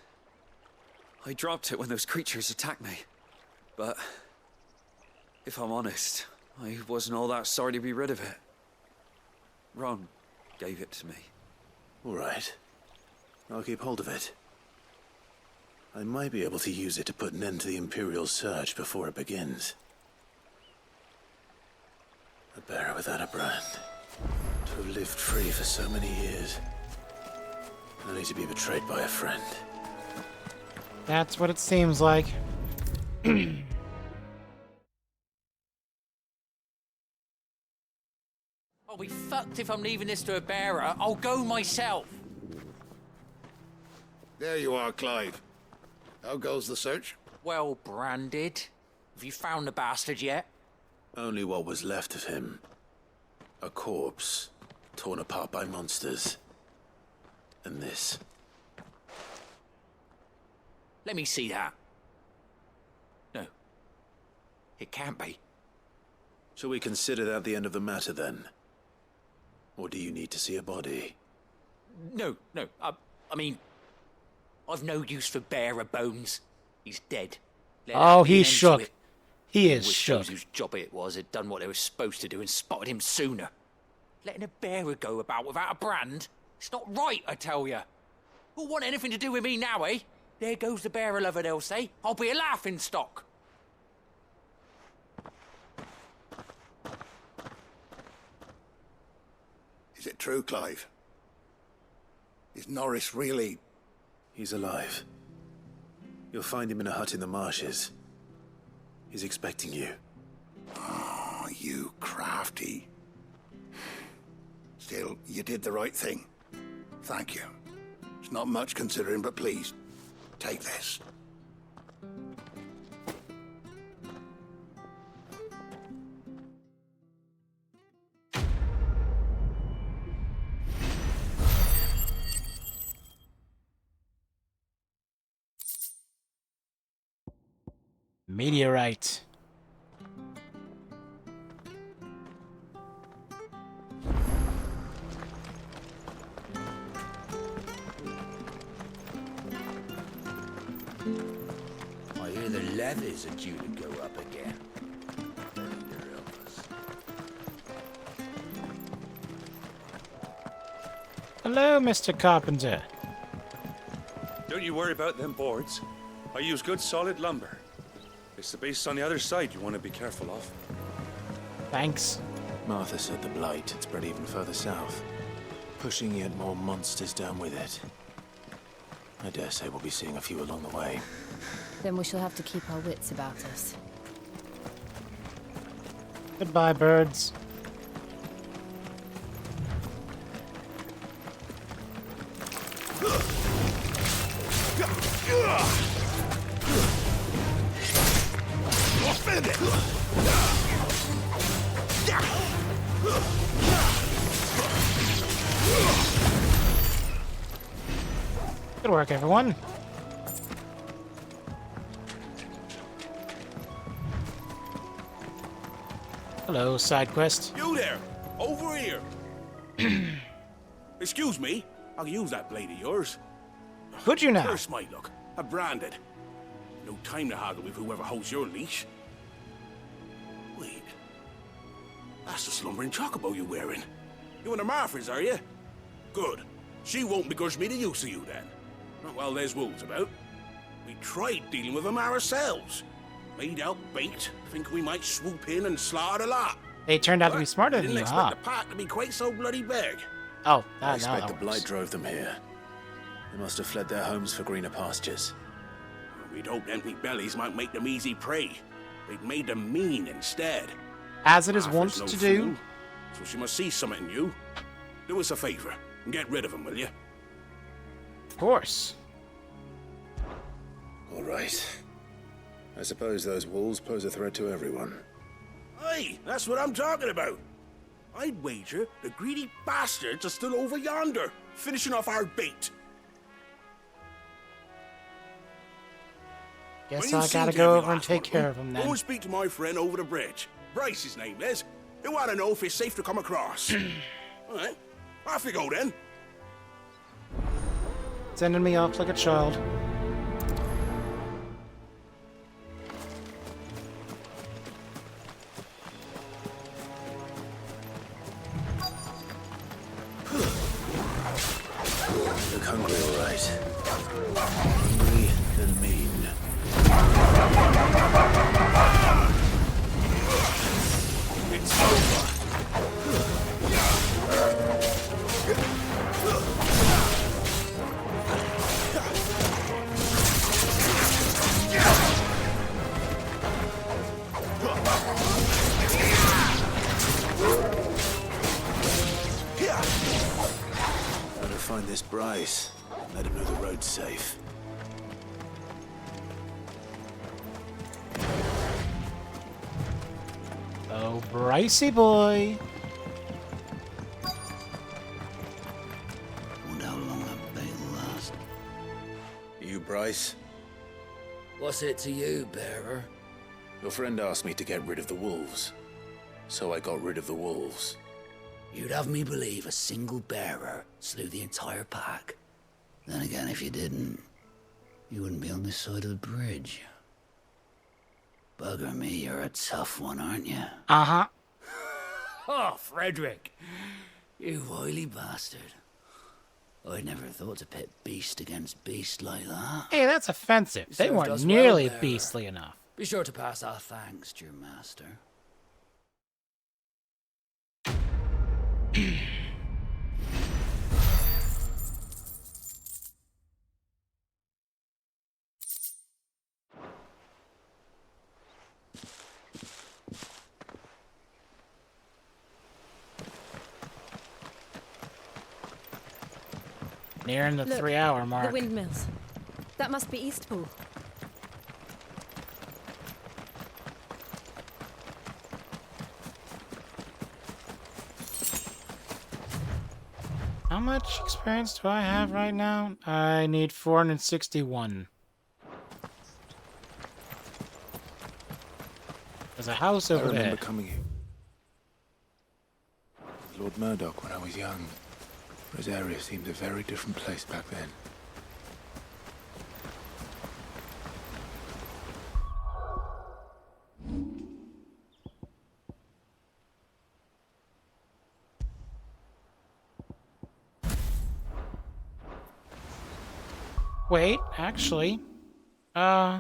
I dropped it when those creatures attacked me. But if I'm honest, I wasn't all that sorry to be rid of it. Ron gave it to me. All right. I'll keep hold of it. I might be able to use it to put an end to the Imperial Surge before it begins. A bearer without a brand. To have lived free for so many years. Only to be betrayed by a friend. That's what it seems like. I'll be fucked if I'm leaving this to a bearer. I'll go myself. There you are, Clive. How goes the search? Well branded. Have you found the bastard yet? Only what was left of him. A corpse, torn apart by monsters. And this. Let me see that. No. It can't be. Shall we consider that the end of the matter, then? Or do you need to see a body? No. I mean, I've no use for bearer bones. He's dead. Oh, he's shook. He is Wish shook. those whose job it was had done what they were supposed to do and spotted him sooner. Letting a bearer go about without a brand? It's not right, I tell you. Who'll want anything to do with me now, eh? There goes the bearer lover, they'll say. I'll be a laughing stock. Is it true, Clive? Is Norris really... He's alive. You'll find him in a hut in the marshes. He's expecting you. Oh, you crafty. Still, you did the right thing. Thank you. It's not much considering, but please, take this. Meteorite. I hear the levies are due to go up again. Hello, Mr. Carpenter. Don't you worry about them boards. I use good solid lumber. It's the base on the other side you want to be careful of. Thanks. Martha said the blight had spread even further south, pushing yet more monsters down with it. I dare say we'll be seeing a few along the way. Then we shall have to keep our wits about us. Goodbye, birds. Good work, everyone. Hello, side quest. You there! Over here! Excuse me, I'll use that blade of yours. Could you now? Curse my luck. I'm branded. No time to haggle with whoever holds your leash. Wait. That's the slumbering chocobo you're wearing. You and the Marfors, are you? Good. She won't begrudge me the use of you, then. Not while there's wolves about. We tried dealing with them ourselves. Made out bait, think we might swoop in and slaughter the lot. They turned out to be smarter than Didn't you, expect huh? the pack to be quite so bloody big. Oh, I expect the blight drove them here. They must have fled their homes for greener pastures. We'd hoped empty bellies might make them easy prey. They'd made them mean instead. As it is Martha's wont no to do. fool, so she must see something in you. Do us a favor and get rid of them, will you? Of course. All right. I suppose those wolves pose a threat to everyone. Aye, that's what I'm talking about. I'd wager the greedy bastards are still over yonder, finishing off our bait. Guess When you I see gotta Davy go over and last take one, care of him Go then. and speak to my friend over the bridge. Bryce, his name is. They want to know if it's safe to come across. All right, off you go then. Sending me off like a child. Look hungry, all right. Hungry and mean. It's over. Gotta find this Bryce. Let him know the road's safe. Oh, Brycey boy. Wonder how long that bait'll last. You, Bryce? What's it to you, bearer? Your friend asked me to get rid of the wolves. So I got rid of the wolves. You'd have me believe a single bearer slew the entire pack. Then again, if you didn't, you wouldn't be on this side of the bridge. Bugger me, you're a tough one, aren't you? Uh-huh. Oh, Frederick! You wily bastard. I'd never thought to pit beast against beast like that. Hey, that's offensive. They Served weren't us nearly well, bearer. beastly enough. Be sure to pass our thanks to your master. Nearing the Look, 3-hour mark. The windmills. That must be Eastpool. How much experience do I have right now? I need 461. There's a house I over remember there. coming here. With Lord Murdoch when I was young. Rosaria seemed a very different place back then. Wait, actually. Eh.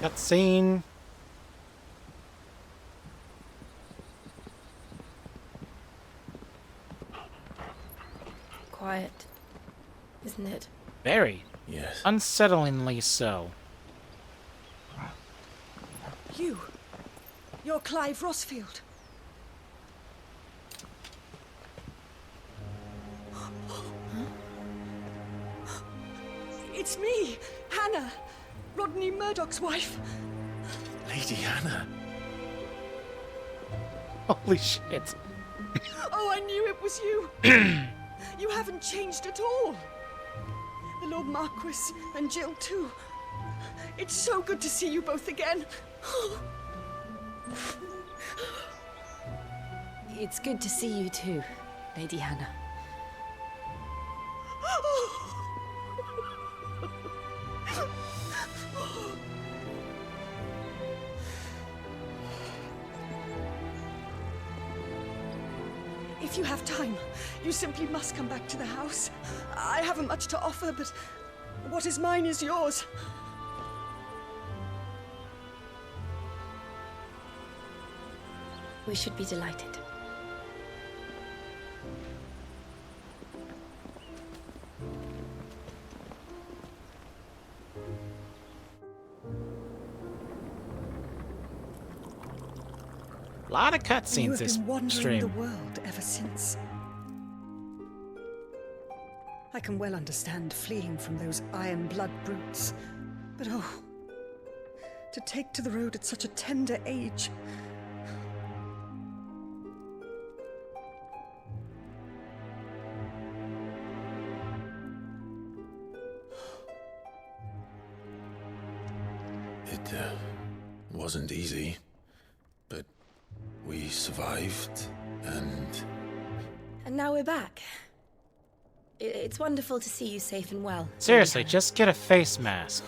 Cutscene. Quiet, isn't it? Very. Yes. Unsettlingly so. You're Clive Rossfield. It's me, Hannah, Rodney Murdoch's wife. Lady Hannah. Holy shit. Oh, I knew it was you. You haven't changed at all. The Lord Marquis and Jill too. It's so good to see you both again. It's good to see you too, Lady Hannah. If you have time, you simply must come back to the house. I haven't much to offer, but what is mine is yours. We should be delighted. A lot of You cutscenes have this been wandering stream. the world ever since. I can well understand fleeing from those iron blood brutes, but oh, to take to the road at such a tender age. It wasn't easy, but we survived, and And now we're back. It's wonderful to see you safe and well. Seriously, just get a face mask.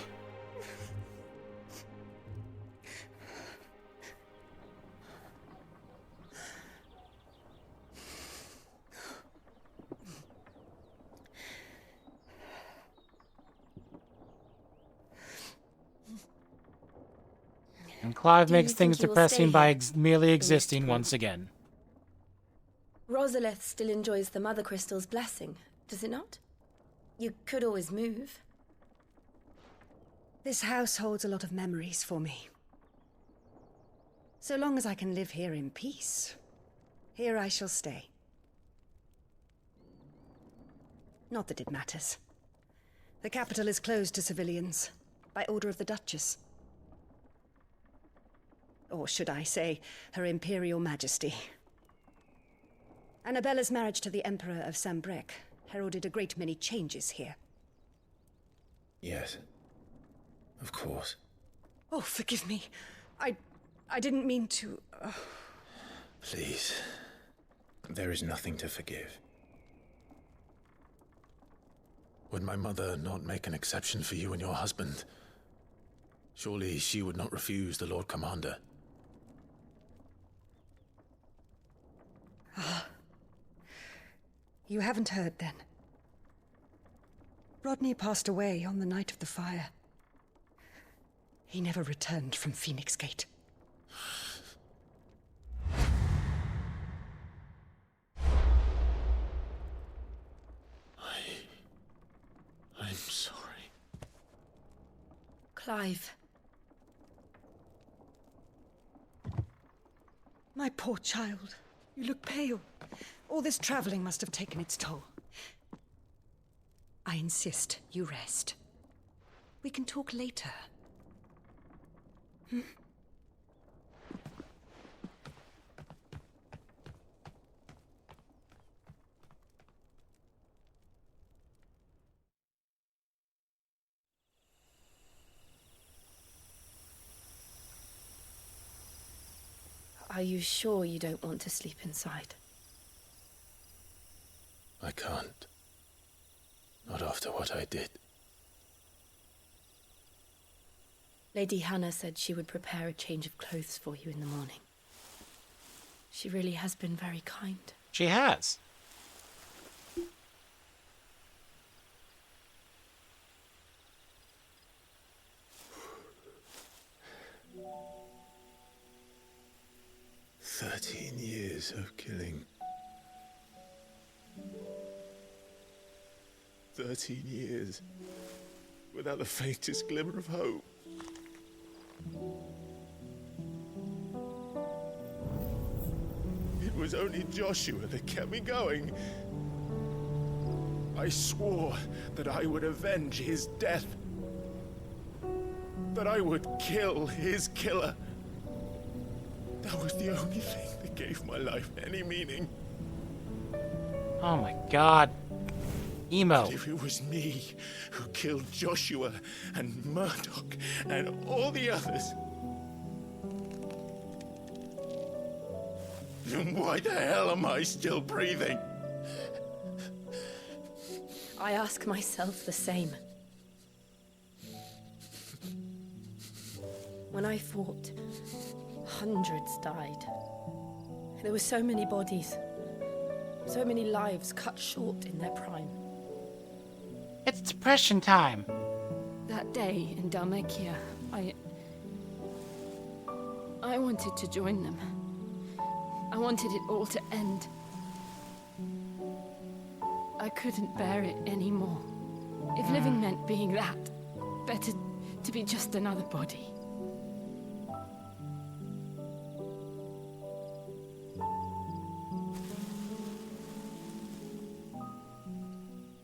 And Clive Do you makes things think you will depressing stay by here? merely existing once again. Rosalith still enjoys the Mother Crystal's blessing, does it not? You could always move. This house holds a lot of memories for me. So long as I can live here in peace, here I shall stay. Not that it matters. The capital is closed to civilians, by order of the Duchess. Or should I say, Her Imperial Majesty. Annabella's marriage to the Emperor of Sambrec heralded a great many changes here. yes, of course. Oh, forgive me. I didn't mean to... Please, there is nothing to forgive. Would my mother not make an exception for you and your husband? Surely she would not refuse the Lord Commander. You haven't heard, then. Rodney passed away on the night of the fire. He never returned from Phoenix Gate. I'm sorry. Clive. My poor child. You look pale. All this traveling must have taken its toll. I insist you rest. We can talk later. Hmm? Are you sure you don't want to sleep inside? I can't. Not after what I did. Lady Hannah said she would prepare a change of clothes for you in the morning. She really has been very kind. She has. Years of killing. 13 years without the faintest glimmer of hope. It was only Joshua that kept me going. I swore that I would avenge his death. That I would kill his killer. That was the only thing that gave my life any meaning. Oh my god. Emo. But if it was me who killed Joshua and Murdoch and all the others, then why the hell am I still breathing? I ask myself the same. When I fought, hundreds died. There were so many bodies, so many lives cut short in their prime. It's depression time. That day in Dhalmekia, I wanted to join them. I wanted it all to end. I couldn't bear it anymore. If living meant being that, better to be just another body.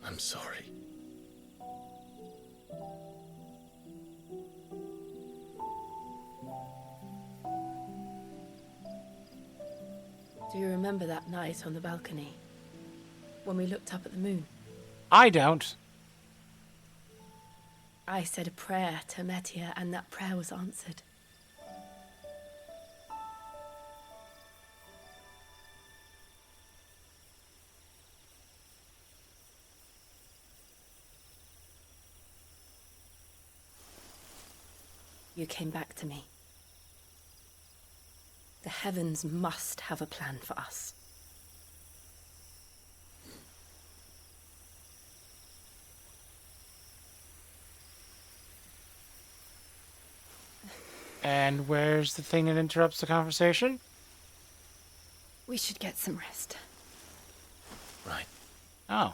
I'm sorry. Do you remember that night on the balcony? When we looked up at the moon? I don't. I said a prayer to Metia, and that prayer was answered. You came back to me. The heavens must have a plan for us. And where's the thing that interrupts the conversation? We should get some rest. Right. Oh.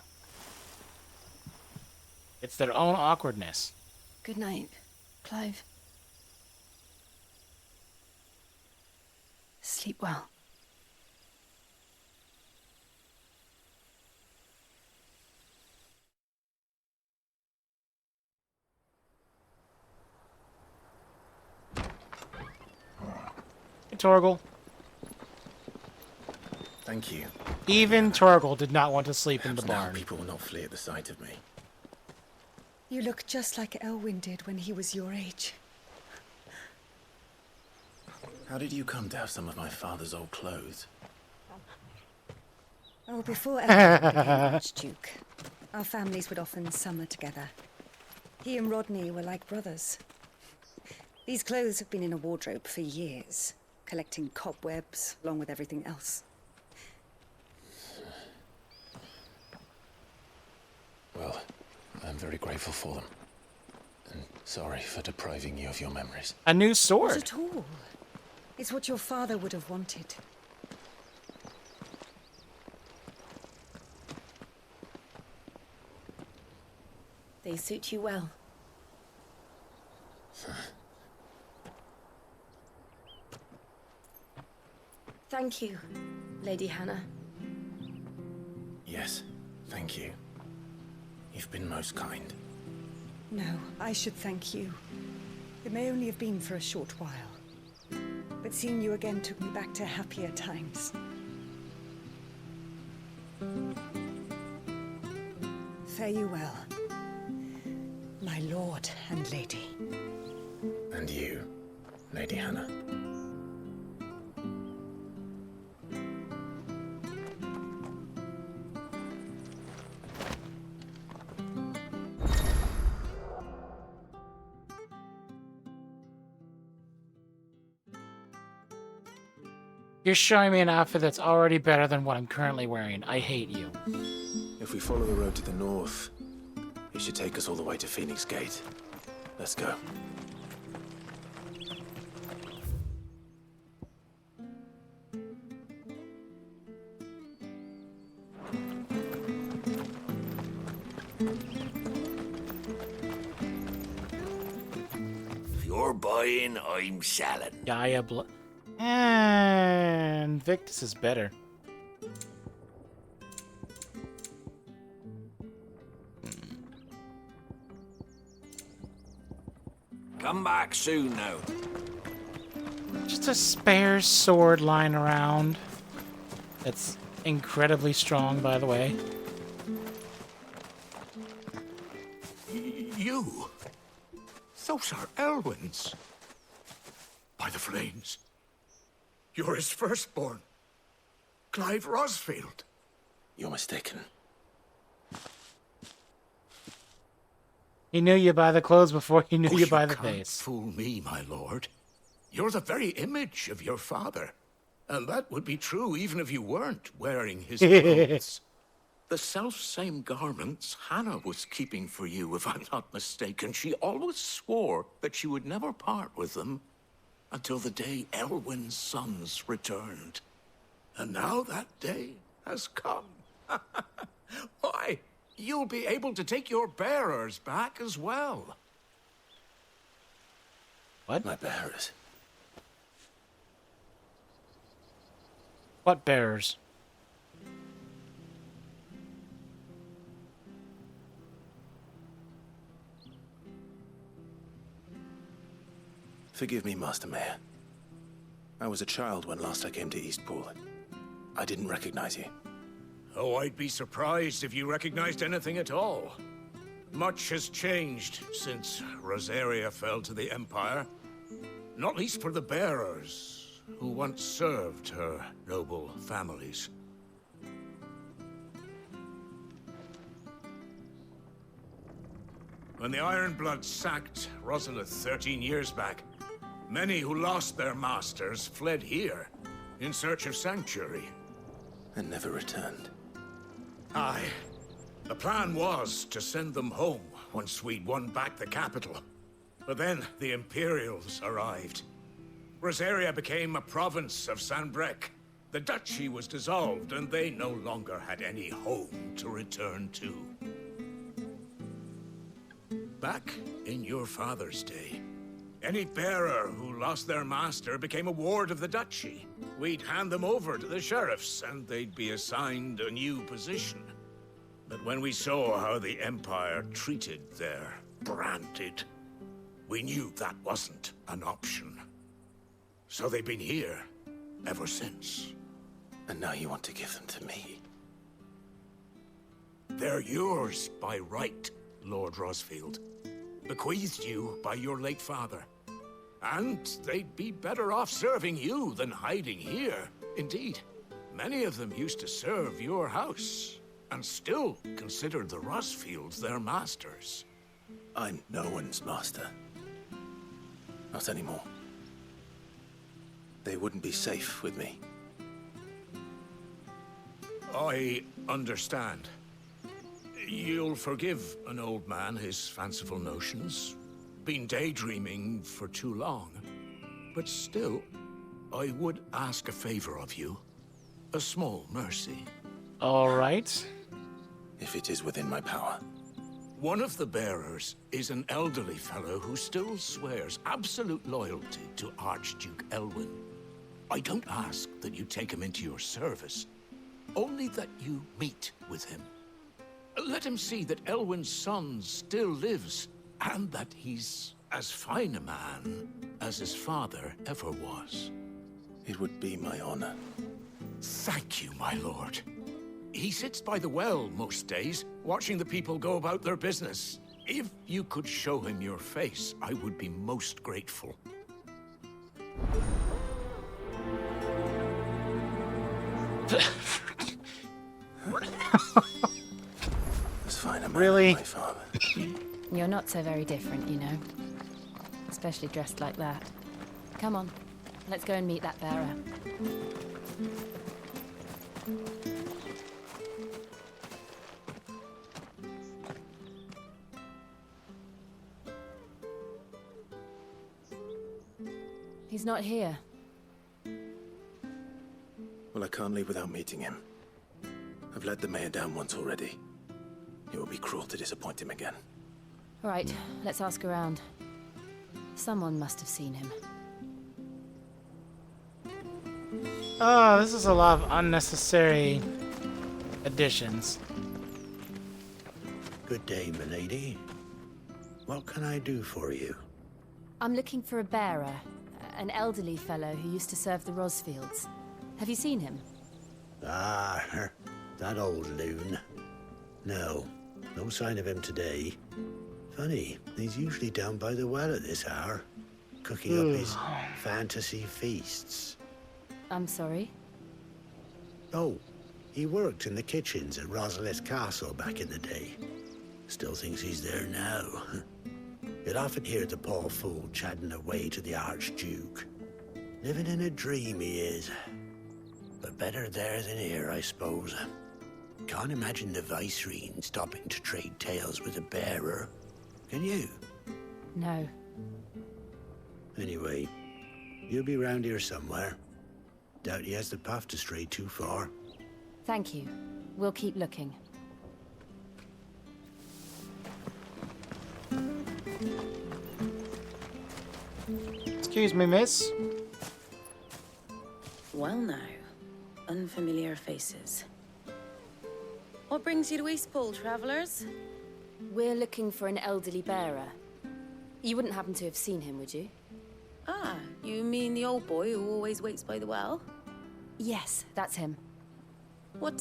It's their own awkwardness. Good night, Clive. Sleep well. Hey, Torgal. Thank you. Even Torgal did not want to sleep in the Perhaps now barn. people will not flee at the sight of me. You look just like Elwyn did when he was your age. How did you come to have some of my father's old clothes? Oh, before Elwyn became Archduke, our families would often summer together. He and Rodney were like brothers. These clothes have been in a wardrobe for years, collecting cobwebs along with everything else. Well, I'm very grateful for them. And sorry for depriving you of your memories. A new sword. Not at all. It's what your father would have wanted. They suit you well. Thank you, Lady Hannah. Yes, thank you. You've been most kind. No, I should thank you. It may only have been for a short while. But seeing you again took me back to happier times. Fare you well, my lord and lady. And you, Lady Hannah. You're showing me an outfit that's already better than what I'm currently wearing. I hate you. If we follow the road to the north, it should take us all the way to Phoenix Gate. Let's go. If you're buying, I'm selling. And Victus is better. Come back soon now. Just a spare sword lying around. That's incredibly strong, by the way. You? Those are Elwyn's. By the flames. You're his firstborn. Clive Rosfield. You're mistaken. He knew you by the clothes before he knew you by the can't face. Fool me, my lord. You're the very image of your father. And that would be true even if you weren't wearing his clothes. The self-same garments Hannah was keeping for you, if I'm not mistaken. She always swore that she would never part with them until the day Elwyn's sons returned. And now that day has come. Why, you'll be able to take your bearers back as well. What? My bearers? What bearers? Forgive me, Master Mayor. I was a child when last I came to Eastpool. I didn't recognize you. Oh, I'd be surprised if you recognized anything at all. Much has changed since Rosaria fell to the Empire. Not least for the bearers, who once served her noble families. When the Ironbloods sacked Rosalith 13 years back, many who lost their masters fled here in search of sanctuary. And never returned. Aye. The plan was to send them home once we'd won back the capital. But then the Imperials arrived. Rosaria became a province of Sanbreque. The duchy was dissolved, and they no longer had any home to return to. Back in your father's day, any bearer who lost their master became a ward of the duchy. We'd hand them over to the sheriffs, and they'd be assigned a new position. But when we saw how the Empire treated their branded, we knew that wasn't an option. So they've been here ever since. And now you want to give them to me? They're yours by right, Lord Rosfield. Bequeathed you by your late father. And they'd be better off serving you than hiding here. Indeed, many of them used to serve your house, and still considered the Rosfields their masters. I'm no one's master. Not anymore. They wouldn't be safe with me. I understand. You'll forgive an old man his fanciful notions. Been daydreaming for too long. But still, I would ask a favor of you. A small mercy. All right. If it is within my power. One of the bearers is an elderly fellow who still swears absolute loyalty to Archduke Elwyn. I don't ask that you take him into your service, only that you meet with him. Let him see that Elwyn's son still lives, and that he's as fine a man as his father ever was. It would be my honor. Thank you, my lord. He sits by the well most days, watching the people go about their business. If you could show him your face, I would be most grateful. As fine a man Really? as my father. You're not so very different, you know. Especially dressed like that. Come on, let's go and meet that bearer. He's not here. Well, I can't leave without meeting him. I've let the mayor down once already. It would be cruel to disappoint him again. All right, let's ask around. Someone must have seen him. Oh, this is a lot of unnecessary additions. Good day, milady. What can I do for you? I'm looking for a bearer, an elderly fellow who used to serve the Rosfields. Have you seen him? Ah, that old loon. No sign of him today. Funny, he's usually down by the well at this hour, cooking up his fantasy feasts. I'm sorry? Oh, he worked in the kitchens at Rosalith Castle back in the day. Still thinks he's there now. You'd often hear the poor fool chatting away to the Archduke. Living in a dream he is. But better there than here, I suppose. Can't imagine the Viceroy stopping to trade tales with a bearer. Can you? No. Anyway, you'll be round here somewhere. Doubt he has the path to stray too far. Thank you. We'll keep looking. Excuse me, miss. Well now, unfamiliar faces. What brings you to Eastpool, travelers? We're looking for an elderly bearer. You wouldn't happen to have seen him, would you? Ah, you mean the old boy who always waits by the well? Yes, that's him. What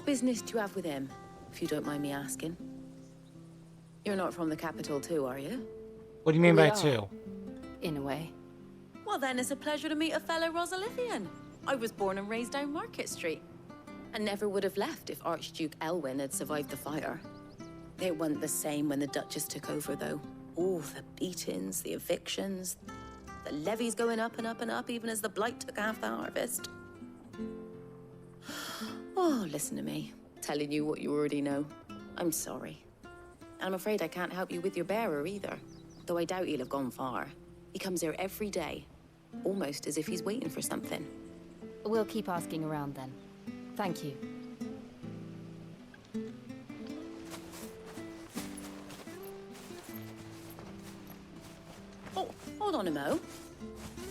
business do you have with him, if you don't mind me asking? You're not from the capital too, are you? What do you mean by We are. two? In a way. Well, then it's a pleasure to meet a fellow Rosalithian. I was born and raised down Market Street, and never would have left if Archduke Elwyn had survived the fire. It wasn't the same when the Duchess took over, though. All the beatings, the evictions, the levies going up and up and up, even as the blight took half the harvest. Oh, listen to me, telling you what you already know. I'm sorry. I'm afraid I can't help you with your bearer either, though I doubt he'll have gone far. He comes here every day, almost as if he's waiting for something. We'll keep asking around then. Thank you. Oh, hold on a mo.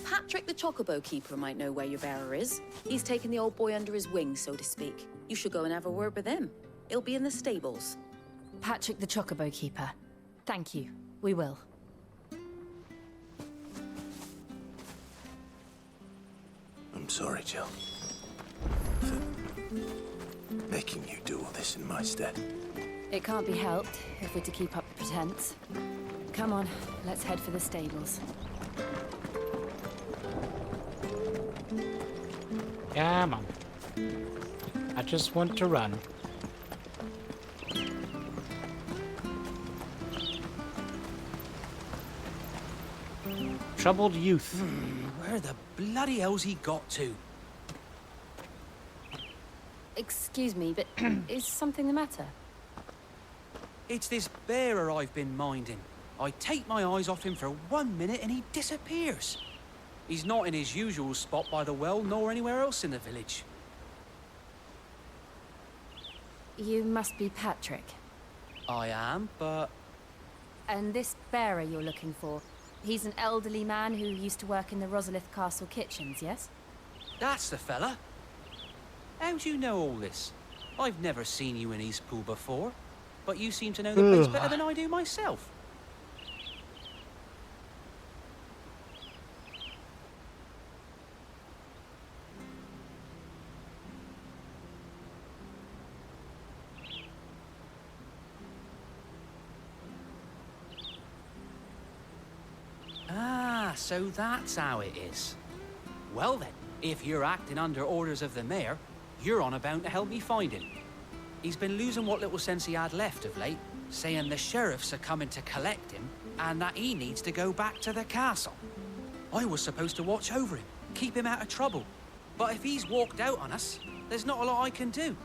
Patrick the Chocobo Keeper might know where your bearer is. He's taken the old boy under his wing, so to speak. You should go and have a word with him. He'll be in the stables. Patrick the Chocobo Keeper. Thank you. We will. I'm sorry, Jill. For making you do all this in my stead. It can't be helped if we're to keep up the pretense. Come on, let's head for the stables. Come on. I just want to run. Troubled youth. Where the bloody hell's he got to? Excuse me, but is something the matter? It's this bearer I've been minding. I take my eyes off him for 1 minute and he disappears. He's not in his usual spot by the well, nor anywhere else in the village. You must be Patrick. I am, but... And this bearer you're looking for, he's an elderly man who used to work in the Rosalith Castle kitchens, yes? That's the fella. How do you know all this? I've never seen you in Eastpool before, but you seem to know the place better than I do myself. Ah, so that's how it is. Well then, if you're acting under orders of the mayor, you're on about to help me find him. He's been losing what little sense he had left of late, saying the sheriffs are coming to collect him and that he needs to go back to the castle. I was supposed to watch over him, keep him out of trouble. But if he's walked out on us, there's not a lot I can do.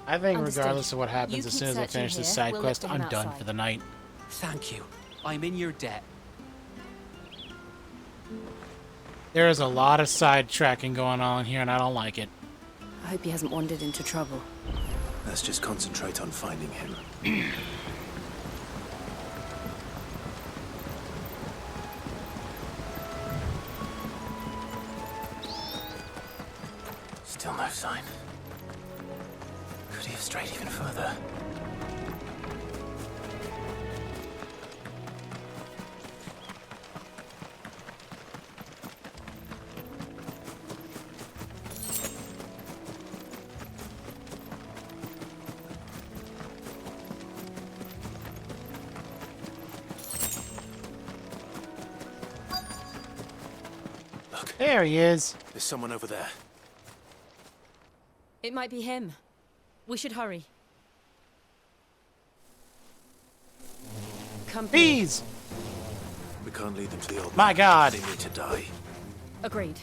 I think Understood. regardless of what You happens, as keep soon as I searching finish this here. side We'll quest, look for him I'm done outside. for the night. Thank you. I'm in your debt. There is a lot of sidetracking going on here, and I don't like it. I hope he hasn't wandered into trouble. Let's just concentrate on finding him. Still no sign. Could he have strayed even further? There he is. There's someone over there. It might be him. We should hurry. Come. Bees! We can't lead them to the old My man. God. They need to die. Agreed.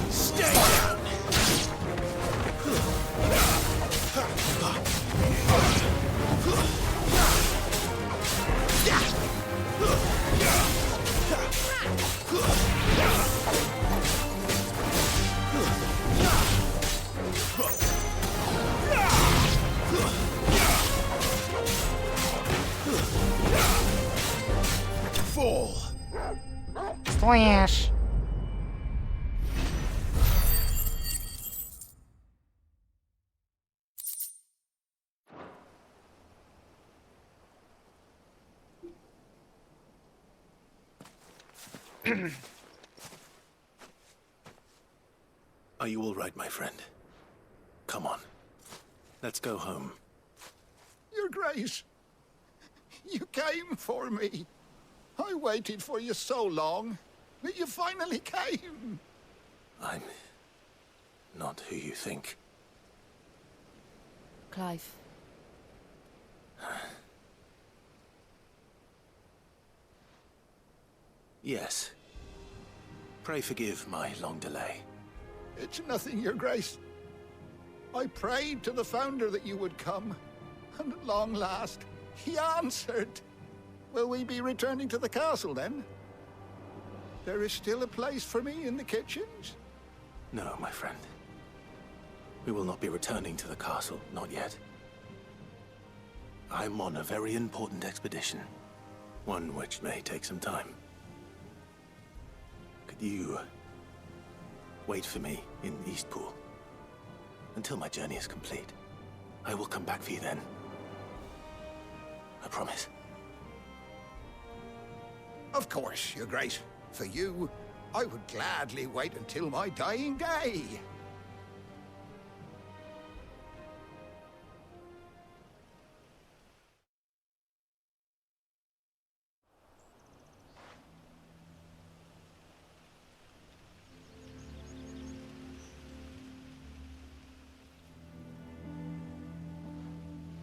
Stay down! all! Slash. Are you all right, my friend? Come on. Let's go home. Your Grace, you came for me. I waited for you so long, but you finally came. I'm not who you think. Clive. Yes. Pray forgive my long delay. It's nothing, Your Grace. I prayed to the Founder that you would come, and at long last, he answered. Will we be returning to the castle, then? There is still a place for me in the kitchens? No, my friend. We will not be returning to the castle, not yet. I'm on a very important expedition. One which may take some time. Could you wait for me in Eastpool until my journey is complete? I will come back for you then. I promise. Of course, Your Grace. For you, I would gladly wait until my dying day.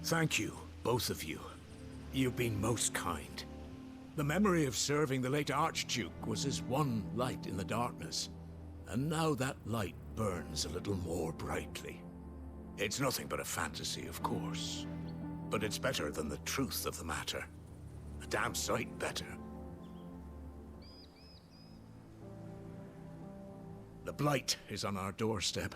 Thank you, both of you. You've been most kind. The memory of serving the late Archduke was as one light in the darkness, and now that light burns a little more brightly. It's nothing but a fantasy, of course, but it's better than the truth of the matter. A damn sight better. The blight is on our doorstep.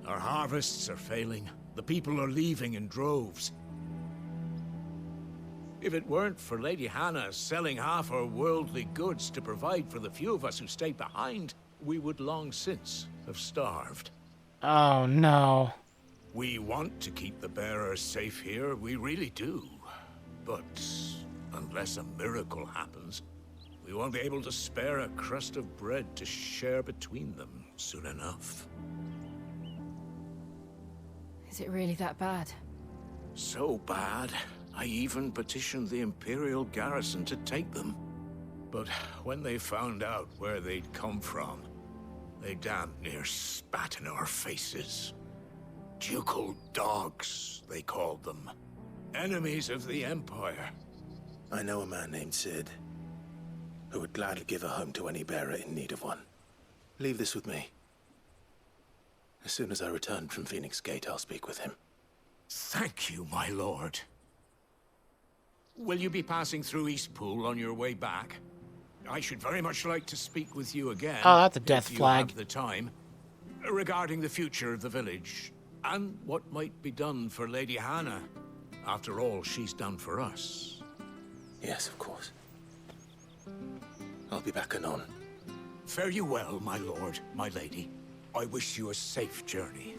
Our harvests are failing. The people are leaving in droves. If it weren't for Lady Hannah selling half her worldly goods to provide for the few of us who stayed behind, we would long since have starved. Oh, no. We want to keep the bearers safe here, we really do. But unless a miracle happens, we won't be able to spare a crust of bread to share between them soon enough. Is it really that bad? So bad, I even petitioned the Imperial garrison to take them. But when they found out where they'd come from, they damn near spat in our faces. Ducal dogs, they called them. Enemies of the Empire. I know a man named Cid, who would gladly give a home to any bearer in need of one. Leave this with me. As soon as I return from Phoenix Gate, I'll speak with him. Thank you, my lord. Will you be passing through Eastpool on your way back? I should very much like to speak with you again. Oh, that's a death flag. If you have the time, regarding the future of the village, and what might be done for Lady Hannah. After all she's done for us. Yes, of course. I'll be back anon. Fare you well, my lord, my lady. I wish you a safe journey.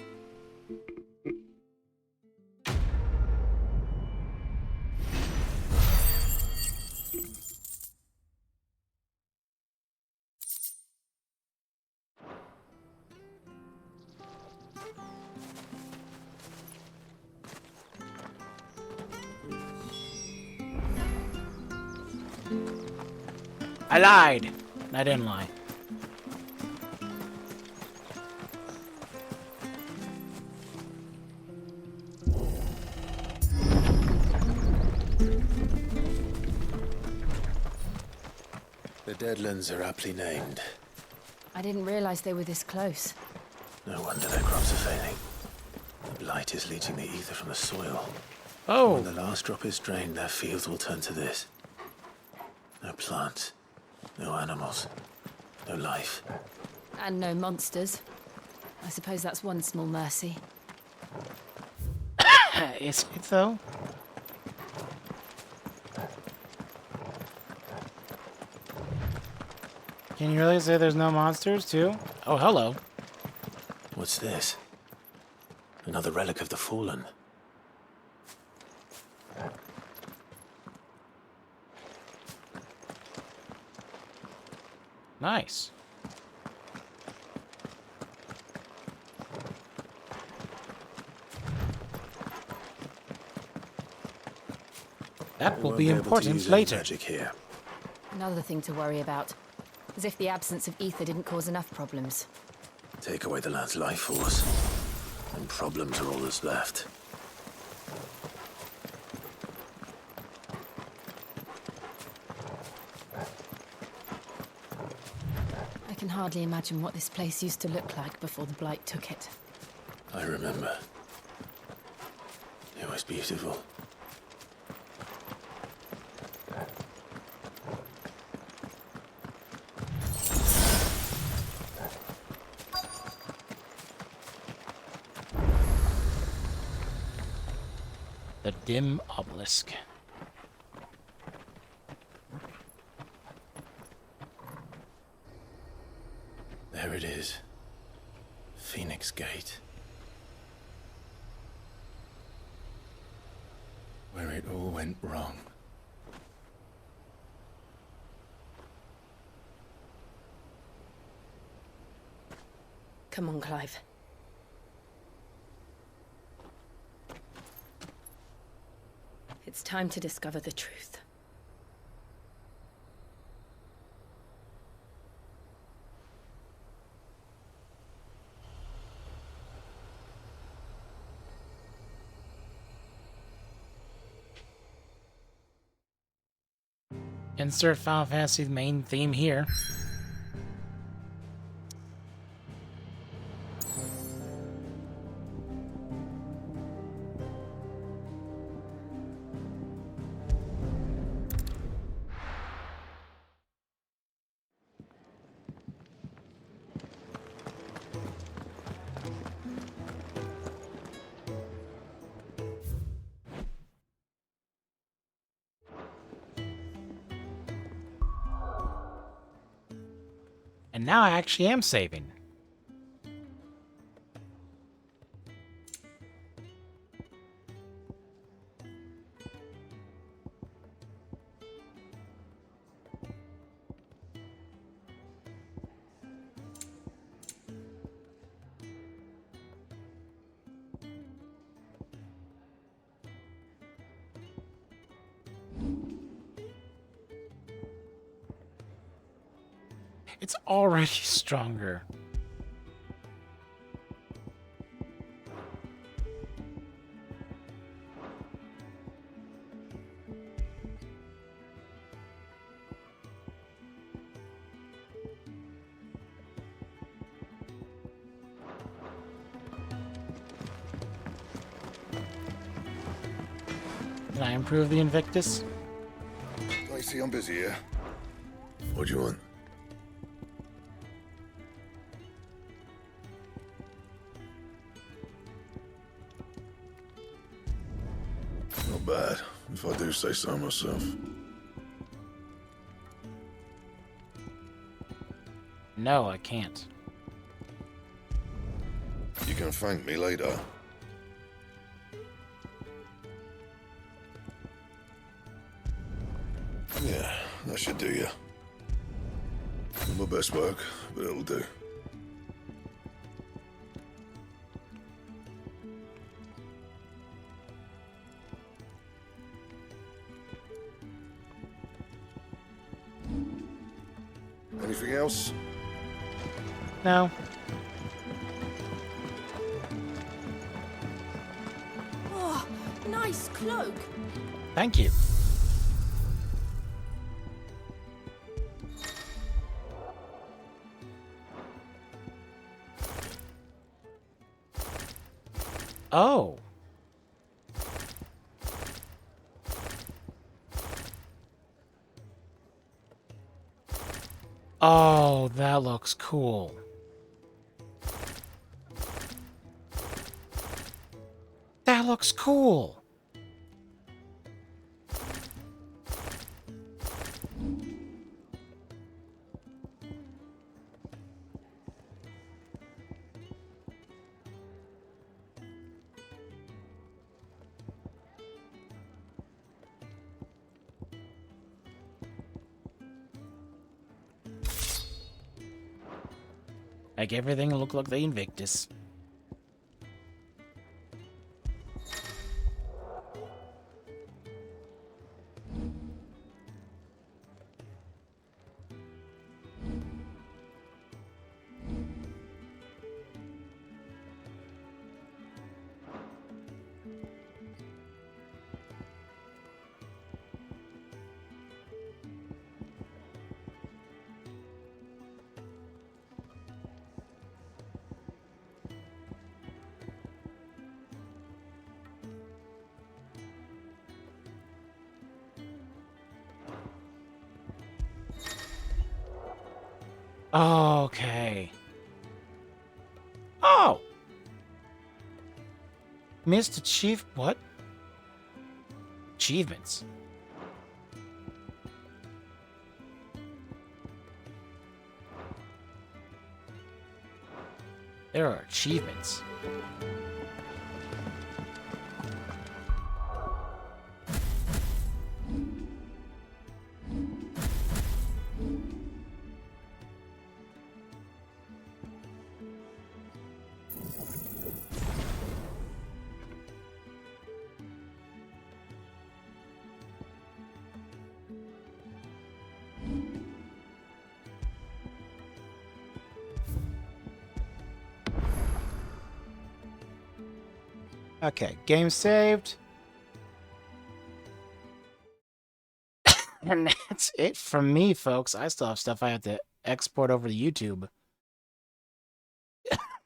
I lied. I didn't lie. The Deadlands are aptly named. I didn't realize they were this close. No wonder their crops are failing. The blight is leaching the ether from the soil. Oh. When the last drop is drained, their fields will turn to this. No plants, no animals, no life. And no monsters. I suppose that's one small mercy. Is it though? Can you really say there's no monsters, too? Oh, hello. What's this? Another relic of the Fallen. Nice. That will be important later. Magic here. Another thing to worry about. As if the absence of ether didn't cause enough problems. Take away the lad's life force, and problems are all that's left. I can hardly imagine what this place used to look like before the Blight took it. I remember. It was beautiful. The dim obelisk. There it is. Phoenix Gate. Where it all went wrong. Come on, Clive. It's time to discover the truth. Insert Final Fantasy main theme here. And now I actually am saving. It's already stronger. Can I improve the Invictus? I see I'm busy here. What do you want? Not bad, if I do say so myself. No, I can't. You can thank me later. Yeah, that should do you. Not my best work, but it'll do. Anything else? No. Oh, nice cloak. Thank you. Oh. Oh, that looks cool. That looks cool. Make everything look like the Invictus. Okay. Oh! Missed achieve what? Achievements. There are achievements. Okay, game saved. And that's it from me, folks. I still have stuff I have to export over to YouTube.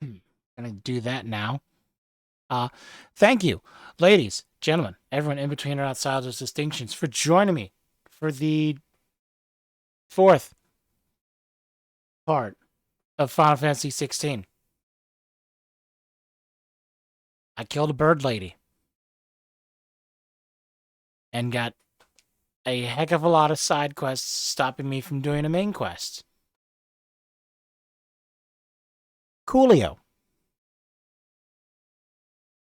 Gonna do that now. Thank you, ladies, gentlemen, everyone in between and outside those distinctions, for joining me for the 4th part of Final Fantasy 16. I killed a bird lady. And got a heck of a lot of side quests stopping me from doing a main quest. Coolio.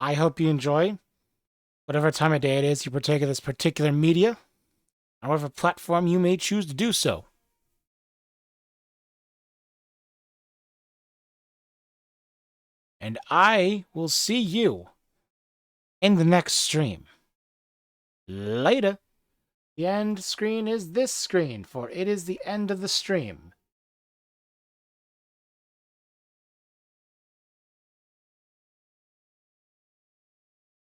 I hope you enjoy whatever time of day it is you partake of this particular media, on whatever platform you may choose to do so. And I will see you in the next stream. Later. The end screen is this screen, for it is the end of the stream.